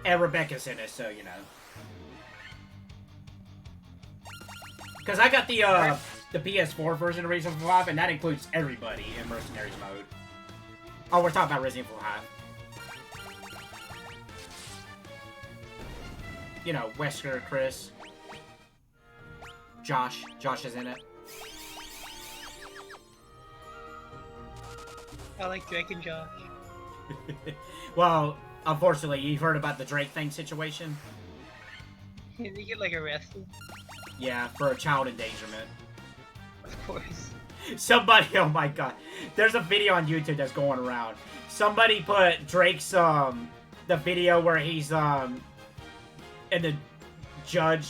And Rebecca's in it, so, you know. Because I got the PS4 version of Resident Evil 5, and that includes everybody in Mercenaries mode. Oh, we're talking about Resident Evil 5. You know, Wesker, Chris. Josh is in it. I like Drake and Josh. Well, unfortunately, you've heard about the Drake thing situation? Did he get, like, arrested? Yeah, for a child endangerment. Of course. Somebody, oh my god. There's a video on YouTube that's going around. Somebody put Drake's, the video where he's, in the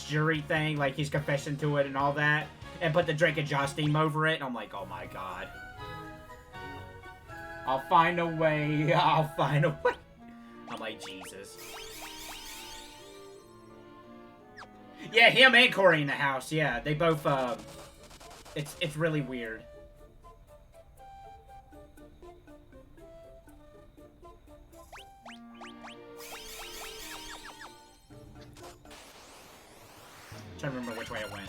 jury thing, like he's confessing to it and all that, and put the Drake and Josh theme over it, and I'm like, oh my god. I'll find a way, I'll find a way. I'm like, Jesus. Yeah, him and Corey in the house, yeah, they both, it's really weird. Trying to remember which way it went.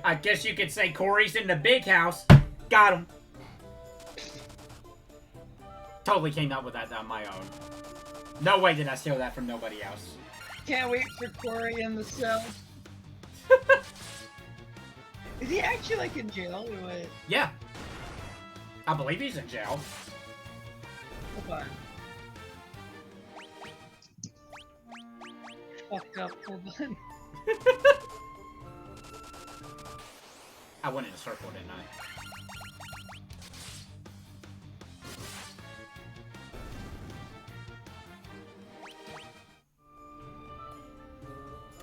I guess you could say Corey's in the big house. Got him. Totally came up with that on my own. No way did I steal that from nobody else. Can't wait for Corey in the cell. Is he actually like in jail or what? Yeah. I believe he's in jail. Hold on. Fucked up, hold on. I went in a circle, didn't I?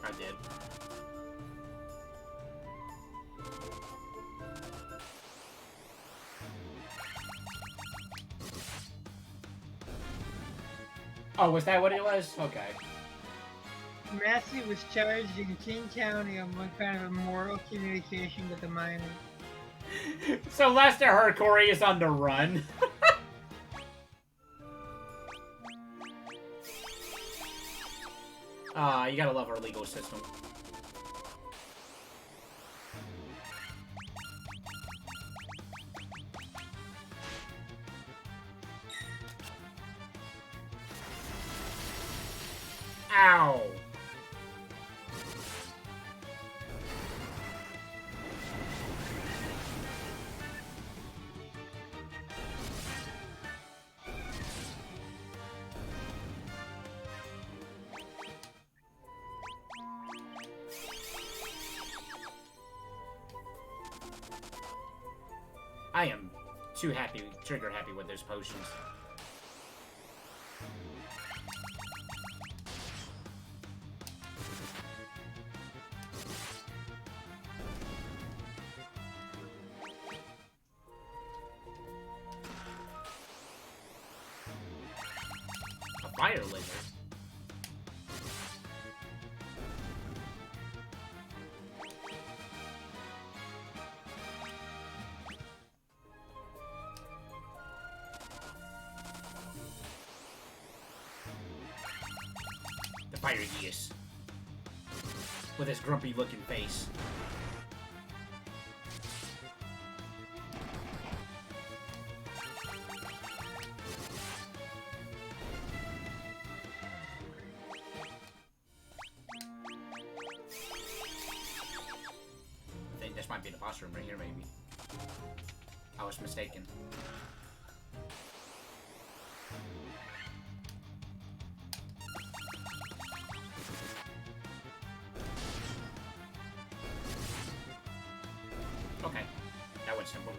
I did. Oh, was that what it was? Okay. Massey was charged in King County on one kind of immoral communication with a minor. So last I heard, Corey is on the run. You gotta love our legal system. Ow! I am too happy, trigger happy with those potions. A fire lizard. Fire Geas. With his grumpy looking face. I think this might be the boss room right here, maybe. I was mistaken. Okay, that was simple.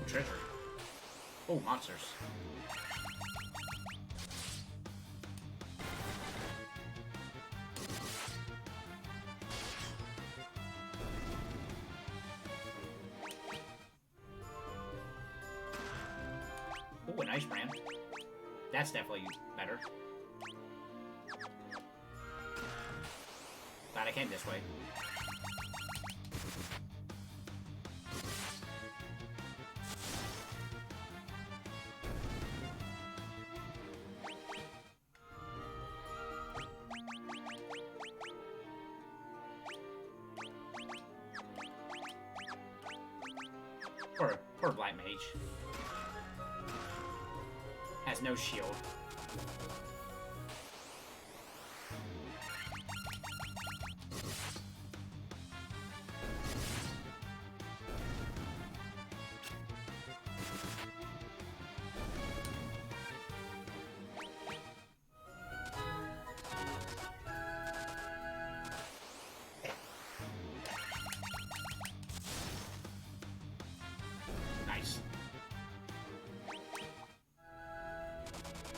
Treasure. Oh, monsters. Oh, a nice brand. That's definitely better. Glad I came this way. Poor Black Mage. Has no shield.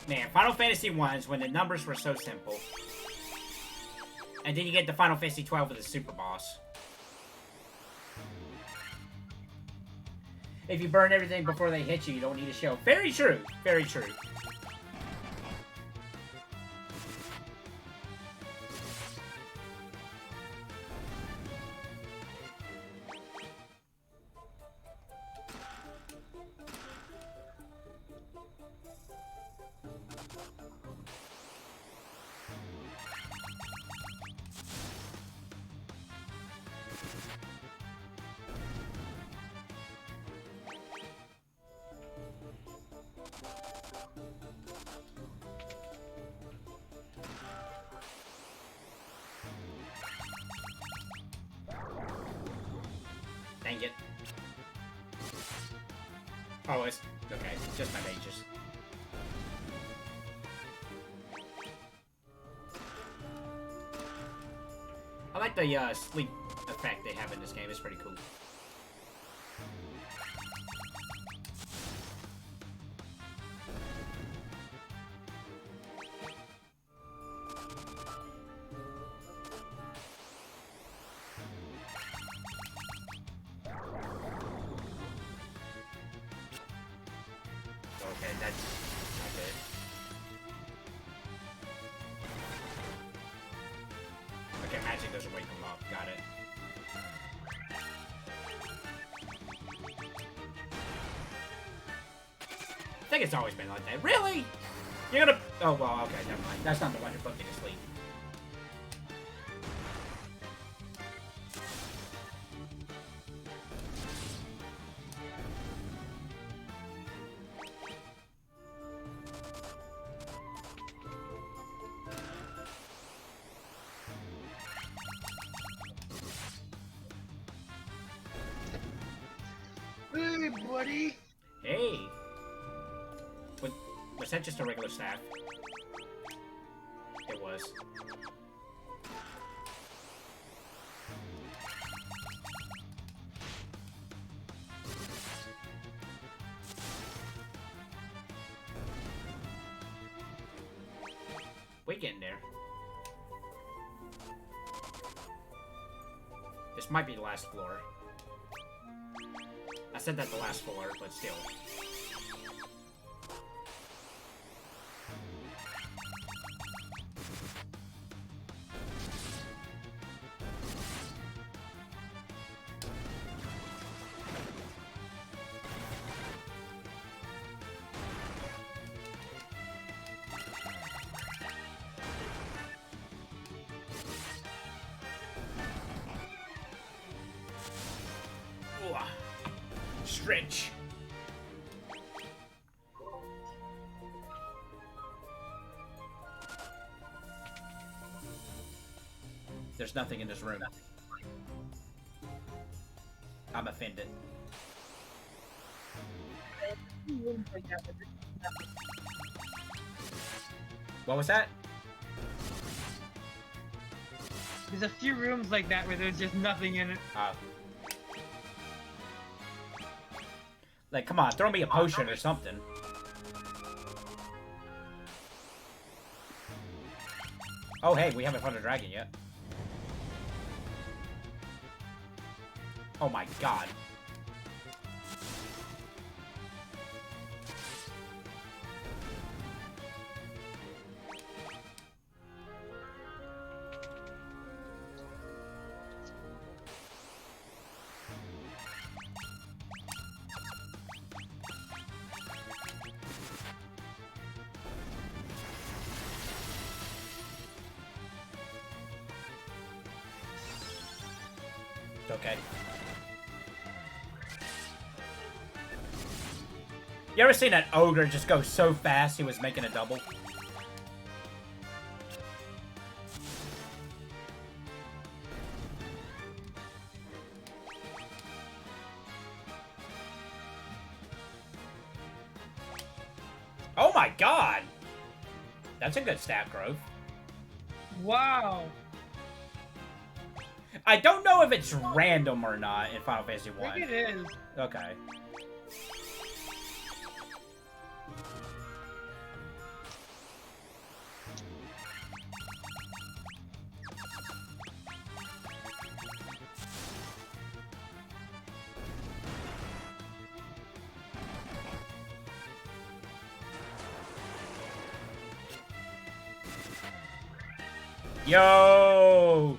Man, Final Fantasy 1 is when the numbers were so simple. And then you get the Final Fantasy 12 with the super boss. If you burn everything before they hit you, you don't need a show. Very true. Very true. Dang it. Oh, it's... okay. Just my mages. I like the, sleep effect they have in this game. It's pretty cool. Okay, that's not good. Okay, magic doesn't wake them up. Got it. I think it's always been like that. Really? You're gonna... oh, well, okay, never mind. That's not the one that put me to sleep. Hey, buddy. Hey. Was that just a regular staff? It was. We getting there. This might be the last floor. I said that the last floor, but still. Stretch. There's nothing in this room. I'm offended. What was that? There's a few rooms like that where there's just nothing in it. Like, come on, throw me a potion or something. Oh, hey, we haven't found a dragon yet. Oh my god. Okay. You ever seen that ogre just go so fast he was making a double? Oh my god! That's a good stat growth. Wow. I don't know if it's random or not in Final Fantasy 1. I think it is. Okay. Yo!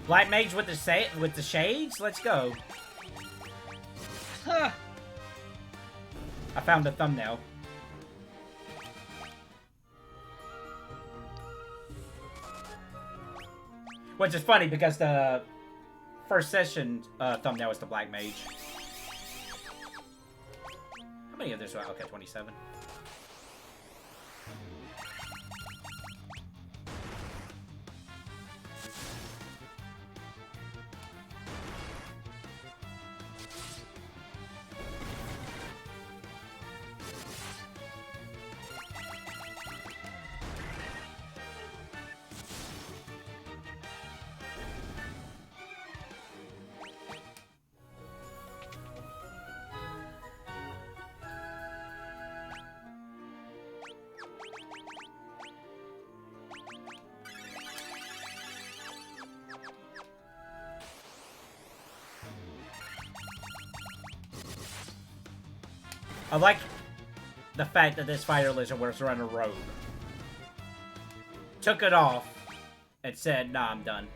Black Mage with the shades? Let's go. Huh. I found the thumbnail. Which is funny because the first session thumbnail was the Black Mage. How many of these are? Okay, 27. I like the fact that this fire lizard was running a rogue. Took it off and said, nah, I'm done.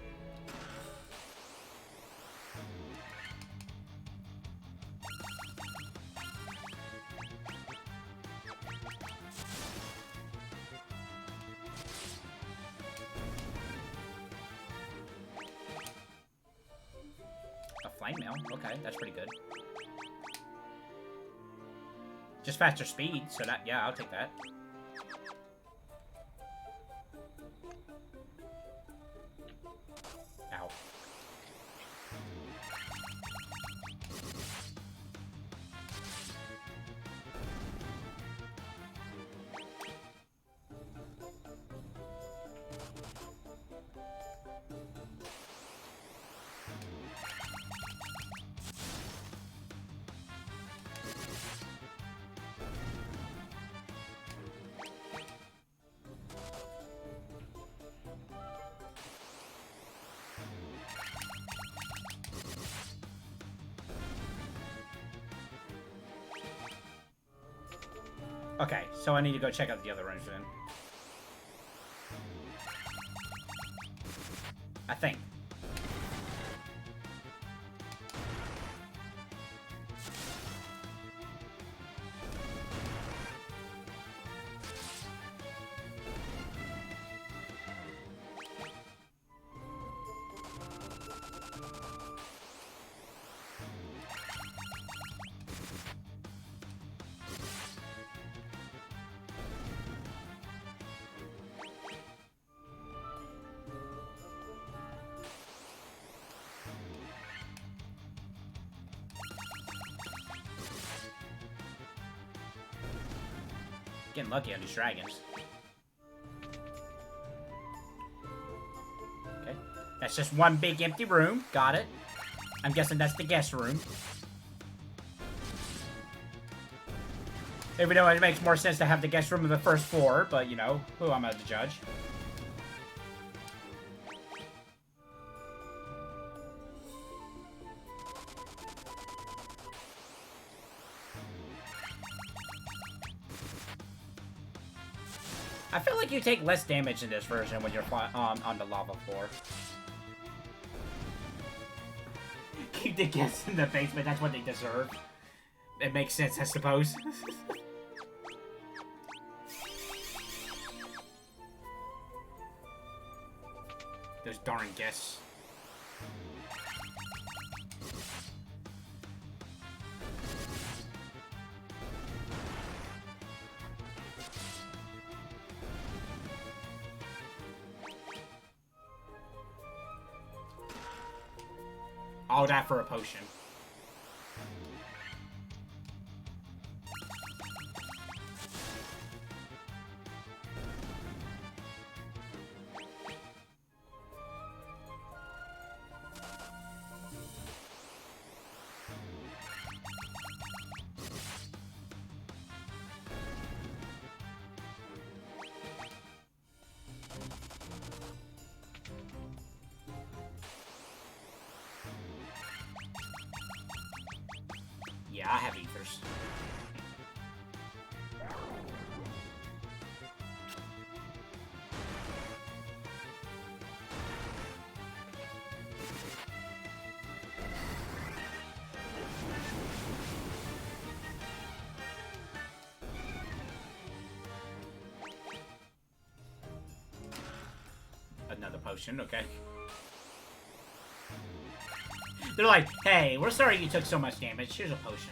A flame mail? Okay, that's pretty good. Just faster speed, so that, yeah, I'll take that. Ow. Okay, so I need to go check out the other rooms then. I think. Getting lucky on these dragons. Okay. That's just one big empty room. Got it. I'm guessing that's the guest room. Even though it makes more sense to have the guest room in the first floor, but you know, who am I to judge? I feel like you take less damage in this version when you're on the lava floor. Keep the guests in the basement, that's what they deserve. It makes sense, I suppose. Those darn guests. All that for a potion. Yeah, I have ethers. potion, okay. They're like, hey, we're sorry you took so much damage. Here's a potion.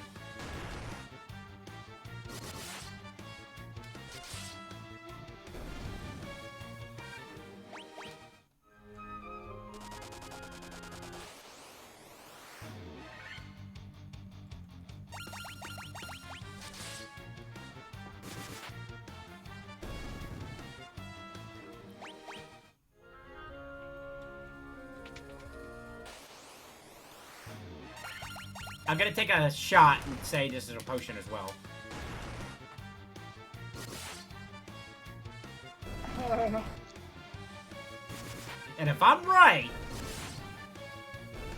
I'm gonna take a shot and say this is a potion as well. And if I'm right,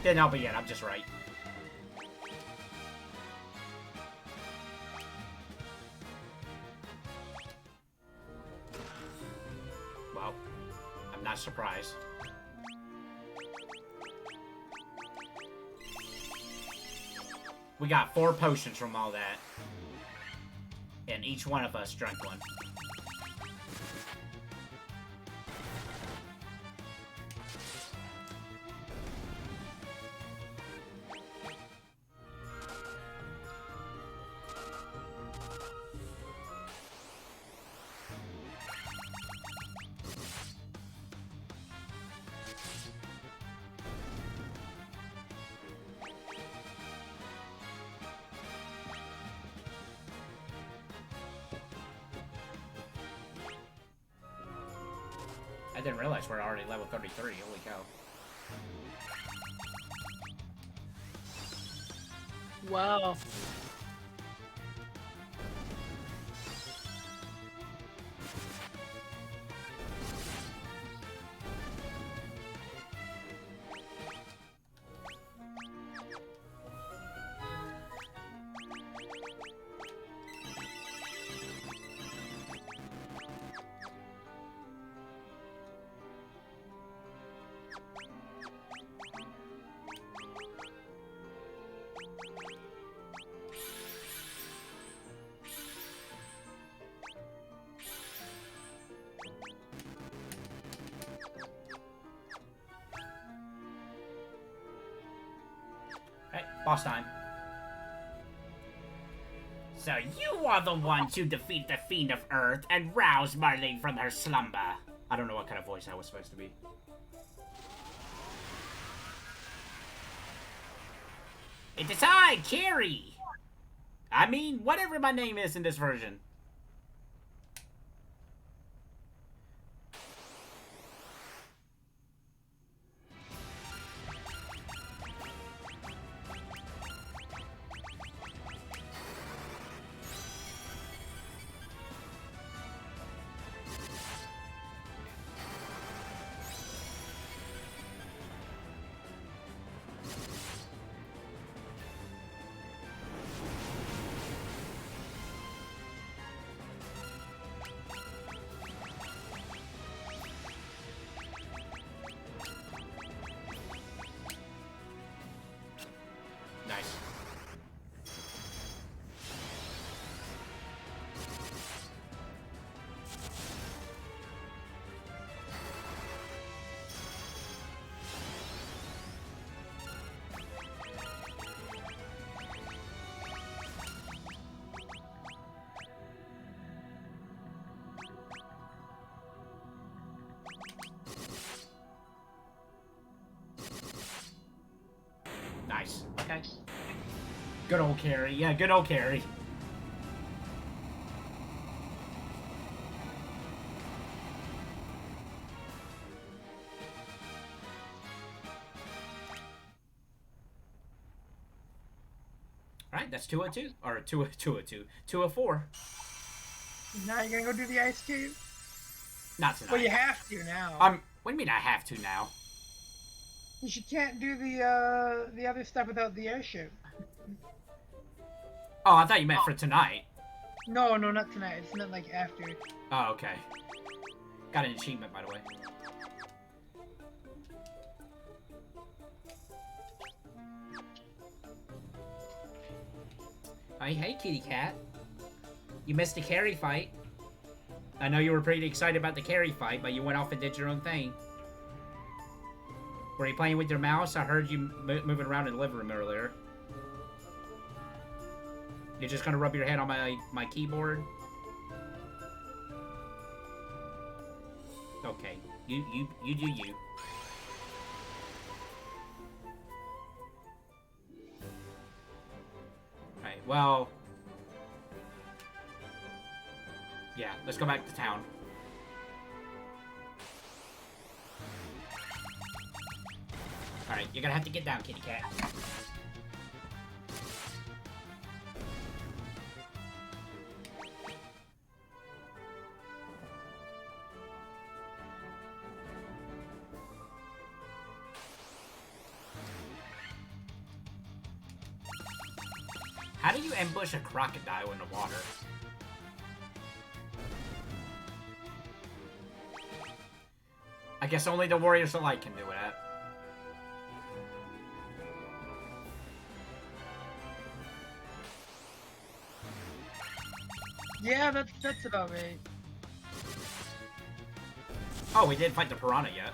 then I'll be it. I'm just right. Well, I'm not surprised. We got 4 potions from all that. And each one of us drank one. I didn't realize we're already level 33. Holy cow. Wow. Hey, boss time. So you are the ones who defeat the Fiend of Earth and rouse Marlene from her slumber. I don't know what kind of voice that was supposed to be. It is I, Carrie! I mean, whatever my name is in this version. Nice. Nice. Okay. Good old Carrie. Yeah, good old Carrie. Alright, that's 202. Or 202. 204. Now you're gonna go do the ice cave? Not tonight. Well, you have to now. What do you mean I have to now? Because you can't do the other stuff without the airship. Oh, I thought you meant for tonight. No, not tonight. It's meant like after. Oh, okay. Got an achievement, by the way. Hey, kitty cat. You missed the Carrie fight. I know you were pretty excited about the Carrie fight, but you went off and did your own thing. Were you playing with your mouse? I heard you moving around in the living room earlier. You're just gonna rub your head on my keyboard? Okay. You do you. Alright, well... Yeah, let's go back to town. Alright, you're gonna have to get down, kitty cat. How do you ambush a crocodile in the water? I guess only the Warriors of Light can do that. Yeah, that's about right. Oh, we didn't fight the piranha yet.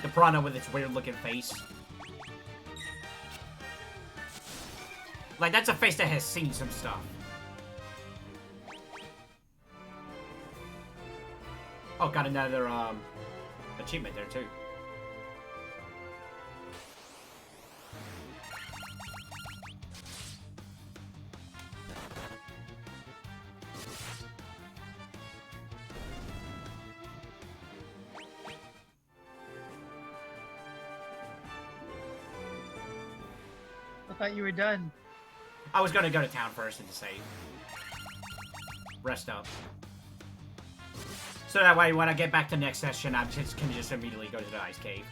The piranha with its weird-looking face. Like, that's a face that has seen some stuff. Oh, got another, achievement there, too. I thought you were done. I was gonna go to town first and save. Rest up. So that way, when I get back to next session, I can just immediately go to the ice cave.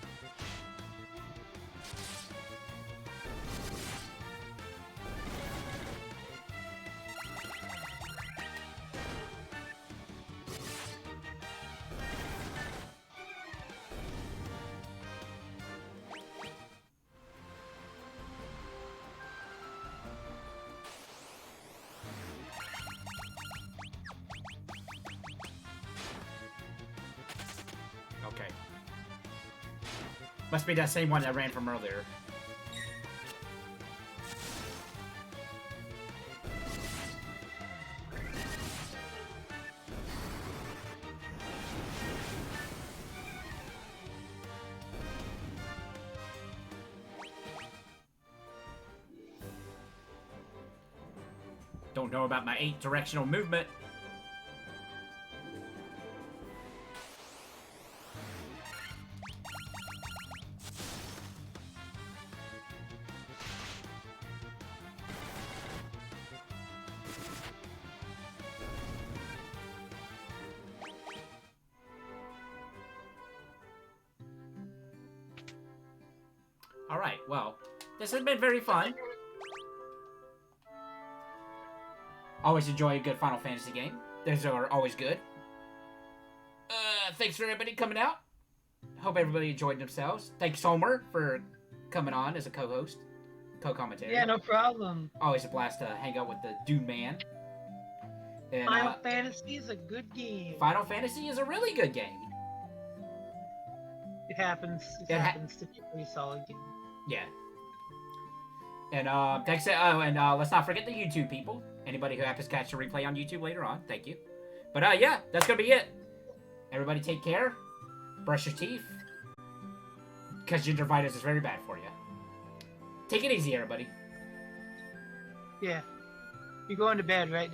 Okay. Must be that same one that ran from earlier. Don't know about my 8-directional movement. Alright, well, this has been very fun. Always enjoy a good Final Fantasy game. Those are always good. Thanks for everybody coming out. Hope everybody enjoyed themselves. Thanks, Homer, for coming on as a co-host. Co-commentator. Yeah, no problem. Always a blast to hang out with the Dude Man. And, Final Fantasy is a good game. Final Fantasy is a really good game. It happens. It happens to be a pretty solid game. Yeah. And thanks. And let's not forget the YouTube people. Anybody who happens to catch the replay on YouTube later on, thank you. But yeah, that's gonna be it. Everybody, take care. Brush your teeth, because gingivitis is very bad for you. Take it easy, everybody. Yeah. You're going to bed, right?